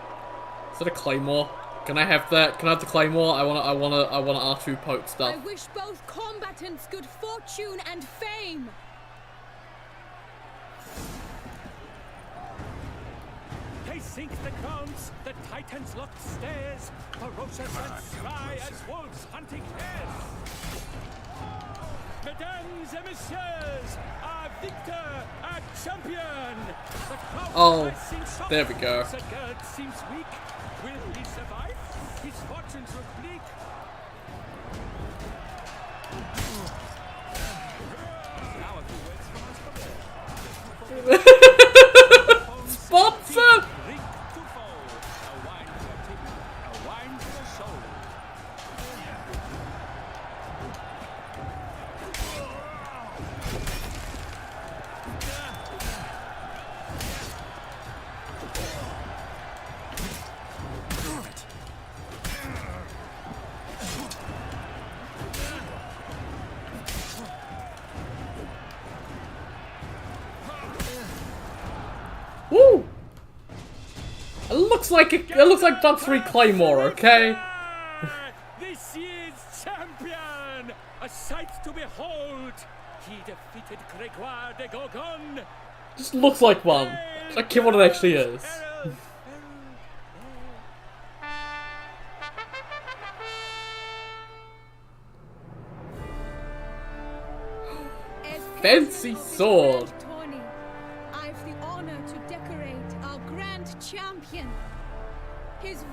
Is that a claymore? Can I have that? Can I have the claymore? I wanna R2 poke stuff. I wish both combatants good fortune and fame. They sink the crowns, the titans locked stairs, ferocious and spry as wolves hunting hares. Mesdames et messieurs, our victor, our champion. The crowd Oh, rising shock. there we go. The girl seems weak. Will he survive? His fortunes look bleak. Now a few words from us. Sponsor! Drink to fall. A wine for tip, a wine for soul. Woo! It looks like Dub 3 Claymore, okay? This year's champion! A sight to behold! He defeated Gregoire de Gorgon! Just looks like one. I can't what it actually is. Fancy sword! Tawny, I've the honor to decorate our grand champion. His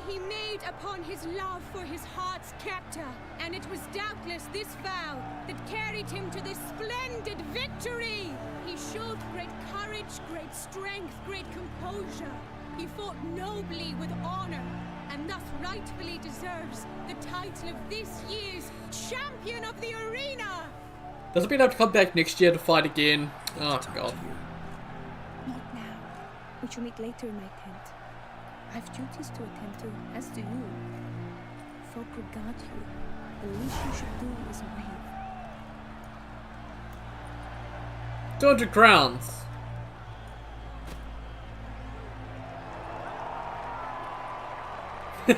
he made upon his love for his heart's captor, and it was doubtless this vow that carried him to this splendid victory. He showed great courage, great strength, great composure. He fought nobly with honor, and thus rightfully deserves the title of this year's Champion of the Arena! Does it mean I have to come back next year to fight again? Oh, God. Not now. We shall meet later in my tent. I have duties to attend to, as do you. Folk regard you. The least you should do is wave. 200 crowns.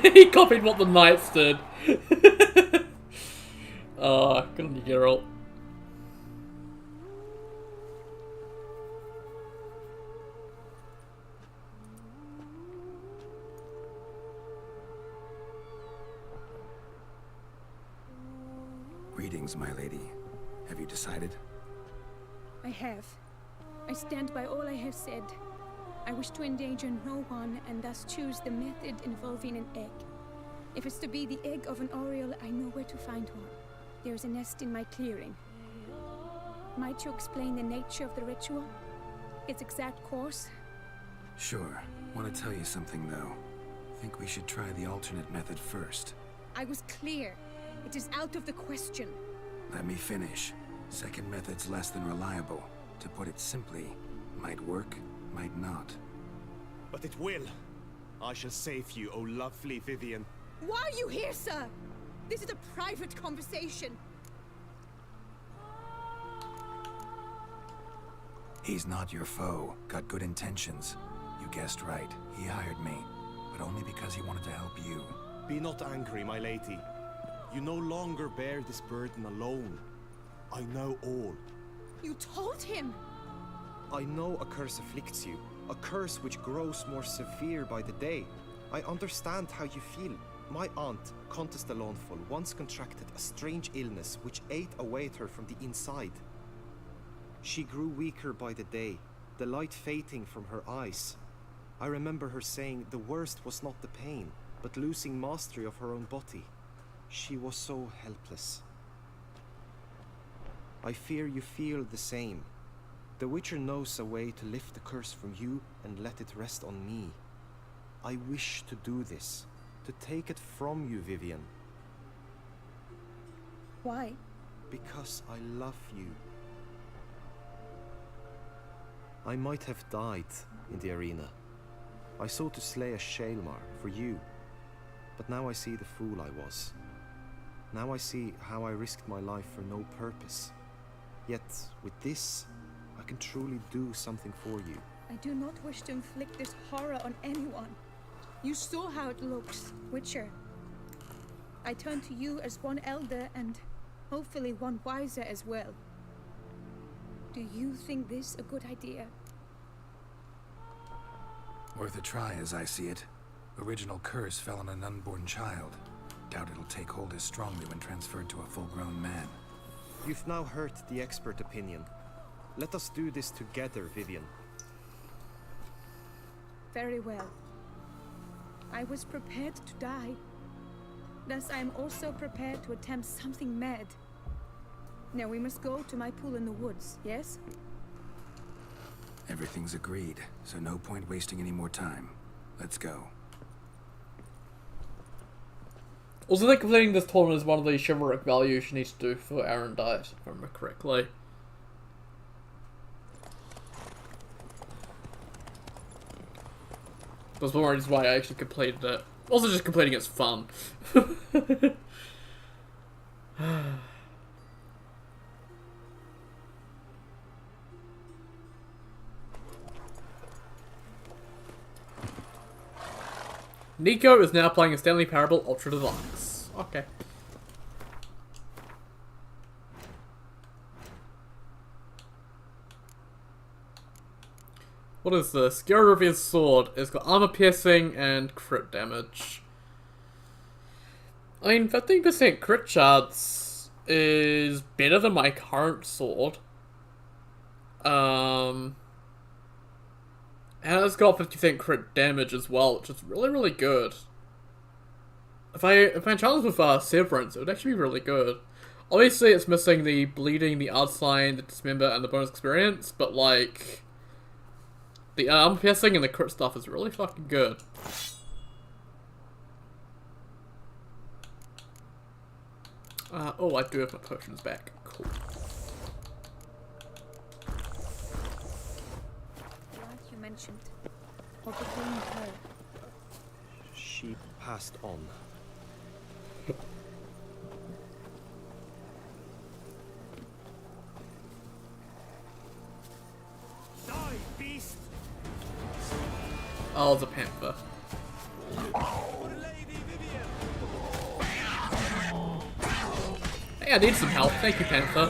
He copied what the knights did. Oh, good on you, Geralt. Greetings, my lady. Have you decided? I have. I stand by all I have said. I wish to endanger no one, and thus choose the method involving an egg. If it's to be the egg of an oriole, I know where to find one. There is a nest in my clearing. Might you explain the nature of the ritual? Its exact course? Sure. Want to tell you something, though. Think we should try the alternate method first. I was clear. It is out of the question. Let me finish. Second method's less than reliable. To put it simply, might work, might not. But it will. I shall save you, O lovely Vivian. Why are you here, sir? This is a private conversation. He's not your foe. Got good intentions. You guessed right. He hired me. But only because he wanted to help you. Be not angry, my lady. You no longer bear this burden alone. I know all. You told him? I know a curse afflicts you. A curse which grows more severe by the day. I understand how you feel. My aunt, Countess de Launfal, once contracted a strange illness which ate away at her from the inside. She grew weaker by the day, the light fading from her eyes. I remember her saying the worst was not the pain, but losing mastery of her own body. She was so helpless. I fear you feel the same. The Witcher knows a way to lift the curse from you and let it rest on me. I wish to do this, to take it from you, Vivian. Why? Because I love you. I might have died in the arena. I sought to slay a Shaelmar for you, but now I see the fool I was. Now I see how I risked my life for no purpose. Yet, with this, I can truly do something for you. I do not wish to inflict this horror on anyone. You saw how it looks, Witcher. I turn to you as one elder and hopefully one wiser as well. Do you think this a good idea? Worth a try, as I see it. Original curse fell on an unborn child. Doubt it'll take hold as strongly when transferred to a full-grown man. You've now heard the expert opinion. Let us do this together, Vivian. Very well. I was prepared to die. Thus I am also prepared to attempt something mad. Now we must go to my pool in the woods, yes? Everything's agreed, so no point wasting any more time. Let's go. Also, I think completing this tournament is one of the chivalric values you need to do for Arendite, if I remember correctly. That's one reason why I actually completed it. Also, just completing it's fun. Nico is now playing a Stanley Parable Ultra Deluxe. Okay. What is this? Geralt sword. It's got armor piercing and crit damage. I mean, 15% crit chance is better than my current sword. And it's got 50% crit damage as well, which is really, really good. if I challenge with Severance, it would actually be really good. Obviously, it's missing the bleeding, the art sign, the dismember, and the bonus experience, but like the arm piercing and the crit stuff is really fucking good. Oh, I do have my potions back. Cool. Like you mentioned, what became of her? She passed on. Die, beast! Oh, the panther. Hey, I need some help. Thank you, panther.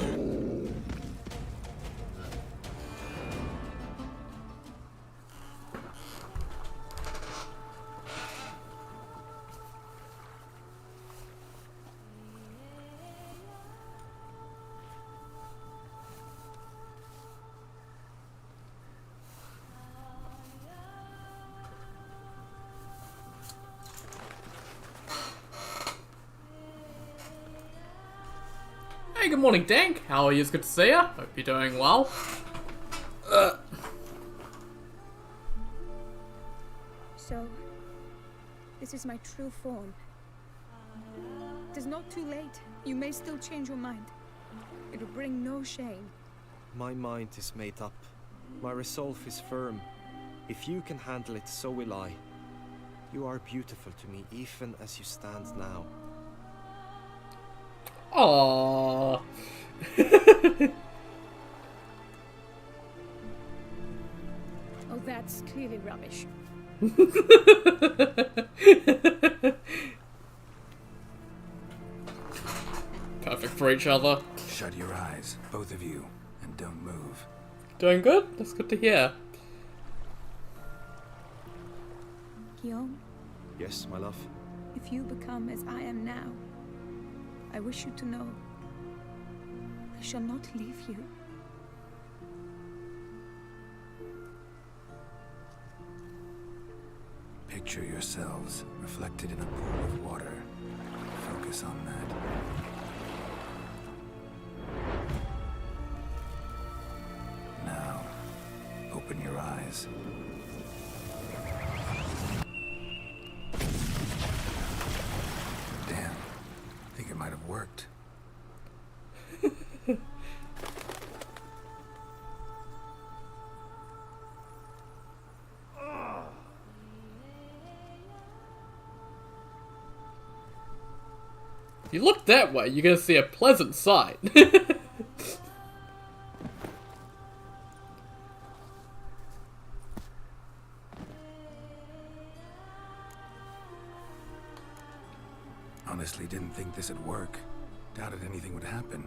Hey, good morning, Dank. How are you? It's good to see ya. Hope you're doing well. So, this is my true form. It is not too late. You may still change your mind. It will bring no shame. My mind is made up. My resolve is firm. If you can handle it, so will I. You are beautiful to me, even as you stand now. Aww. Oh, that's clearly rubbish. Perfect for each other. Shut your eyes, both of you, and don't move. Doing good? That's good to hear. Guillaume, Yes, my love. if you become as I am now, I wish you to know I shall not leave you. Picture yourselves reflected in a pool of water. Focus on that. Now, open your eyes. Damn. I think it might have worked. If you look that way, you're gonna see a pleasant sight. Honestly, didn't think this would work. Doubted anything would happen.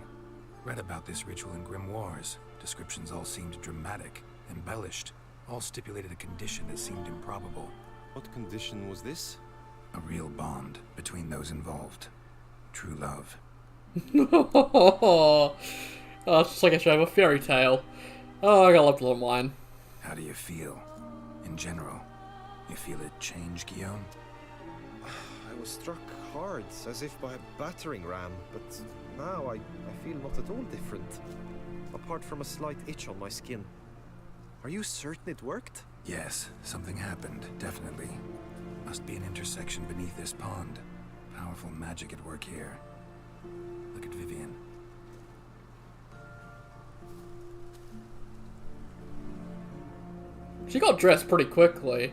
Read about this ritual in grimoires. Descriptions all seemed dramatic, embellished. All stipulated a condition that seemed improbable. What condition was this? A real bond between those involved. True love. Oh, it's just like a show of a fairy tale. Oh, I gotta love the little line. How do you feel? In general, you feel it change, Guillaume? I was struck hard, as if by a battering ram, but now I feel not at all different. Apart from a slight itch on my skin. Are you certain it worked? Yes, something happened, definitely. Must be an intersection beneath this pond. Powerful magic at work here. Look at Vivian. She got dressed pretty quickly.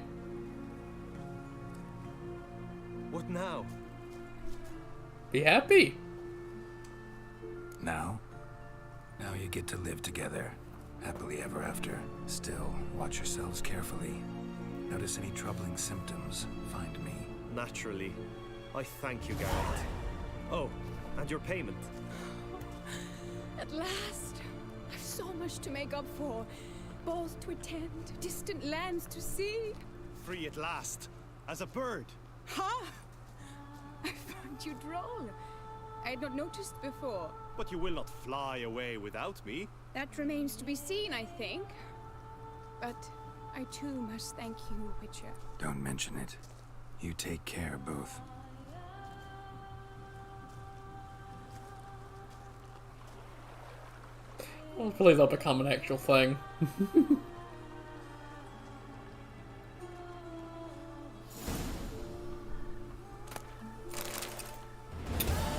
What now? Be happy. Now? Now you get to live together. Happily ever after. Still, watch yourselves carefully. Notice any troubling symptoms, find me. Naturally. I thank you, Geralt. Oh, and your payment. At last! I've so much to make up for. Balls to attend, distant lands to see. Free at last, as a bird. Huh? I found you droll. I had not noticed before. But you will not fly away without me. That remains to be seen, I think. But I too must thank you, Witcher. Don't mention it. You take care, both. Hopefully they'll become an actual thing.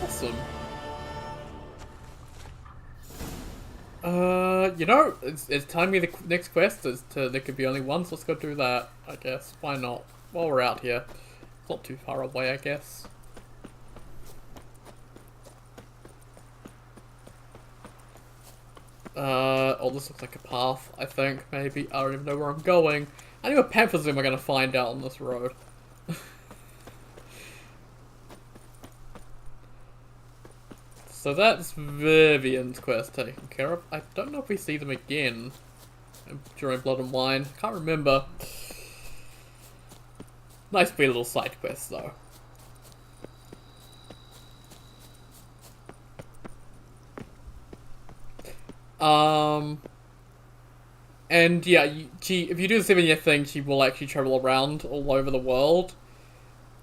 Awesome. You know, it's telling me the next quest is to, there could be only one, so let's go do that, I guess. Why not? While we're out here. It's not too far away, I guess. Oh, this looks like a path, I think, maybe. I don't even know where I'm going. I know what Panthers am I gonna find out on this road. So that's Vivian's quest taken care of. I don't know if we see them again during Blood and Wine. Can't remember. Nice wee little side quest though. And yeah, if you do the 7-year thing, she will actually travel around all over the world.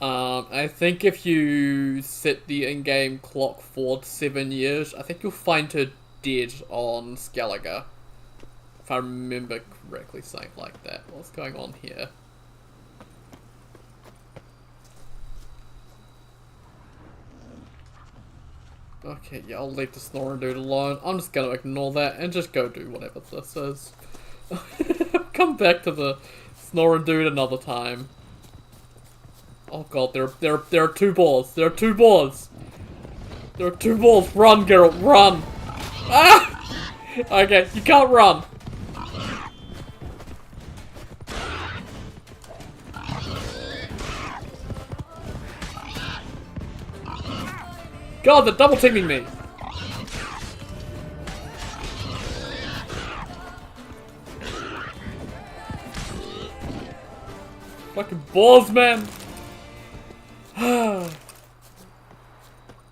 I think if you set the in-game clock forward 7 years, I think you'll find her dead on Skellige. If I remember correctly saying like that. What's going on here? Okay, yeah, I'll leave the snoring dude alone. I'm just gonna ignore that and just go do whatever this is. Come back to the snoring dude another time. Oh god, there are two balls. There are two balls. There are two balls. Run, Geralt, run! Ah! Okay, you can't run. God, they're double teaming me. Fucking balls, man.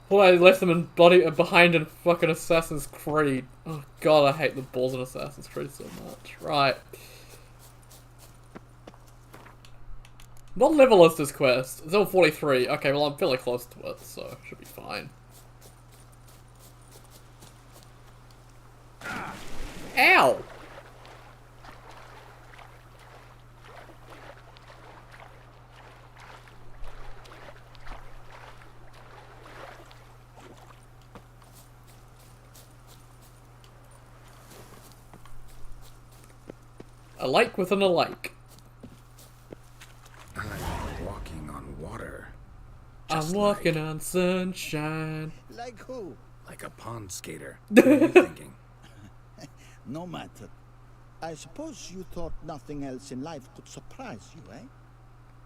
Well, I left them behind in fucking Assassin's Creed. Oh god, I hate the balls in Assassin's Creed so much. Right. What level is this quest? It's level 43. Okay, well I'm fairly close to it, so it should be fine. Ow! A lake within a lake. I'm walking on water. I'm walking on sunshine. Like who? Like a pond skater. What are you thinking? No matter. I suppose you thought nothing else in life could surprise you, eh?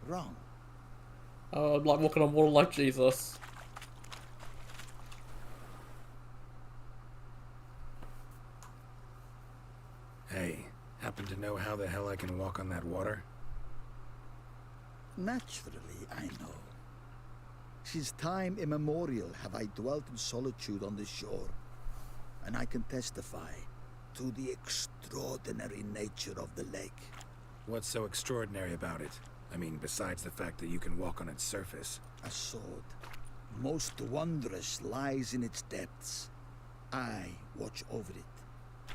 Wrong. Oh, I'm like walking on water like Jesus. Hey, happen to know how the hell I can walk on that water? Naturally, I know. Since time immemorial have I dwelt in solitude on this shore, and I can testify to the extraordinary nature of the lake. What's so extraordinary about it? I mean, besides the fact that you can walk on its surface. A sword, most wondrous, lies in its depths. I watch over it.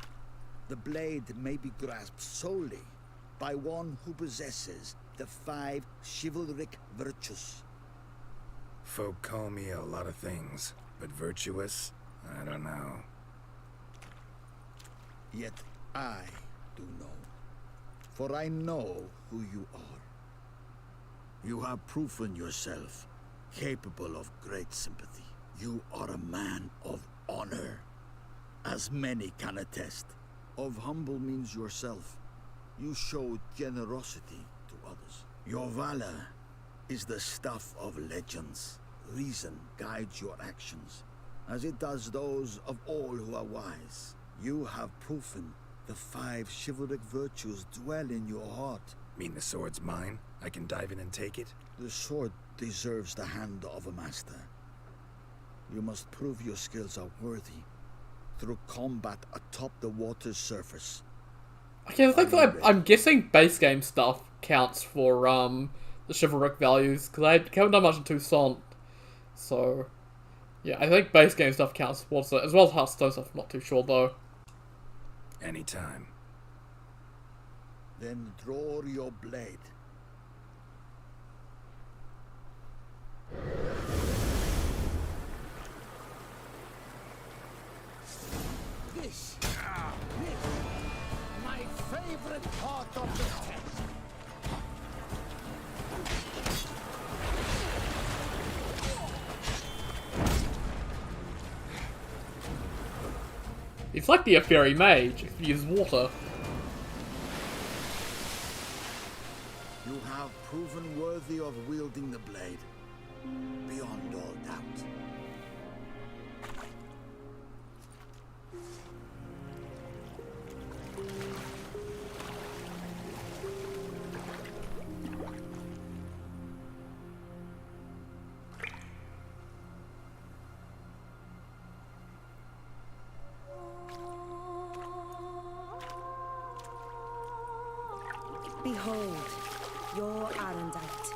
The blade may be grasped solely by one who possesses the 5 chivalric virtues. Folk call me a lot of things, but virtuous? I don't know. Yet I do know, for I know who you are. You have proven yourself capable of great sympathy. You are a man of honor, as many can attest. Of humble means yourself. You showed generosity to others. Your valor is the stuff of legends. Reason guides your actions, as it does those of all who are wise. You have proven the 5 chivalric virtues dwell in your heart. Mean the sword's mine? I can dive in and take it? The sword deserves the hand of a master. You must prove your skills are worthy through combat atop the water's surface. Okay, I think I'm guessing base game stuff counts for the chivalric values, because I haven't done much in Toussaint. So yeah, I think base game stuff counts towards it, as well as Hearthstone stuff. I'm not too sure though. Anytime. Then draw your blade. This, my favorite part of the test. He's like the fairy mage, if he uses water. You have proven worthy of wielding the blade, beyond all doubt. Behold, your Arendite.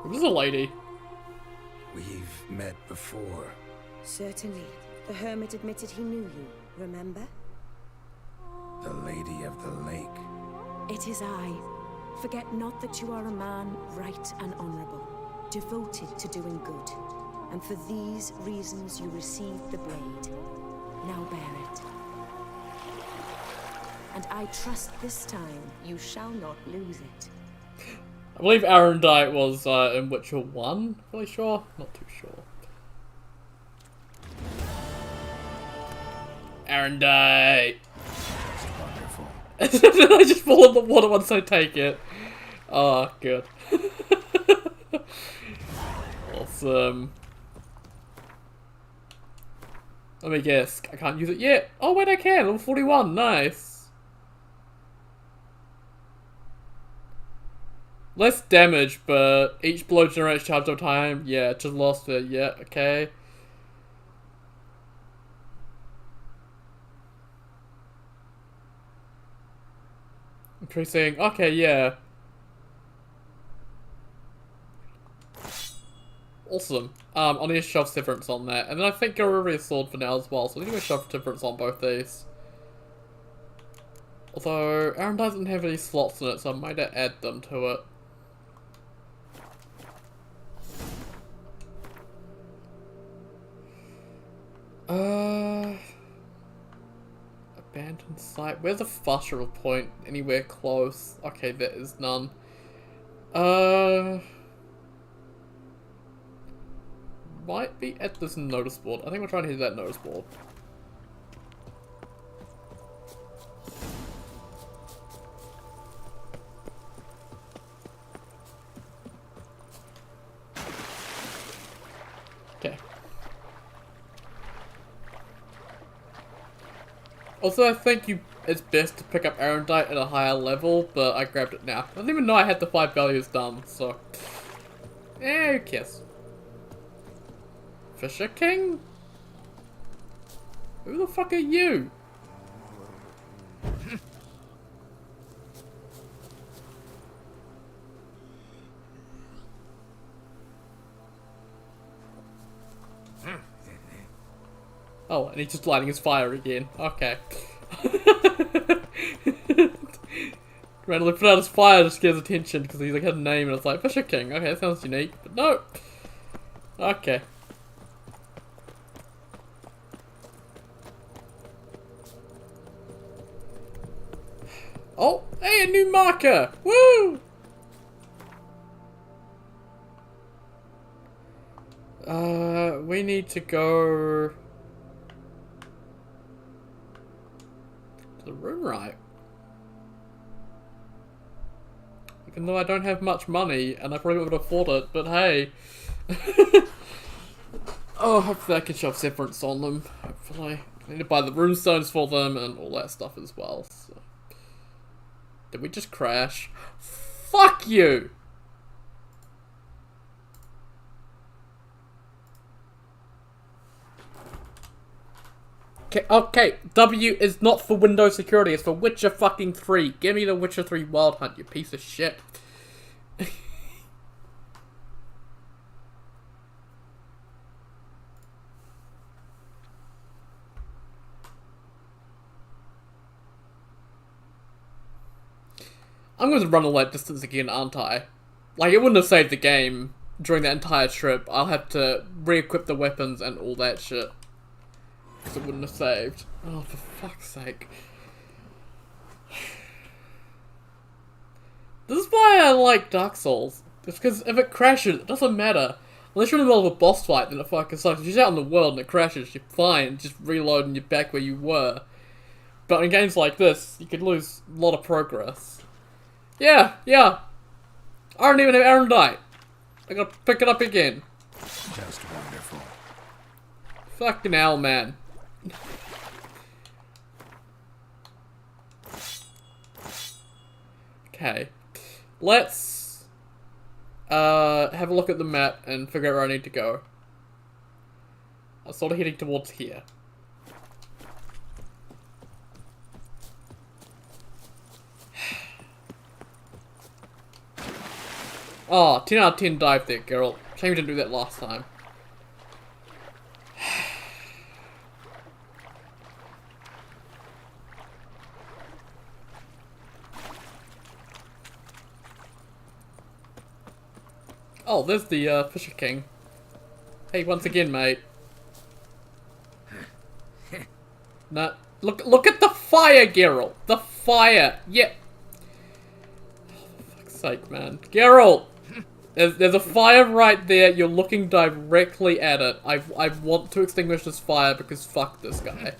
Who's a lady? We've met before. Certainly. The hermit admitted he knew you, remember? The Lady of the Lake. It is I. Forget not that you are a man right and honorable, devoted to doing good. And for these reasons you received the blade. Now bear it. And I trust this time you shall not lose it. I believe Arendite was in Witcher 1, really sure? Not too sure. Arendite! Wonderful. I just fall in the water once I take it. Oh, good. Awesome. Let me guess, I can't use it yet. Oh wait, I can, level 41, nice. Less damage, but each blow generates charge over time. Yeah, just lost it. Yeah, okay. Increasing. Okay, yeah. Awesome. I'll need to shove Severance on that. And then I think Garuria's sword for now as well, so I need to shove Severance on both these. Although, Aaron doesn't have any slots in it, so I might add them to it. Abandoned site. Where's a Fusher point? Anywhere close? Okay, there is none. Might be at this notice board. I think we're trying to hit that notice board. Okay. Also, I think it's best to pick up Arendite at a higher level, but I grabbed it now. I didn't even know I had the 5 values done, so... who cares? Fisher King? Who the fuck are you? Oh, and he's just lighting his fire again. Okay. Randomly put out his fire just gets attention because he's like had a name and it's like Fisher King. Okay, that sounds unique, but no. Okay. Oh, hey, a new marker! Woo! We need to go to the room, right? Even though I don't have much money and I probably would afford it, but hey. Oh, hopefully I can shove Severance on them. Hopefully. I need to buy the runestones for them and all that stuff as well. So. Did we just crash? Fuck you! Okay, W is not for Windows security, it's for Witcher fucking 3. Give me the Witcher 3 Wild Hunt, you piece of shit. I'm going to run all that distance again, aren't I? Like, it wouldn't have saved the game during that entire trip. I'll have to re-equip the weapons and all that shit. Because it wouldn't have saved. Oh, for fuck's sake. This is why I like Dark Souls. It's because if it crashes, it doesn't matter. Unless you're in the middle of a boss fight, then it fucking sucks. If you're out in the world and it crashes, you're fine. Just reload and you're back where you were. But in games like this, you could lose a lot of progress. Yeah. I don't even have Erendite. I gotta pick it up again. Just wonderful. Fucking hell, man. Okay. Let's have a look at the map and figure out where I need to go. I'm sort of heading towards here. Oh, 10 out of 10 dive there, Geralt. Shame you didn't do that last time. Oh, there's the Fisher King. Hey, once again, mate. Nah, look at the fire, Geralt. The fire. Yeah. Oh, for fuck's sake, man. Geralt. There's a fire right there. You're looking directly at it. I want to extinguish this fire because fuck this guy.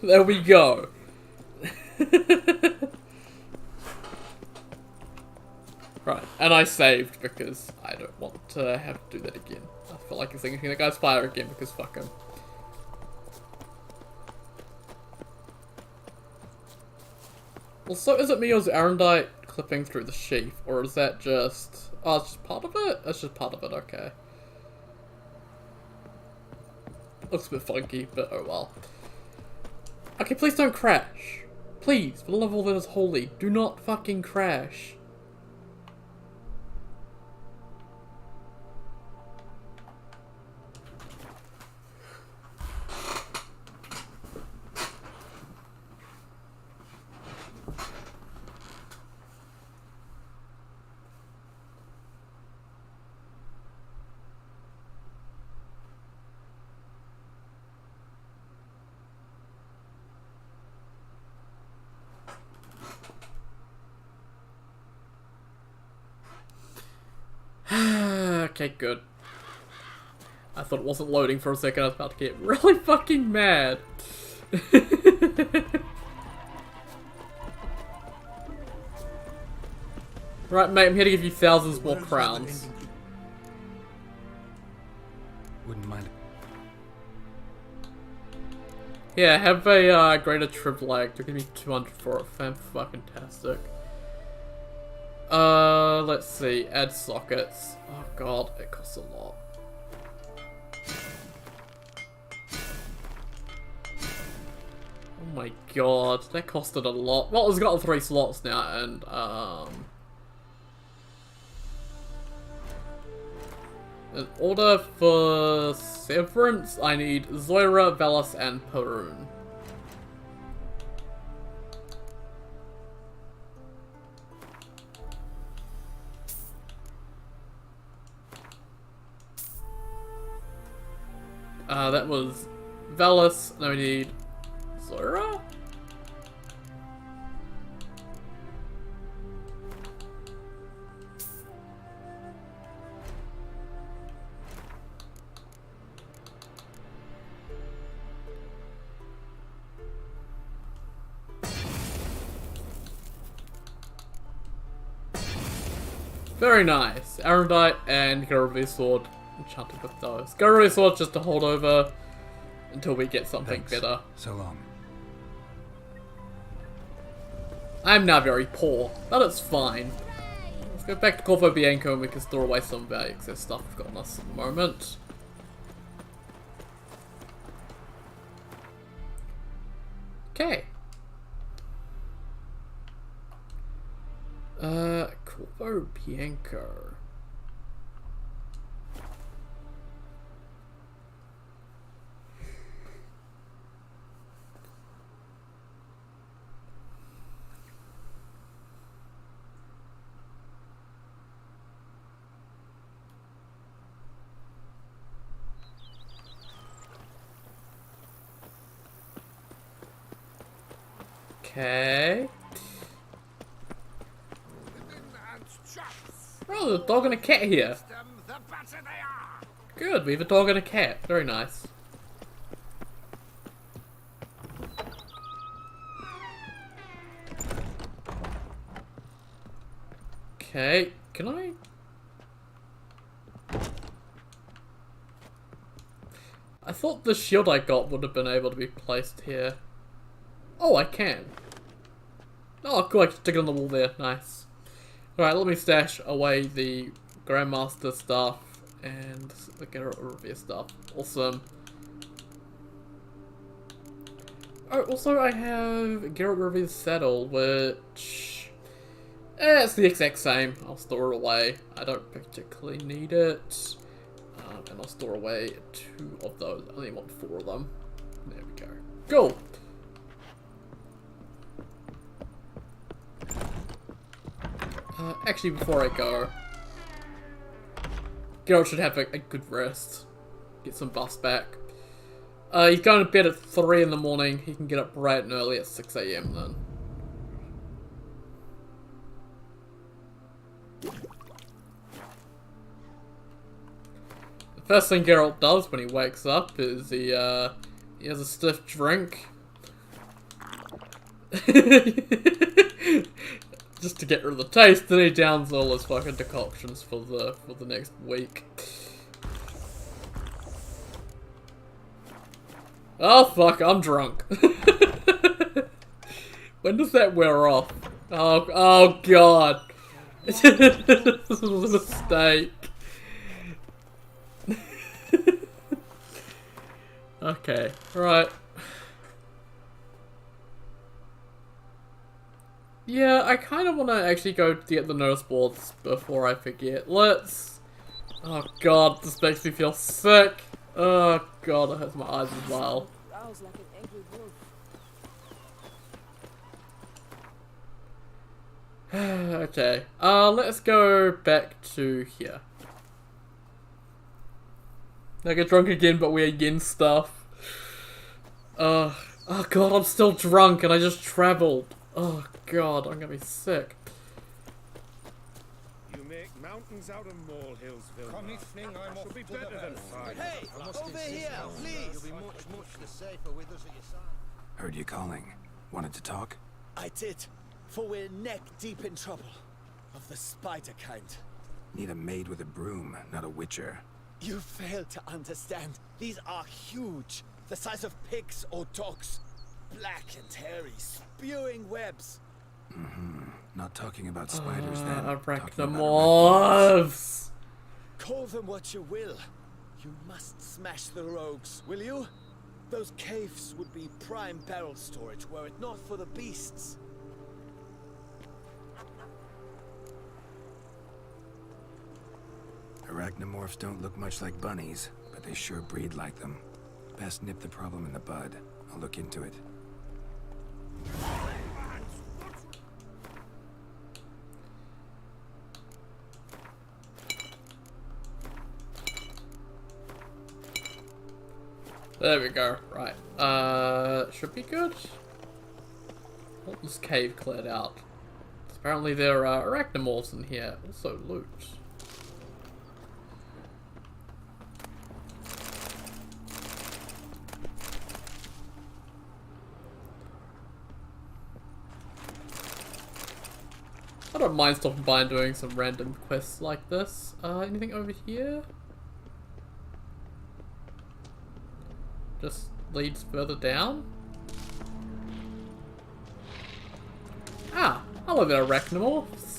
There we go. Right, and I saved because I don't want to have to do that again. I feel like extinguishing that guy's fire again because fuck him. Also, is it me or is Erendite clipping through the sheath? Or is that just... Oh, it's just part of it? That's just part of it, okay. Looks a bit funky, but oh well. Okay, please don't crash. Please, for the love of all that is holy, do not fucking crash. Okay, good. I thought it wasn't loading for a second. I was about to get really fucking mad. Right, mate, I'm here to give you thousands more crowns. Wouldn't mind. Yeah, have a greater Triblag to give me 200 for it. Fan-fucking-tastic. Let's see. Add sockets. Oh god, it costs a lot. Oh my god, that costed a lot. Well, it's got all 3 slots now, and, in order for Severance, I need Zoira, Velas, and Perun. That was Velas, now we need Zoira? Very nice. Erendite and Garuvi Sword enchanted with those. Garuvi Sword just to hold over until we get something better. So long. I'm now very poor, but it's fine. Let's go back to Corvo Bianco and we can store away some of our excess stuff we've got on us at the moment. Okay. Corvo Bianco. Okay. Oh, there's a dog and a cat here. Good, we have a dog and a cat. Very nice. Okay, can I? I thought the shield I got would have been able to be placed here. Oh, I can. Oh, cool, I can stick it on the wall there. Nice. Alright, let me stash away the Grandmaster stuff and the Geralt of Rivia stuff. Awesome. Oh, also I have Geralt of Rivia's saddle, which... it's the exact same. I'll store it away. I don't particularly need it. And I'll store away 2 of those. I only want 4 of them. There we go. Cool! Actually, before I go, Geralt should have a good rest. Get some buffs back. He's going to bed at 3 in the morning. He can get up bright and early at 6 AM then. The first thing Geralt does when he wakes up is he has a stiff drink. Just to get rid of the taste, then he downs all his fucking decoctions for the next week. Oh fuck, I'm drunk. When does that wear off? Oh god. This was a mistake. Okay, right. Yeah, I kind of want to actually go to get the notice boards before I forget. Let's... Oh god, this makes me feel sick. Oh god, it hurts my eyes as well. Okay, let's go back to here. I get drunk again, but we again stuff. Oh god, I'm still drunk and I just traveled. Oh god, I'm gonna be sick. You make mountains out of molehills, Vilma. Should be better than fine. Hey, over here, please. You'll be much the safer with us at your side. Heard you calling. Wanted to talk? I did, for we're neck deep in trouble. Of the spider kind. Need a maid with a broom, not a witcher. You fail to understand. These are huge. The size of pigs or dogs. Black and hairy, spewing webs. Not talking about spiders then. Arachnomorphs. Call them what you will. You must smash the rogues, will you? Those caves would be prime barrel storage were it not for the beasts. Arachnomorphs don't look much like bunnies, but they sure breed like them. Best nip the problem in the bud. I'll look into it. There we go. Right. Should be good. What was cave cleared out? Apparently there are arachnomorphs in here. Also loot. I don't mind stopping by and doing some random quests like this. Anything over here? Just leads further down? Ah! Hello there, arachnomorphs.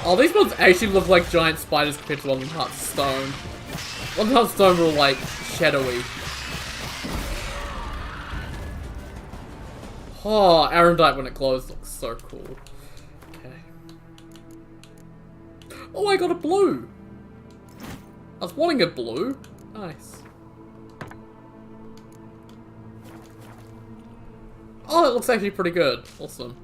Oh, these ones actually look like giant spiders compared to London Hearts Stone. London Hearts Stone were like shadowy. Oh, Arendite when it glows looks so cool. Okay. Oh, I got a blue! I was wanting a blue. Nice. Oh, it looks actually pretty good. Awesome.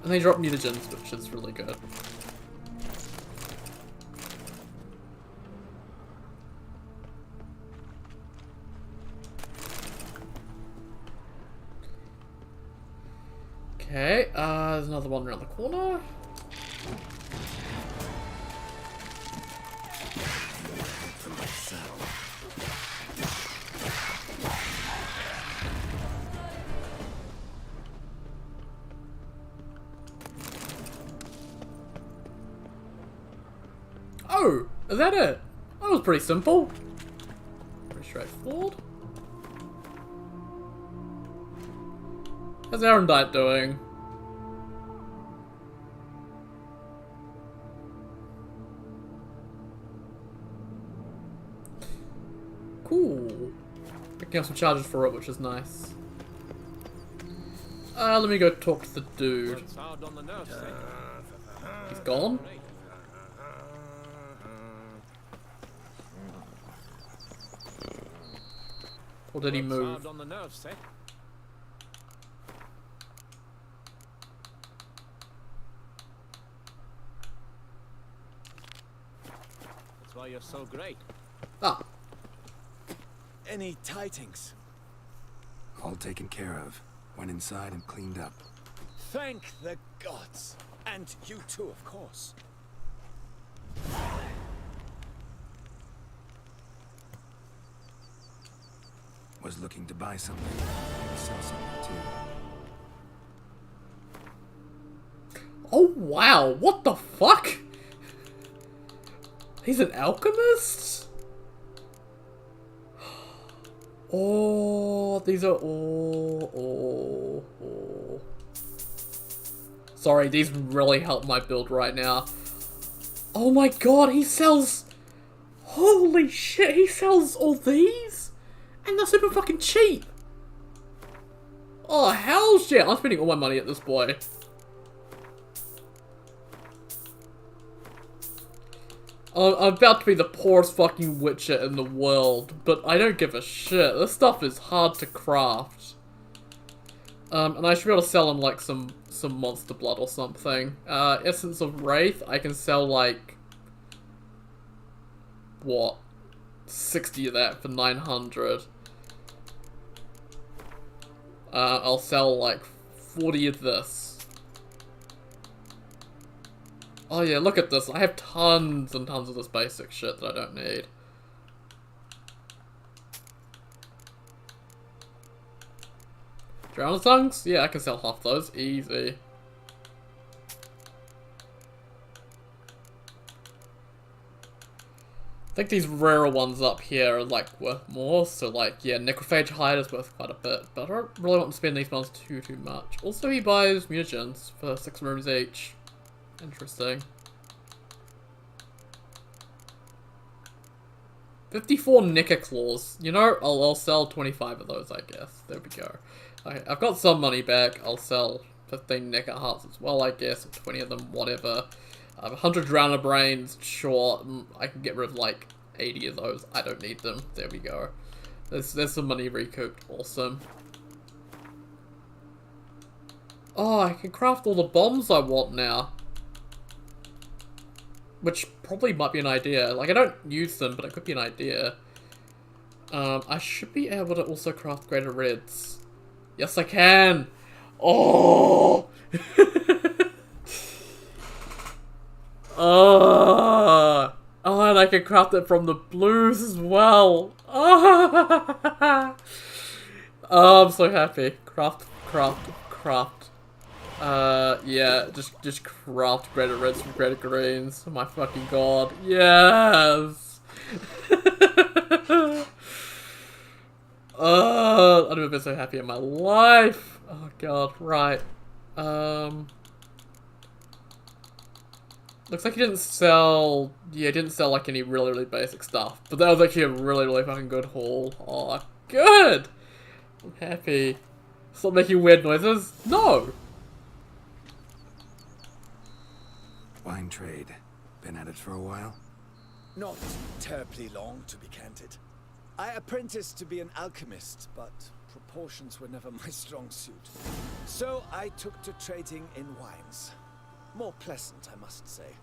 And they drop mutagens, which is really good. Okay, there's another one around the corner. Oh, is that it? That was pretty simple. Pretty straightforward. How's Arendite doing? Cool. Picking up some charges for it, which is nice. Let me go talk to the dude. He's gone? Or did he move? That's why you're so great. Ah. Any tidings? All taken care of. Went inside and cleaned up. Thank the gods. And you too, of course. Was looking to buy something. Maybe sell something too. Oh wow, what the fuck? He's an alchemist? Oh, these are all... Oh. Sorry, these really help my build right now. Oh my god, he sells... Holy shit, he sells all these? And they're super fucking cheap. Oh, hell shit. I'm spending all my money at this boy. I'm about to be the poorest fucking witcher in the world, but I don't give a shit. This stuff is hard to craft. And I should be able to sell him like some monster blood or something. Essence of Wraith, I can sell like... What? 60 of that for 900. I'll sell like 40 of this. Oh yeah, look at this. I have tons and tons of this basic shit that I don't need. Drowned tongues? Yeah, I can sell half those. Easy. I think these rarer ones up here are like worth more, so like, yeah, Necrophage Hide is worth quite a bit, but I don't really want to spend these ones too much. Also, he buys mutagens for 6 rooms each. Interesting. 54 Nicker Claws. You know, I'll sell 25 of those, I guess. There we go. I've got some money back. I'll sell 15 Necker Hearts as well, I guess, or 20 of them, whatever. 100 Drowner Brains, sure. I can get rid of like 80 of those. I don't need them. There we go. There's some money recouped. Awesome. Oh, I can craft all the bombs I want now. Which probably might be an idea. Like, I don't use them, but it could be an idea. I should be able to also craft Greater Reds. Yes, I can! Oh! Oh, and I can craft it from the blues as well. Oh, I'm so happy. Craft. Yeah, just craft greater reds from greater greens. Oh my fucking god. Yes! Oh, I've never been so happy in my life. Oh god, right. Looks like he didn't sell... Yeah, he didn't sell like any really basic stuff. But that was actually a really fucking good haul. Oh, good! I'm happy. Stop making weird noises? No! Wine trade. Been at it for a while? Not terribly long, to be candid. I apprenticed to be an alchemist, but proportions were never my strong suit. So I took to trading in wines. More pleasant, I must say.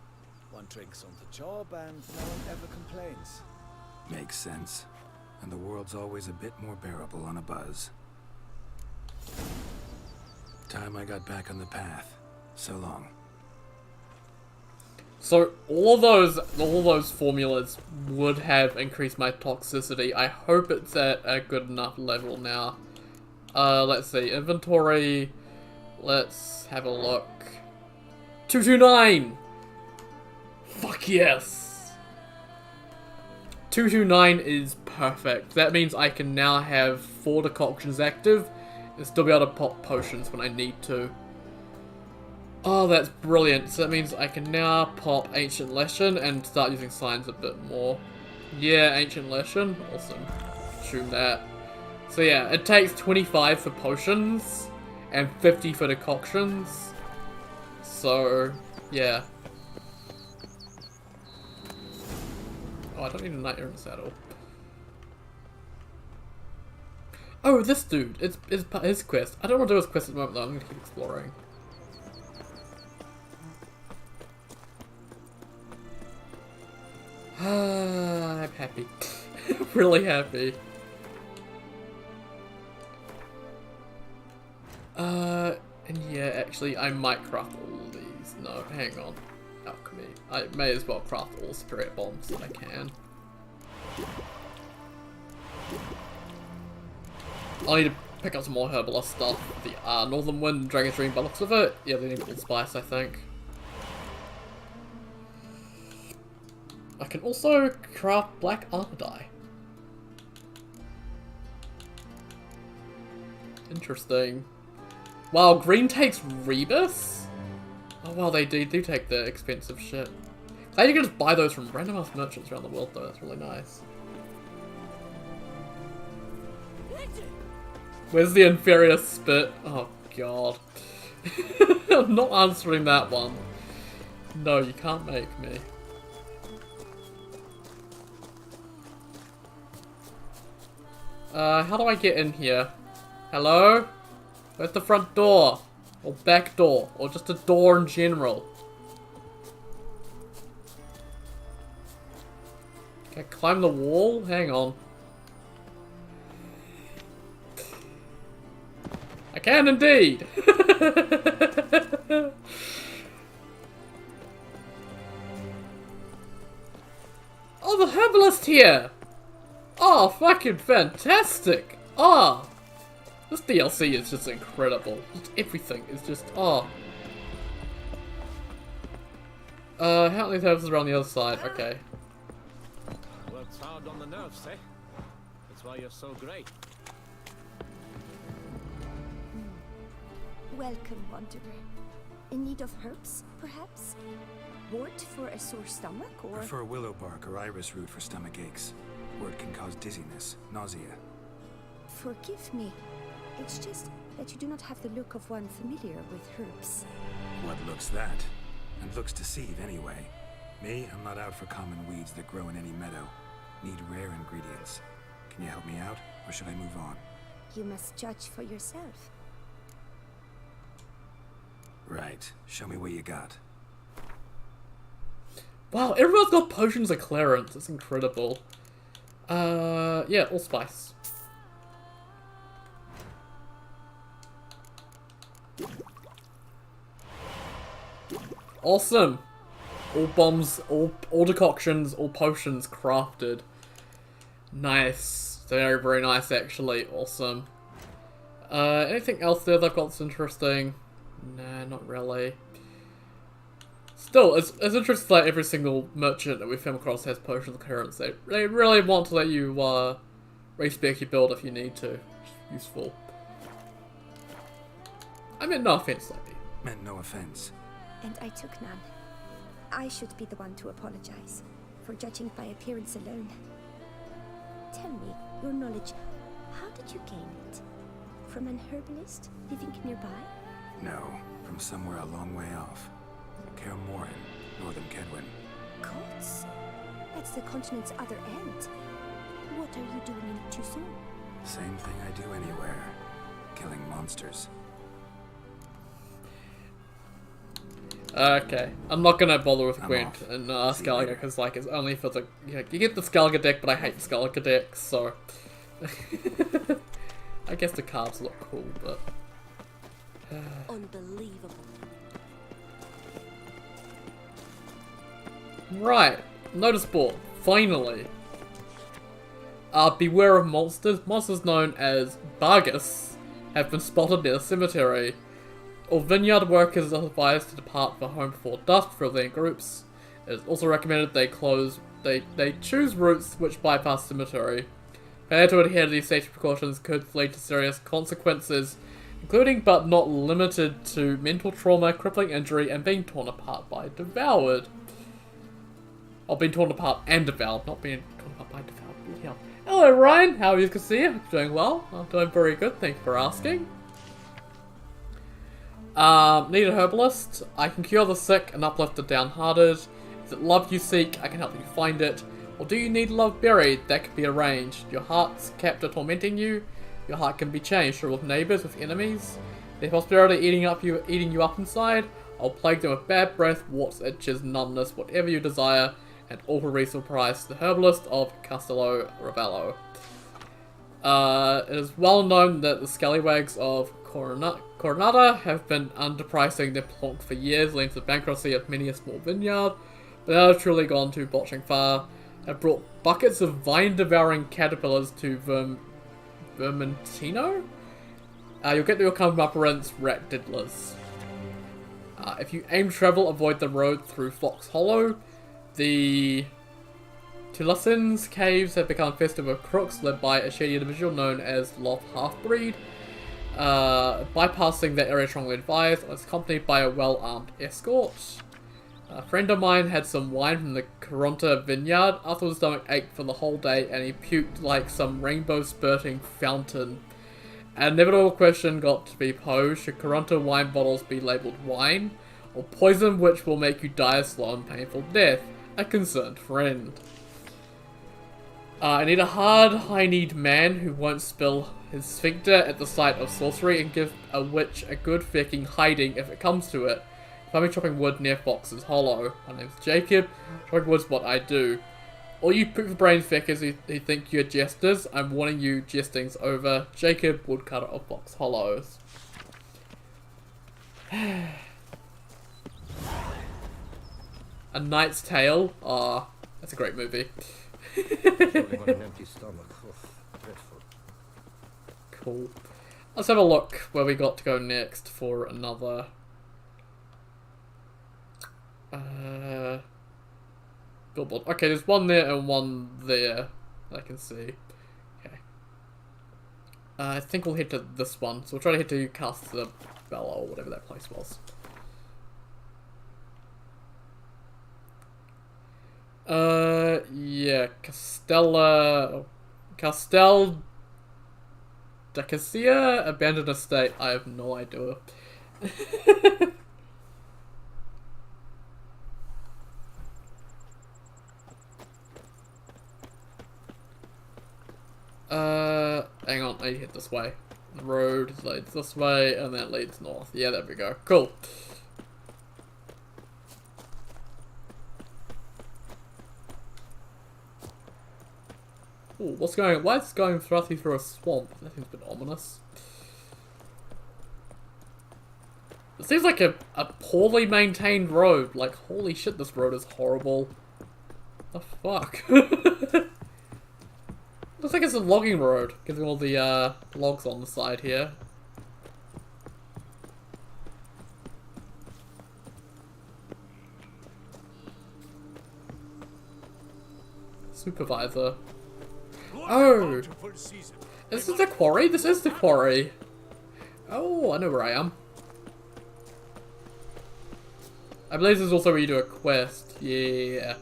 One drinks on the job and no one ever complains. Makes sense. And the world's always a bit more bearable on a buzz. Time I got back on the path. So long. So all those formulas would have increased my toxicity. I hope it's at a good enough level now. Let's see, inventory. Let's have a look. 229! Fuck yes! 229 is perfect. That means I can now have 4 decoctions active and still be able to pop potions when I need to. Oh, that's brilliant. So that means I can now pop Ancient Lesson and start using signs a bit more. Yeah, Ancient Lesson. Awesome. Assume that. So yeah, it takes 25 for potions and 50 for decoctions. So, yeah. Oh, I don't need a Knight Errant saddle. Oh, this dude. It's his quest. I don't want to do his quest at the moment though. I'm going to keep exploring. I'm happy. Really happy. And yeah, actually, I might craft all of these. No, hang on. Alchemy. I may as well craft all spirit bombs that I can. I need to pick up some more herbalist stuff. The Northern Wind, Dragon's Dream, by the looks of it. Yeah, they need Allspice, I think. I can also craft black armor dye. Interesting. Wow, green takes Rebus? Oh wow, they do take the expensive shit. Glad you can just buy those from random ass merchants around the world though, that's really nice. Where's the inferior spit? Oh god. I'm not answering that one. No, you can't make me. How do I get in here? Hello? Where's the front door? Or back door? Or just a door in general? Can I climb the wall? Hang on. I can indeed! Oh, the herbalist here! Oh, fucking fantastic! Oh! This DLC is just incredible. Just everything is just, oh. How many herbs are around the other side? Okay. Works hard on the nerves, eh? That's why you're so great. Welcome, wanderer. In need of herbs, perhaps? Wort for a sore stomach, or...? Prefer willow bark or iris root for stomach aches. Wort can cause dizziness, nausea. Forgive me. It's just that you do not have the look of one familiar with herbs. What looks that? And looks deceive anyway. Me, I'm not out for common weeds that grow in any meadow. Need rare ingredients. Can you help me out, or should I move on? You must judge for yourself. Right. Show me what you got. Wow, everyone's got potions of clearance. It's incredible. Yeah, Allspice. Awesome. All bombs, all decoctions, all potions crafted. Nice. Very, very nice, actually. Awesome. Anything else there that I've got that's interesting? Nah, not really. Still, it's interesting that every single merchant that we've come across has potions of clearance. They really want to let you respec your build if you need to. Useful. I meant no offense, lady. Meant no offense. And I took none. I should be the one to apologize for judging by appearance alone. Tell me, your knowledge, how did you gain it? from an herbalist living nearby? No, from somewhere a long way off. Kaer Morhen, northern Kedwen. Cults? That's the continent's other end. What are you doing in Toussaint? Same thing I do anywhere. Killing monsters. Okay, I'm not gonna bother with I'm Gwent off. and Skellige because like it's only for the you get the Skellige deck, but I hate the Skellige deck, so I guess the cards look cool, but Unbelievable. right. Notice board. Finally. Beware of monsters. Monsters known as Bargus have been spotted near the cemetery. All vineyard workers are advised to depart for home before dusk for their groups. It is also recommended they choose routes which bypass the cemetery. Failure to adhere to these safety precautions could lead to serious consequences, including but not limited to mental trauma, crippling injury, and being torn apart by devoured. Or being torn apart and devoured, not being torn apart by devoured. Yeah. Hello Ryan, how are you? Good to see you. I'm doing well. I'm doing very good, thank you for asking. Need a herbalist. I can cure the sick and uplift the downhearted. Is it love you seek? I can help you find it. Or do you need love buried? That could be arranged. Your heart's captor tormenting you. Your heart can be changed, or with neighbours, with enemies. Their prosperity eating you up inside. I'll plague them with bad breath, warts, itches, numbness, whatever you desire, and all for a reasonable price. The herbalist of Castello Ravello. It is well known that the scallywags of Coronata have been underpricing their plonk for years, leading to the bankruptcy of many a small vineyard, but now have truly gone to botching far. Have brought buckets of vine-devouring caterpillars to Vermentino? You'll get your comeuppance rat diddlers. If you aim travel, avoid the road through Fox Hollow. The Tulasins caves have become infested with crooks led by a shady individual known as Loth Halfbreed. Bypassing that area strongly advised, and was accompanied by a well-armed escort. A friend of mine had some wine from the Coronta vineyard. Afterwards, his stomach ached for the whole day, and he puked like some rainbow-spurting fountain. An inevitable question got to be posed: should Coronta wine bottles be labelled wine, or poison which will make you die a slow and painful death? A concerned friend. I need a hard, high-kneed man who won't spill his sphincter at the sight of sorcery and give a witch a good fucking hiding if it comes to it. Find me chopping wood near Fox's Hollow. My name's Jacob. Chopping wood's what I do. All you poop-brain feckers who think you're jesters, I'm warning you, jesting's over. Jacob, woodcutter of Fox Hollows. A Knight's Tale? Ah, that's a great movie. Chewing on an empty stomach. Oh, dreadful. Cool. Let's have a look where we got to go next for another... billboard. Okay, there's one there and one there I can see. Okay. I think we'll head to this one. So we'll try to head to Castello or whatever that place was. Yeah, Castel Dacasia, abandoned estate. I have no idea. Hang on, I need to hit this way. The road leads this way, and then it leads north. Yeah, there we go. Cool. Ooh, what's going on? Why is it going through a swamp? That seems a bit ominous. It seems like a poorly maintained road. Like, holy shit, this road is horrible. The fuck? Looks like it's a logging road, given all the logs on the side here. Supervisor. Oh! This is the quarry? This is the quarry! Oh, I know where I am. I believe this is also where you do a quest. Yeah.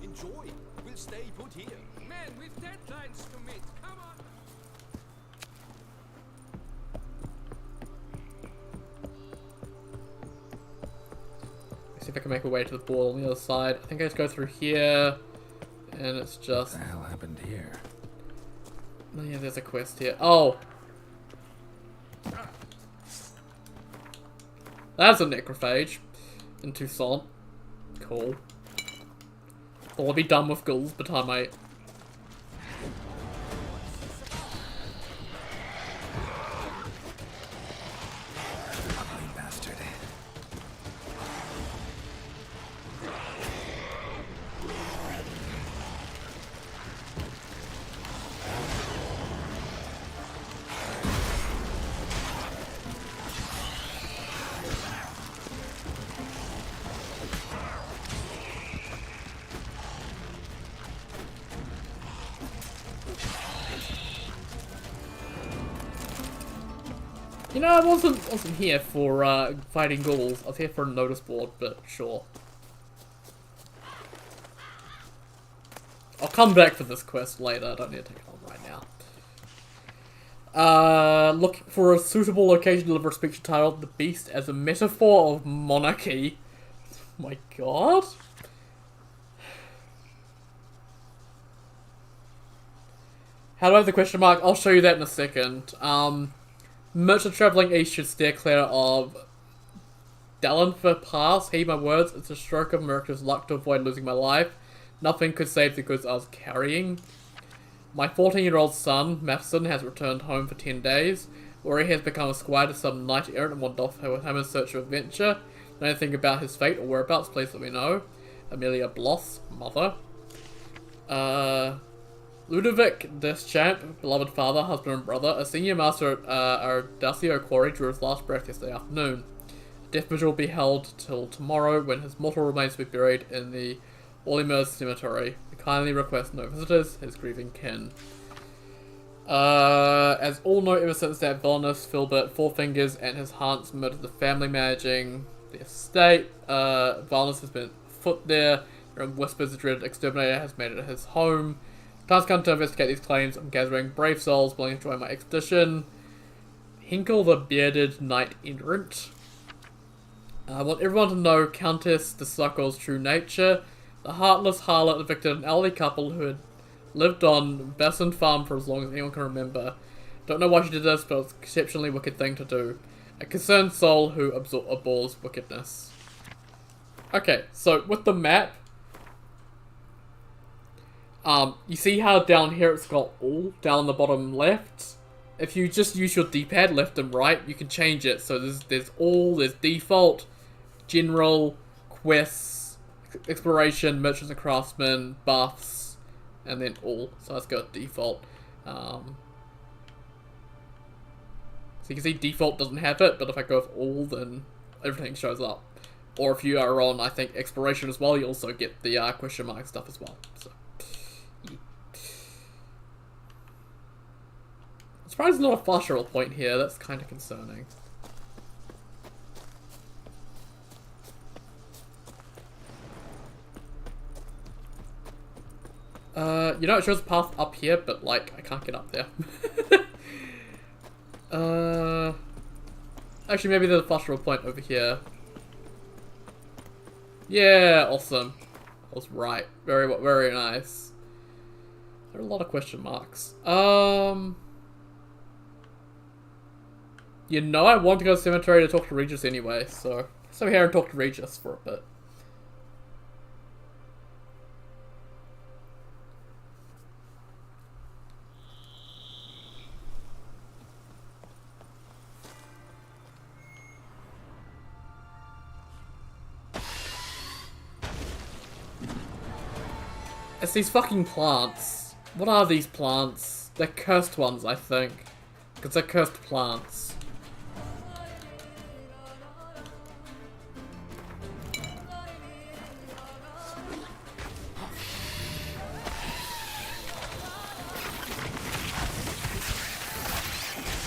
Enjoy. We'll stay put here. Men, we've deadlines to meet. Come on. I can make my way to the board on the other side. I think I just go through here, and it's just... What the hell happened here? Oh yeah, there's a quest here. Oh! That's a necrophage in Toussaint. Cool. I'll be done with ghouls by the time I... Ugly bastard. You know, I wasn't here for fighting ghouls. I was here for a notice board, but sure. I'll come back for this quest later. I don't need to take it on right now. Looking for a suitable location to deliver a speech entitled "The Beast as a Metaphor of Monarchy." Oh my god. How do I have the question mark? I'll show you that in a second. Merchant travelling east should steer clear of Dalenfer Pass. Heed my words, it's a stroke of miraculous luck to avoid losing my life. Nothing could save the goods I was carrying. My 14-year-old son, Matheson, has returned home for 10 days, where he has become a squire to some knight-errant and wandered off with him in search of adventure. Know anything about his fate or whereabouts, please let me know. Amelia Bloss, mother. Ludovic Deschamps, beloved father, husband and brother, a senior master at Ardacio Quarry, drew his last breath yesterday afternoon. A death vigil will be held till tomorrow when his mortal remains will be buried in the Orlimers Cemetery. We kindly request no visitors, his grieving kin. As all know, ever since that villainous Filbert Fourfingers and his haunts murdered the family managing the estate, violence has been afoot there. There are whispers the dreaded exterminator has made it his home. Time's come to investigate these claims. I'm gathering brave souls willing to join my expedition. Hinkle the Bearded Knight-Errant. I want everyone to know Countess de Suckle's true nature. The heartless harlot evicted an elderly couple who had lived on Besson Farm for as long as anyone can remember. Don't know why she did this, but it's an exceptionally wicked thing to do. A concerned soul who abhors wickedness. Okay, so with the map, you see how down here it's got all down the bottom left? If you just use your D-pad left and right, you can change it. So there's all, there's default, general, quests, exploration, merchants and craftsmen, buffs, and then all. So let's go with default. So you can see default doesn't have it, but if I go with all, then everything shows up. Or if you are on, I think, exploration as well, you also get the question mark stuff as well. So. I'm surprised there's not a fast travel point here, that's kind of concerning. You know, it shows a path up here, but, like, I can't get up there. Actually, maybe there's a fast travel point over here. Yeah, awesome. I was right. Very nice. There are a lot of question marks. You know I want to go to the cemetery to talk to Regis anyway, so let's over here and talk to Regis for a bit. It's these fucking plants. What are these plants? They're cursed ones, I think. Because they're cursed plants.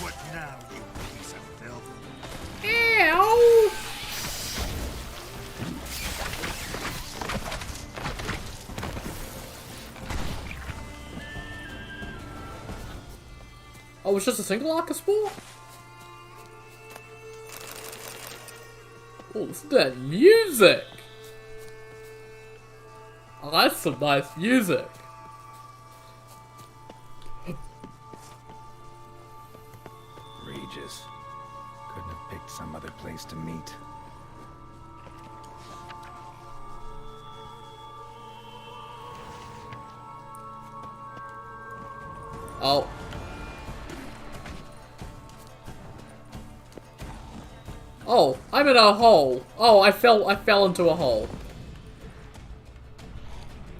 What now, you piece of filth? Ew! Oh, it's just a single Arcaspore? Oh, listen to that music! That's some nice music. Regis. Couldn't have picked some other place to meet. Oh. Oh, I'm in a hole. Oh, I fell into a hole.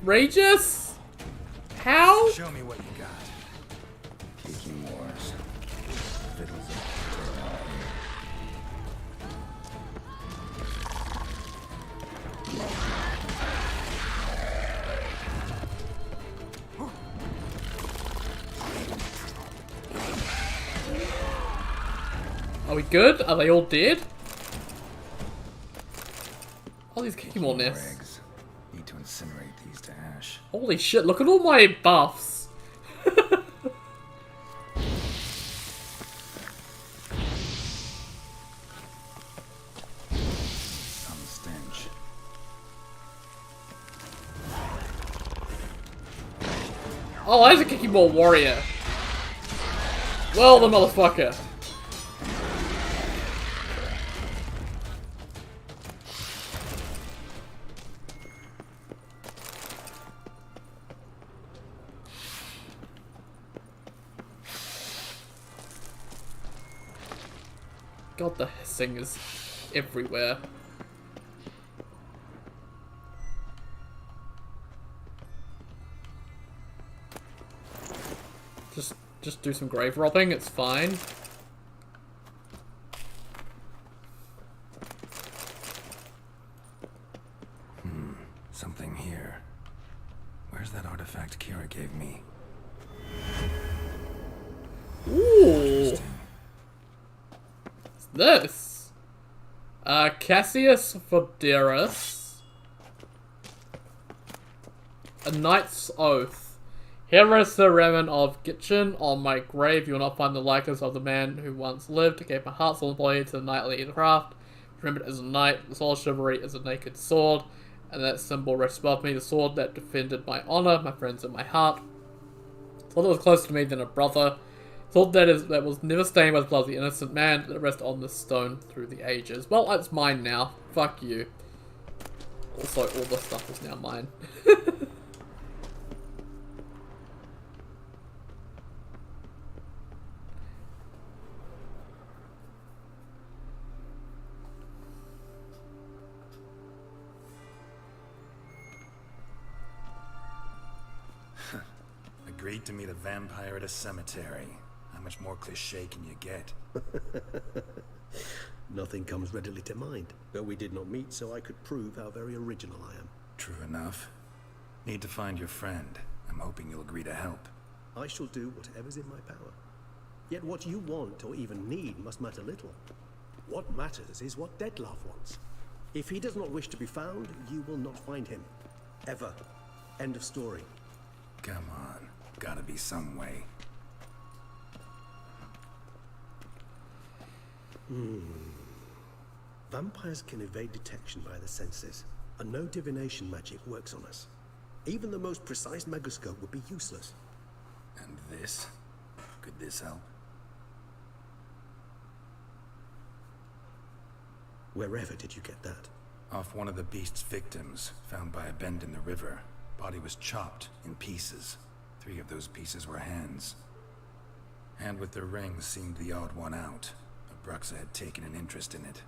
Regis? How? Show me what you got. Kicking wars. Fiddles of Are we good? Are they all dead? Oh, these Kikimor nests. Need to incinerate these to ash. Holy shit, look at all my buffs. Some stench. Oh, there's a Kikimor warrior. Well, the motherfucker. God, the hissing is everywhere. Just do some grave robbing, it's fine. Something here. Where's that artifact Kira gave me? Ooh. What's this? Cassius Foderus. A Knight's Oath. Here is the remnant of Gitchin. On my grave you will not find the likeness of the man who once lived, gave my heart, soul, and body to the knightly craft. Remembered as a knight, the soul of chivalry is a naked sword, and that symbol rests above me, the sword that defended my honor, my friends, and my heart. Sword that was closer to me than a brother. Sword that was never stained by the blood of the innocent man, that rests on this stone through the ages. Well, it's mine now. Fuck you. Also, all the stuff is now mine. Agreed to meet a vampire at a cemetery. How much more cliché can you get? Nothing comes readily to mind. Though we did not meet, so I could prove how very original I am. True enough. Need to find your friend. I'm hoping you'll agree to help. I shall do whatever's in my power. Yet what you want or even need must matter little. What matters is what Dettlaff wants. If he does not wish to be found, you will not find him. Ever. End of story. Come on. Gotta be some way. Vampires can evade detection by the senses, and no divination magic works on us. Even the most precise megoscope would be useless. And this? Could this help? Wherever did you get that? Off one of the beast's victims, found by a bend in the river. Body was chopped in pieces. 3 of those pieces were hands. Hand with the ring seemed the odd one out. Abruxa had taken an interest in it.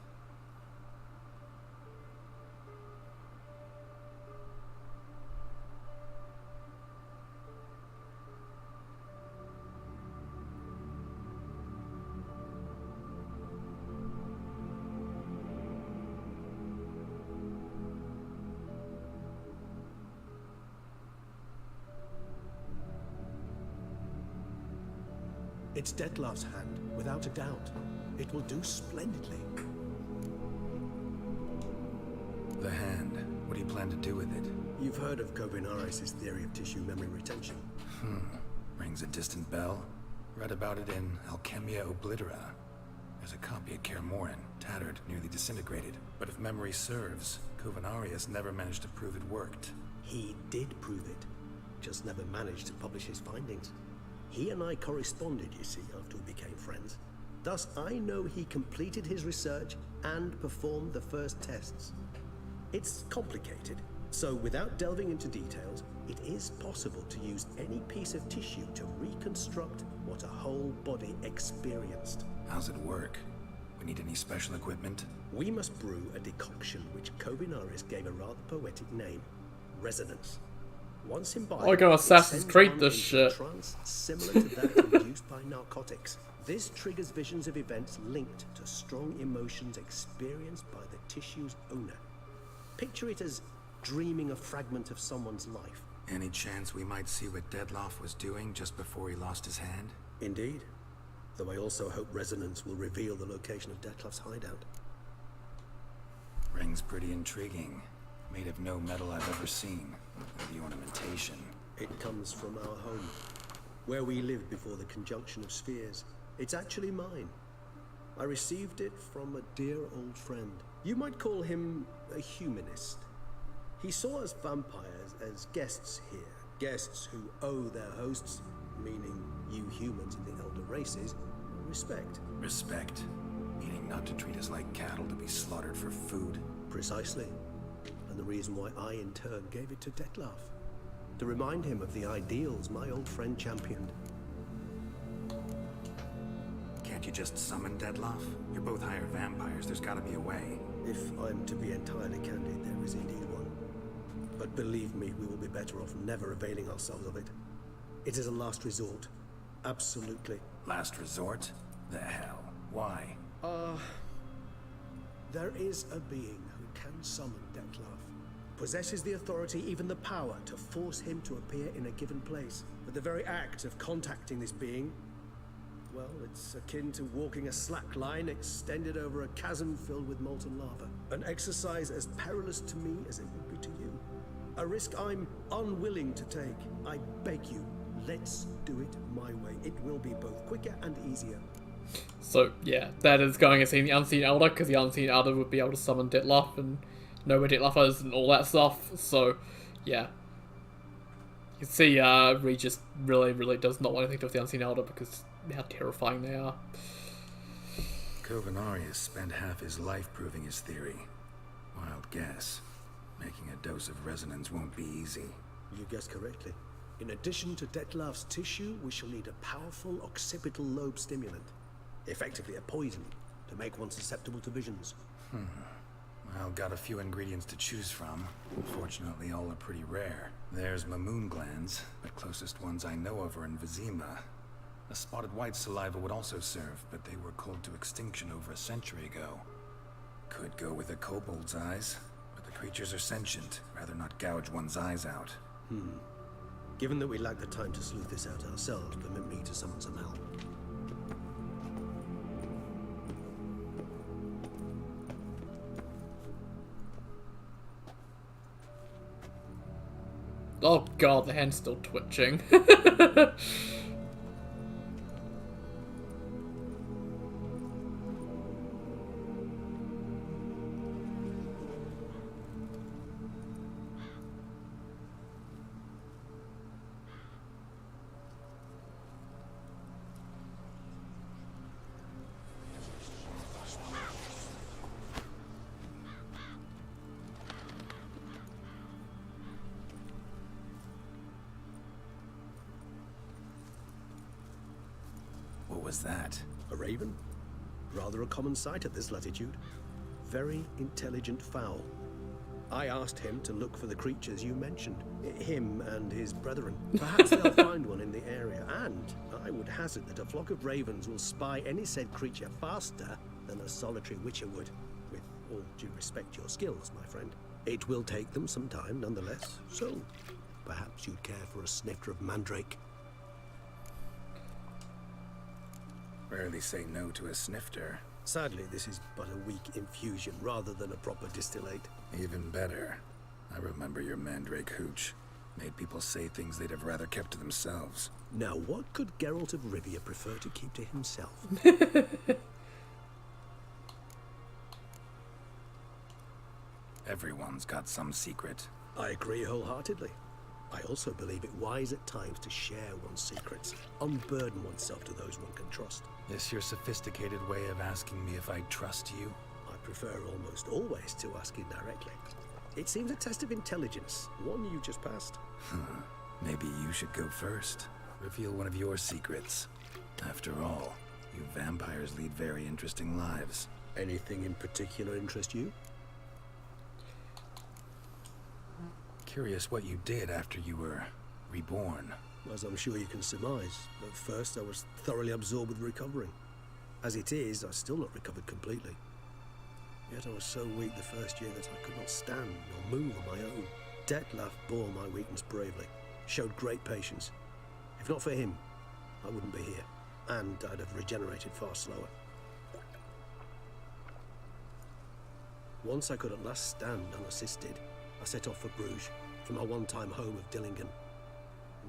It's Dettlaff's hand, without a doubt. It will do splendidly. The hand. What do you plan to do with it? You've heard of Kovinaris' theory of tissue memory retention. Rings a distant bell. Read about it in Alchemia Oblitera. There's a copy at Kaer Morhen, tattered, nearly disintegrated. But if memory serves, Kovinaris never managed to prove it worked. He did prove it, just never managed to publish his findings. He and I corresponded, you see, after we became friends. Thus, I know he completed his research and performed the first tests. It's complicated, so without delving into details, it is possible to use any piece of tissue to reconstruct what a whole body experienced. How's it work? We need any special equipment? We must brew a decoction which Kovinaris gave a rather poetic name, resonance. Once imbibed, I got Assassin's it sends Creed one this into a shit. trance similar to that induced by narcotics. This triggers visions of events linked to strong emotions experienced by the tissue's owner. Picture it as dreaming a fragment of someone's life. Any chance we might see what Dettlaff was doing just before he lost his hand? Indeed. Though I also hope resonance will reveal the location of Dettlaff's hideout. Ring's pretty intriguing. Made of no metal I've ever seen. The ornamentation. It comes from our home, where we lived before the conjunction of spheres. It's actually mine. I received it from a dear old friend. You might call him a humanist. He saw us vampires as guests here. Guests who owe their hosts, meaning you humans and the elder races, respect. Respect? Meaning not to treat us like cattle to be slaughtered for food? Precisely. And the reason why I in turn gave it to Dettlaff. To remind him of the ideals my old friend championed. Can't you just summon Dettlaff? You're both hired vampires, there's gotta be a way. If I'm to be entirely candid, there is indeed one. But believe me, we will be better off never availing ourselves of it. It is a last resort. Absolutely. Last resort? The hell? Why? There is a being who can summon Dettlaff. Possesses the authority, even the power, to force him to appear in a given place. But the very act of contacting this being, well, it's akin to walking a slack line extended over a chasm filled with molten lava. An exercise as perilous to me as it would be to you. A risk I'm unwilling to take. I beg you, let's do it my way. It will be both quicker and easier. So, yeah, that is going to see the Unseen Elder, because the Unseen Elder would be able to summon Dettlaff and know where Dettlaff is and all that stuff. So, yeah. You can see Regis really does not want anything to do with the Unseen Elder because how terrifying they are. Kovinaris spent half his life proving his theory. Wild guess. Making a dose of resonance won't be easy. You guessed correctly. In addition to Dettlaff's tissue, we shall need a powerful occipital lobe stimulant. Effectively a poison, to make one susceptible to visions. Well, got a few ingredients to choose from. Unfortunately, all are pretty rare. There's Mamoon glands, but closest ones I know of are in Vizima. A spotted white saliva would also serve, but they were culled to extinction over a century ago. Could go with a kobold's eyes, but the creatures are sentient. Rather not gouge one's eyes out. Given that we lack the time to sleuth this out ourselves, permit me to summon some help. Oh god, the hand's still twitching. What was that? A raven? Rather a common sight at this latitude. Very intelligent fowl. I asked him to look for the creatures you mentioned. Him and his brethren. Perhaps they'll find one in the area, and I would hazard that a flock of ravens will spy any said creature faster than a solitary witcher would. With all due respect to your skills, my friend. It will take them some time, nonetheless. So, perhaps you'd care for a snifter of mandrake. Rarely say no to a snifter. Sadly, this is but a weak infusion rather than a proper distillate. Even better. I remember your mandrake hooch. Made people say things they'd have rather kept to themselves. Now, what could Geralt of Rivia prefer to keep to himself? Everyone's got some secret. I agree wholeheartedly. I also believe it wise at times to share one's secrets, unburden oneself to those one can trust. This your sophisticated way of asking me if I trust you? I prefer almost always to ask indirectly. It seems a test of intelligence, one you just passed. Maybe you should go first. Reveal one of your secrets. After all, you vampires lead very interesting lives. Anything in particular interest you? Curious what you did after you were reborn. As I'm sure you can surmise, at first I was thoroughly absorbed with recovering. As it is, I've still not recovered completely. Yet I was so weak the first year that I could not stand nor move on my own. Detlef bore my weakness bravely, showed great patience. If not for him, I wouldn't be here, and I'd have regenerated far slower. Once I could at last stand unassisted, I set off for Bruges, from my one-time home of Dillingen.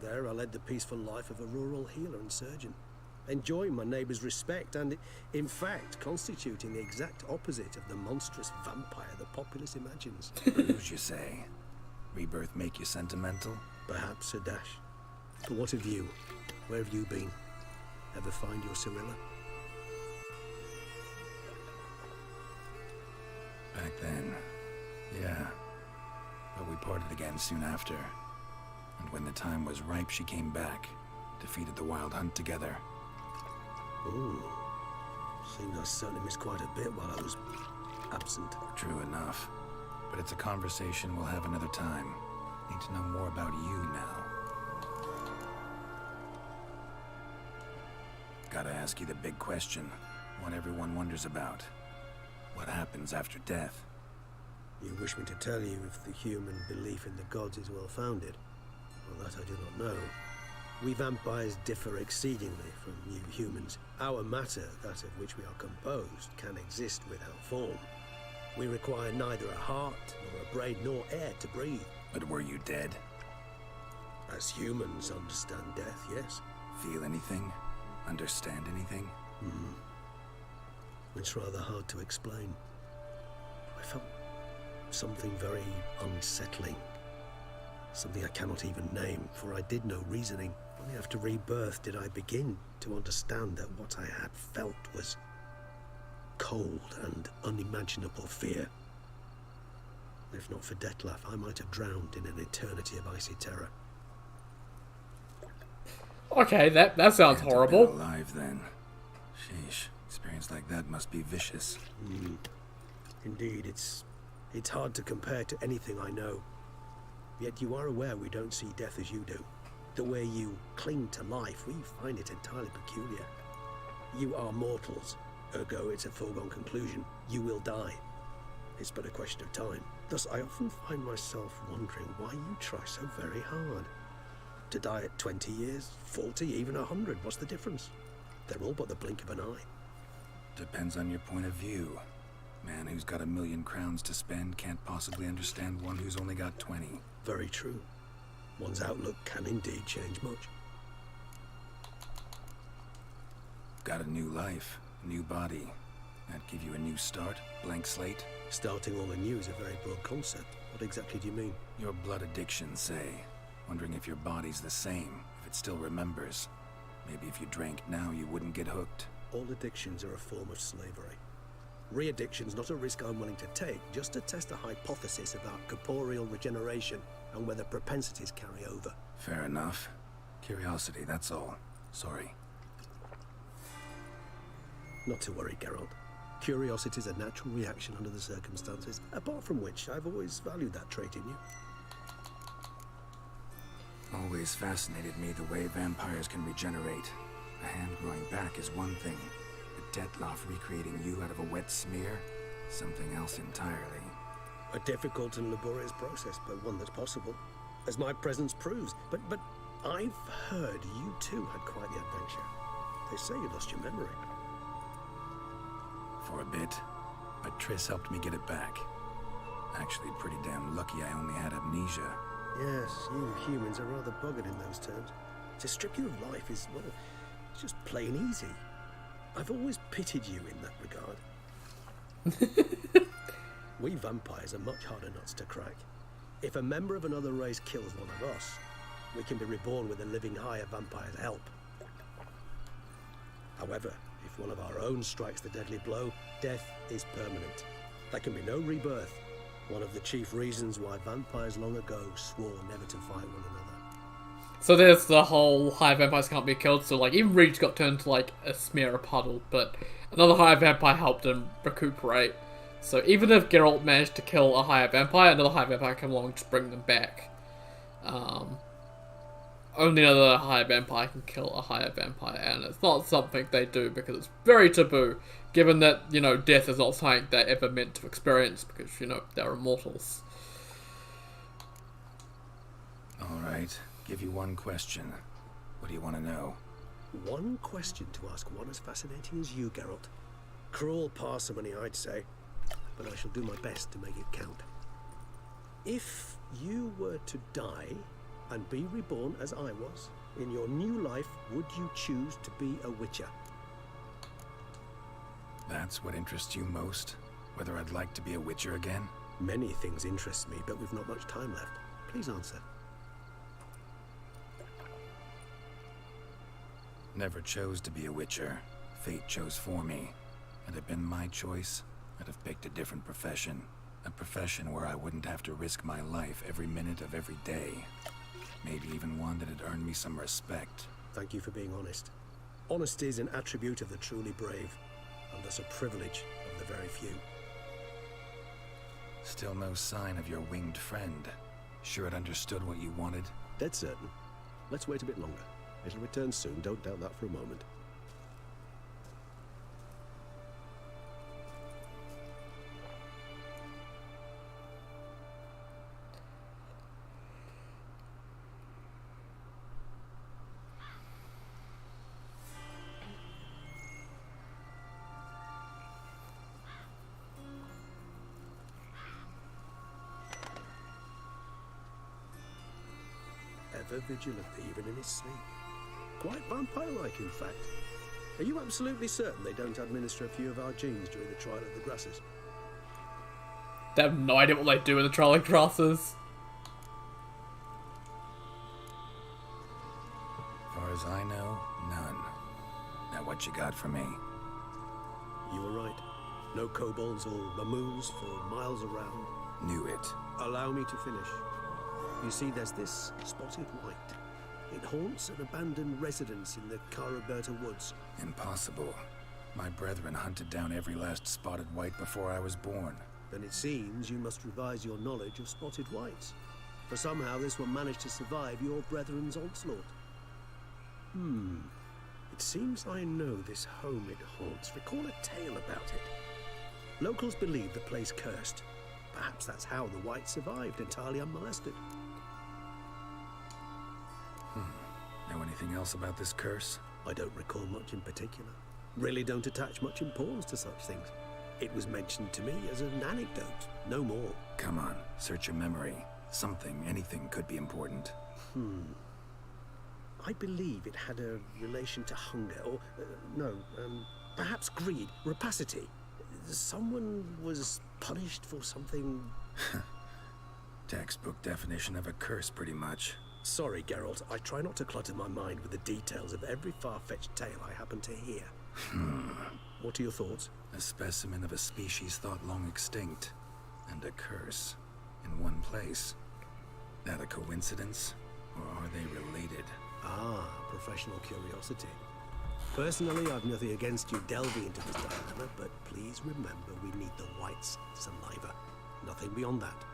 There I led the peaceful life of a rural healer and surgeon, enjoying my neighbours' respect and, in fact, constituting the exact opposite of the monstrous vampire the populace imagines. Bruges, you say? Rebirth make you sentimental? Perhaps a dash. But what of you? Where have you been? Ever find your Cirilla? Back then, yeah. But we parted again soon after. And when the time was ripe, she came back. Defeated the Wild Hunt together. Ooh. Seems I certainly missed quite a bit while I was absent. True enough. But it's a conversation we'll have another time. Need to know more about you now. Gotta ask you the big question. One everyone wonders about. What happens after death? You wish me to tell you if the human belief in the gods is well founded? Well, that I do not know. We vampires differ exceedingly from you humans. Our matter, that of which we are composed, can exist without form. We require neither a heart, nor a brain, nor air to breathe. But were you dead? As humans understand death, yes. Feel anything? Understand anything? It's rather hard to explain. I felt something very unsettling. Something I cannot even name, for I did no reasoning. Only after rebirth did I begin to understand that what I had felt was cold and unimaginable fear. If not for Detlef, I might have drowned in an eternity of icy terror. Okay, that sounds horrible. Alive then. Sheesh. Experience like that must be vicious. Indeed, it's hard to compare to anything I know. Yet you are aware we don't see death as you do. The way you cling to life, we find it entirely peculiar. You are mortals, ergo it's a foregone conclusion. You will die. It's but a question of time. Thus, I often find myself wondering why you try so very hard. To die at 20 years, 40, even 100, what's the difference? They're all but the blink of an eye. Depends on your point of view. Man who's got 1,000,000 crowns to spend can't possibly understand one who's only got 20. Very true. One's outlook can indeed change much. Got a new life, new body. That give you a new start, blank slate? Starting all anew is a very broad concept. What exactly do you mean? Your blood addiction, say. Wondering if your body's the same, if it still remembers. Maybe if you drank now, you wouldn't get hooked. All addictions are a form of slavery. Re-addiction's not a risk I'm willing to take, just to test a hypothesis about corporeal regeneration and whether propensities carry over. Fair enough. Curiosity, that's all. Sorry. Not to worry, Geralt. Curiosity is a natural reaction under the circumstances, apart from which I've always valued that trait in you. Always fascinated me the way vampires can regenerate. A hand growing back is one thing. But Detlef recreating you out of a wet smear? Something else entirely. A difficult and laborious process, but one that's possible, as my presence proves. But I've heard you too had quite the adventure. They say you lost your memory. For a bit, but Triss helped me get it back. Actually pretty damn lucky I only had amnesia. Yes, you humans are rather buggered in those terms. To strip you of life is, well, it's just plain easy. I've always pitied you in that regard. We vampires are much harder nuts to crack. If a member of another race kills one of us, we can be reborn with a living higher vampire's help. However, if one of our own strikes the deadly blow, death is permanent. There can be no rebirth. One of the chief reasons why vampires long ago swore never to fight one another. So there's the whole higher vampires can't be killed, so like even Reach got turned to like a smear, a puddle, but another higher vampire helped him recuperate. So even if Geralt managed to kill a higher vampire, another higher vampire come along to bring them back. Only another higher vampire can kill a higher vampire, and it's not something they do because it's very taboo, given that, you know, death is not something they're ever meant to experience because, you know, they're immortals. Alright, give you one question. What do you want to know? One question to ask one as fascinating as you, Geralt. Cruel parsimony, I'd say, but I shall do my best to make it count. If you were to die and be reborn as I was, in your new life, would you choose to be a Witcher? That's what interests you most? Whether I'd like to be a Witcher again? Many things interest me, but we've not much time left. Please answer. Never chose to be a Witcher. Fate chose for me. Had it been my choice, I'd have picked a different profession. A profession where I wouldn't have to risk my life every minute of every day. Maybe even one that'd earn me some respect. Thank you for being honest. Honesty is an attribute of the truly brave, and thus a privilege of the very few. Still no sign of your winged friend. Sure it understood what you wanted? Dead certain. Let's wait a bit longer. It'll return soon, don't doubt that for a moment. Ever vigilant, even in his sleep. Quite vampire-like, in fact. Are you absolutely certain they don't administer a few of our genes during the trial of the grasses? They have no idea what they do in the trial of grasses. Far as I know, none. Now what you got for me? You were right. No kobolds or mamoons for miles around. Knew it. Allow me to finish. You see, there's this spotted white. It haunts an abandoned residence in the Caraberta woods. Impossible. My brethren hunted down every last spotted white before I was born. Then it seems you must revise your knowledge of spotted whites. For somehow this one managed to survive your brethren's onslaught. It seems I know this home it haunts. Recall a tale about it. Locals believe the place cursed. Perhaps that's how the white survived, entirely unmolested. Know anything else about this curse? I don't recall much in particular. Really don't attach much importance to such things. It was mentioned to me as an anecdote, no more. Come on, search your memory. Something, anything could be important. I believe it had a relation to hunger, or, perhaps greed, rapacity. Someone was punished for something... Textbook definition of a curse, pretty much. Sorry, Geralt. I try not to clutter my mind with the details of every far-fetched tale I happen to hear. What are your thoughts? A specimen of a species thought long extinct. And a curse. In one place. That a coincidence? Or are they related? Ah, professional curiosity. Personally, I've nothing against you delving into this dilemma, but please remember we need the white's saliva. Nothing beyond that.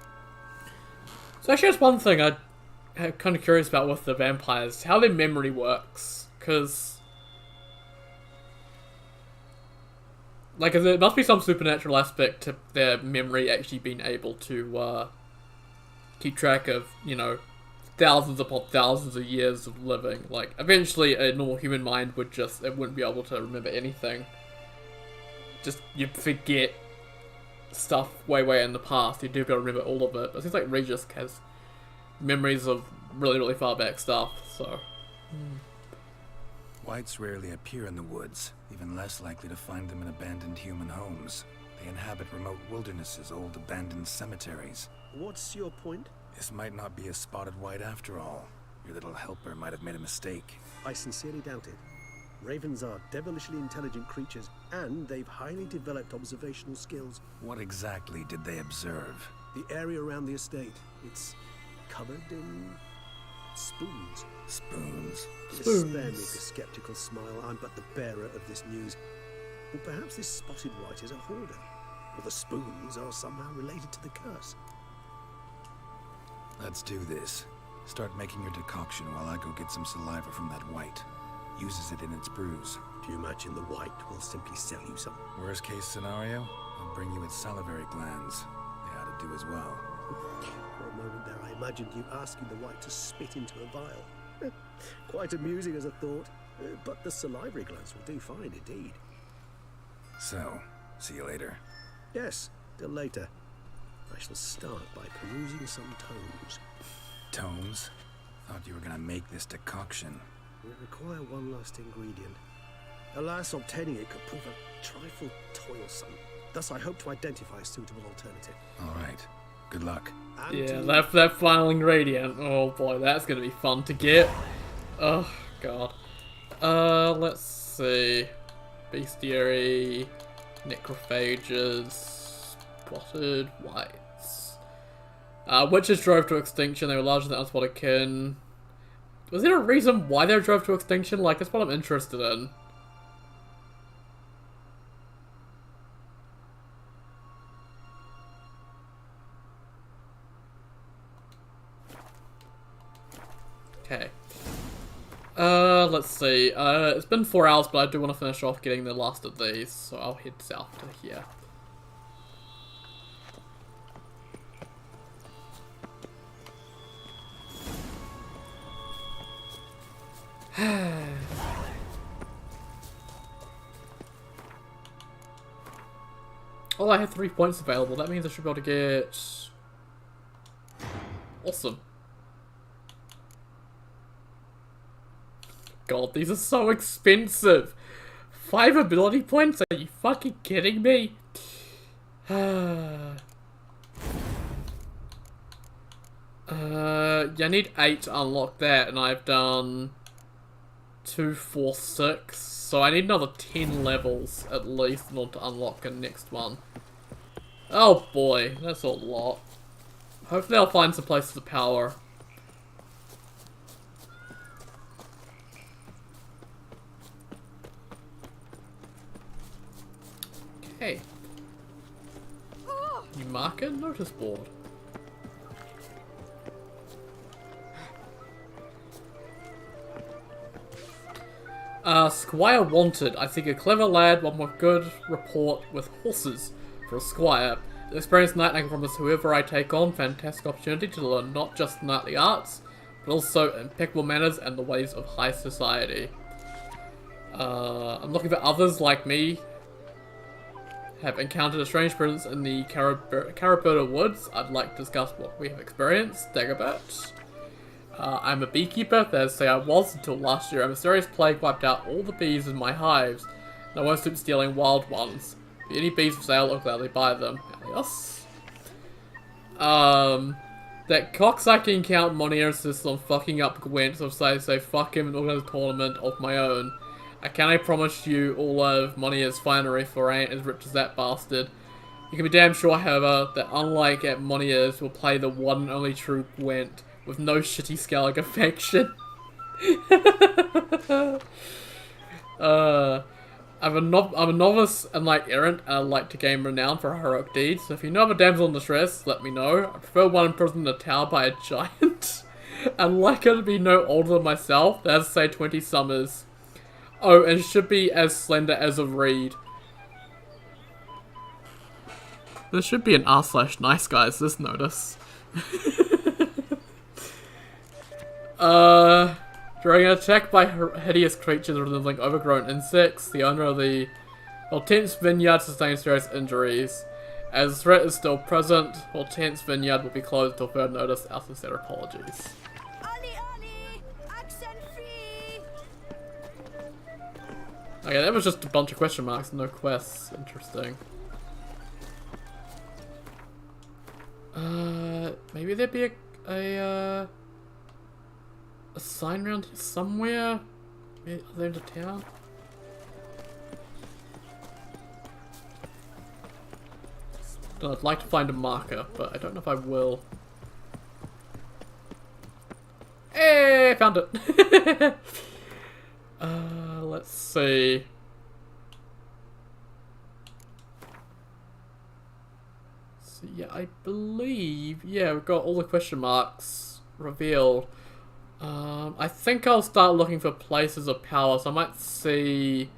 So actually, that's one thing I'm kind of curious about with the vampires, how their memory works, because like there must be some supernatural aspect to their memory actually being able to keep track of, you know, thousands upon thousands of years of living. Like, eventually a normal human mind would just, it wouldn't be able to remember anything. Just, you'd forget stuff way in the past. You do be able to remember all of it. But it seems like Regis has memories of really far back stuff, so... Whites rarely appear in the woods, even less likely to find them in abandoned human homes. They inhabit remote wildernesses, old abandoned cemeteries. What's your point? This might not be a spotted white after all. Your little helper might have made a mistake. I sincerely doubt it. Ravens are devilishly intelligent creatures, and they've highly developed observational skills. What exactly did they observe? The area around the estate, it's covered in spoons. Spoons? Spare me the skeptical smile. I'm but the bearer of this news. Or perhaps this spotted white is a hoarder, or the spoons are somehow related to the curse. Let's do this. Start making your decoction while I go get some saliva from that white. Uses it in its brews. Do you imagine the white will simply sell you some? Worst case scenario, I'll bring you its salivary glands. They ought to do as well. For a moment there, I imagined you asking the white to spit into a vial. Quite amusing as a thought, but the salivary glands will do fine indeed. So, see you later. Yes, till later. I shall start by perusing some tomes. Tomes? Thought you were gonna make this decoction. We require one last ingredient. Alas, obtaining it could prove a trifle toilsome. Thus, I hope to identify a suitable alternative. All right. Good luck. Yeah, that final ingredient. Oh boy, that's gonna be fun to get. Oh god. Let's see. Bestiary, necrophages, spotted whites. Witches drove to extinction. They were larger than unspotted kin. Was there a reason why they drove to extinction? Like, that's what I'm interested in. Okay. Let's see. It's been 4 hours, but I do want to finish off getting the last of these, so I'll head south to here. Oh, I have 3 points available. That means I should be able to get... Awesome. God, these are so expensive. 5 ability points? Are you fucking kidding me? Yeah, I need 8 to unlock that, and I've done 2, 4, 6. So I need another 10 levels at least in order to unlock the next one. Oh boy, that's a lot. Hopefully I'll find some places of power. Okay. New marker notice board. Squire wanted. I seek a clever lad, one with good report with horses for a squire. The experienced knight, I can promise whoever I take on fantastic opportunity to learn not just knightly arts, but also impeccable manners and the ways of high society. I'm looking for others like me have encountered a strange presence in the Caraberta woods. I'd like to discuss what we have experienced. Dagobert. I'm a beekeeper, as say I was until last year. A mysterious plague wiped out all the bees in my hives, and I won't stop stealing wild ones. If any bees for sale, I'll gladly buy them. Alias. That cocksucking Count Monier insists on fucking up Gwent, so I say fuck him and organize a tournament of my own. I can't promise you all of Monier's finery, for I ain't as rich as that bastard. You can be damn sure, however, that unlike at Monier's, we'll play the one and only true Gwent, with no shitty Skellig affection. I'm a novice and like errant, and I like to gain renown for heroic deeds. So if you know of a damsel in distress, let me know. I prefer one imprisoned in a tower by a giant. I'd like her to be no older than myself, that's say 20 summers. Oh, and should be as slender as a reed. There should be an r/nice guys, this notice. During an attack by hideous creatures resembling overgrown insects, the owner of the Hortense Vineyard sustained serious injuries. As the threat is still present, Hortense Vineyard will be closed until further notice. Our sincere apologies. Okay, that was just a bunch of question marks, no quests. Interesting. Maybe there'd be a... a sign around here somewhere? Maybe other end of town? I'd like to find a marker, but I don't know if I will. Hey, found it! Let's see. So yeah, I believe, yeah, we've got all the question marks revealed. I think I'll start looking for places of power, so I might see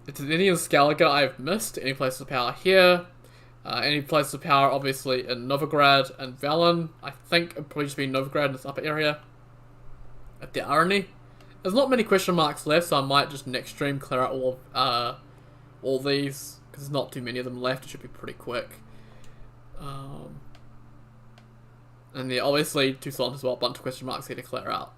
if there's any in Skellige I've missed, any places of power here. Any places of power, obviously, in Novigrad and Velen. I think it'll probably just be Novigrad in this upper area. If there are any. There's not many question marks left, so I might just next stream clear out all these, because there's not too many of them left. It should be pretty quick. And yeah, obviously, Toussaint as well, a bunch of question marks here to clear out.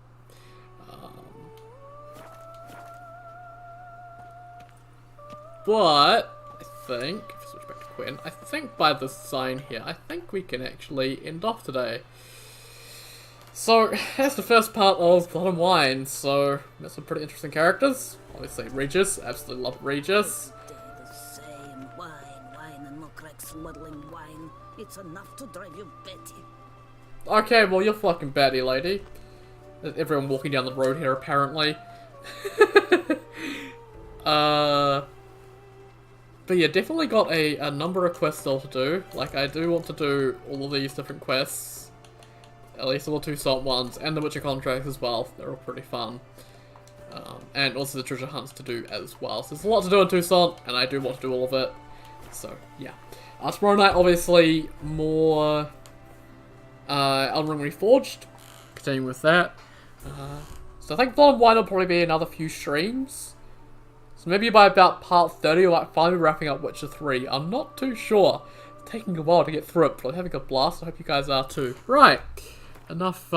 But I think, if I switch back to Quinn, I think by the sign here, I think we can actually end off today. So, that's the first part of Blood and Wine, so that's some pretty interesting characters. Obviously, Regis, absolutely love Regis. The same wine and look like smuggling wine. It's enough to drive you batty. Okay, well, you're fucking batty, lady. There's everyone walking down the road here, apparently. But yeah, definitely got a number of quests still to do. Like, I do want to do all of these different quests. At least all the Toussaint ones, and the Witcher contracts as well. They're all pretty fun. And also the treasure hunts to do as well. So there's a lot to do in Toussaint, and I do want to do all of it. So, yeah. Tomorrow night, obviously, more Elden Ring Reforged. Continuing with that. So I think Blood and Wine will probably be another few streams. So maybe by about part 30, we'll finally wrapping up Witcher 3. I'm not too sure. It's taking a while to get through it, but I'm having a blast. I hope you guys are too. Right. Enough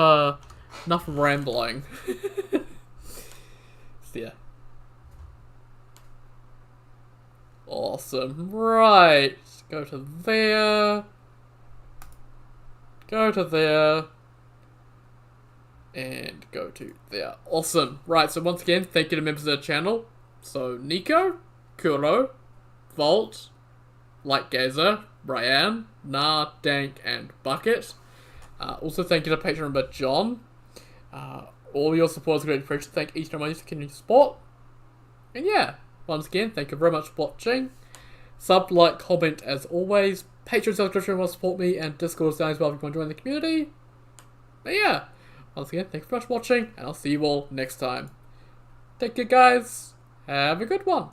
rambling. So yeah. Awesome. Right. Go to there. Go to there. And go to there. Awesome. Right, so once again, thank you to members of the channel. So, Nico, Kuro, Volt, Lightgazer, Brian, Nah, Dank, and Bucket. Also, thank you to Patreon member John. All your support is greatly appreciated. Thank each and every one for continuing support. And yeah, once again, thank you very much for watching. Sub, like, comment as always. Patreon subscription will support me, and Discord is down as well if you want to join the community. But yeah, once again, thank you very much for watching, and I'll see you all next time. Take care, guys. Have a good one.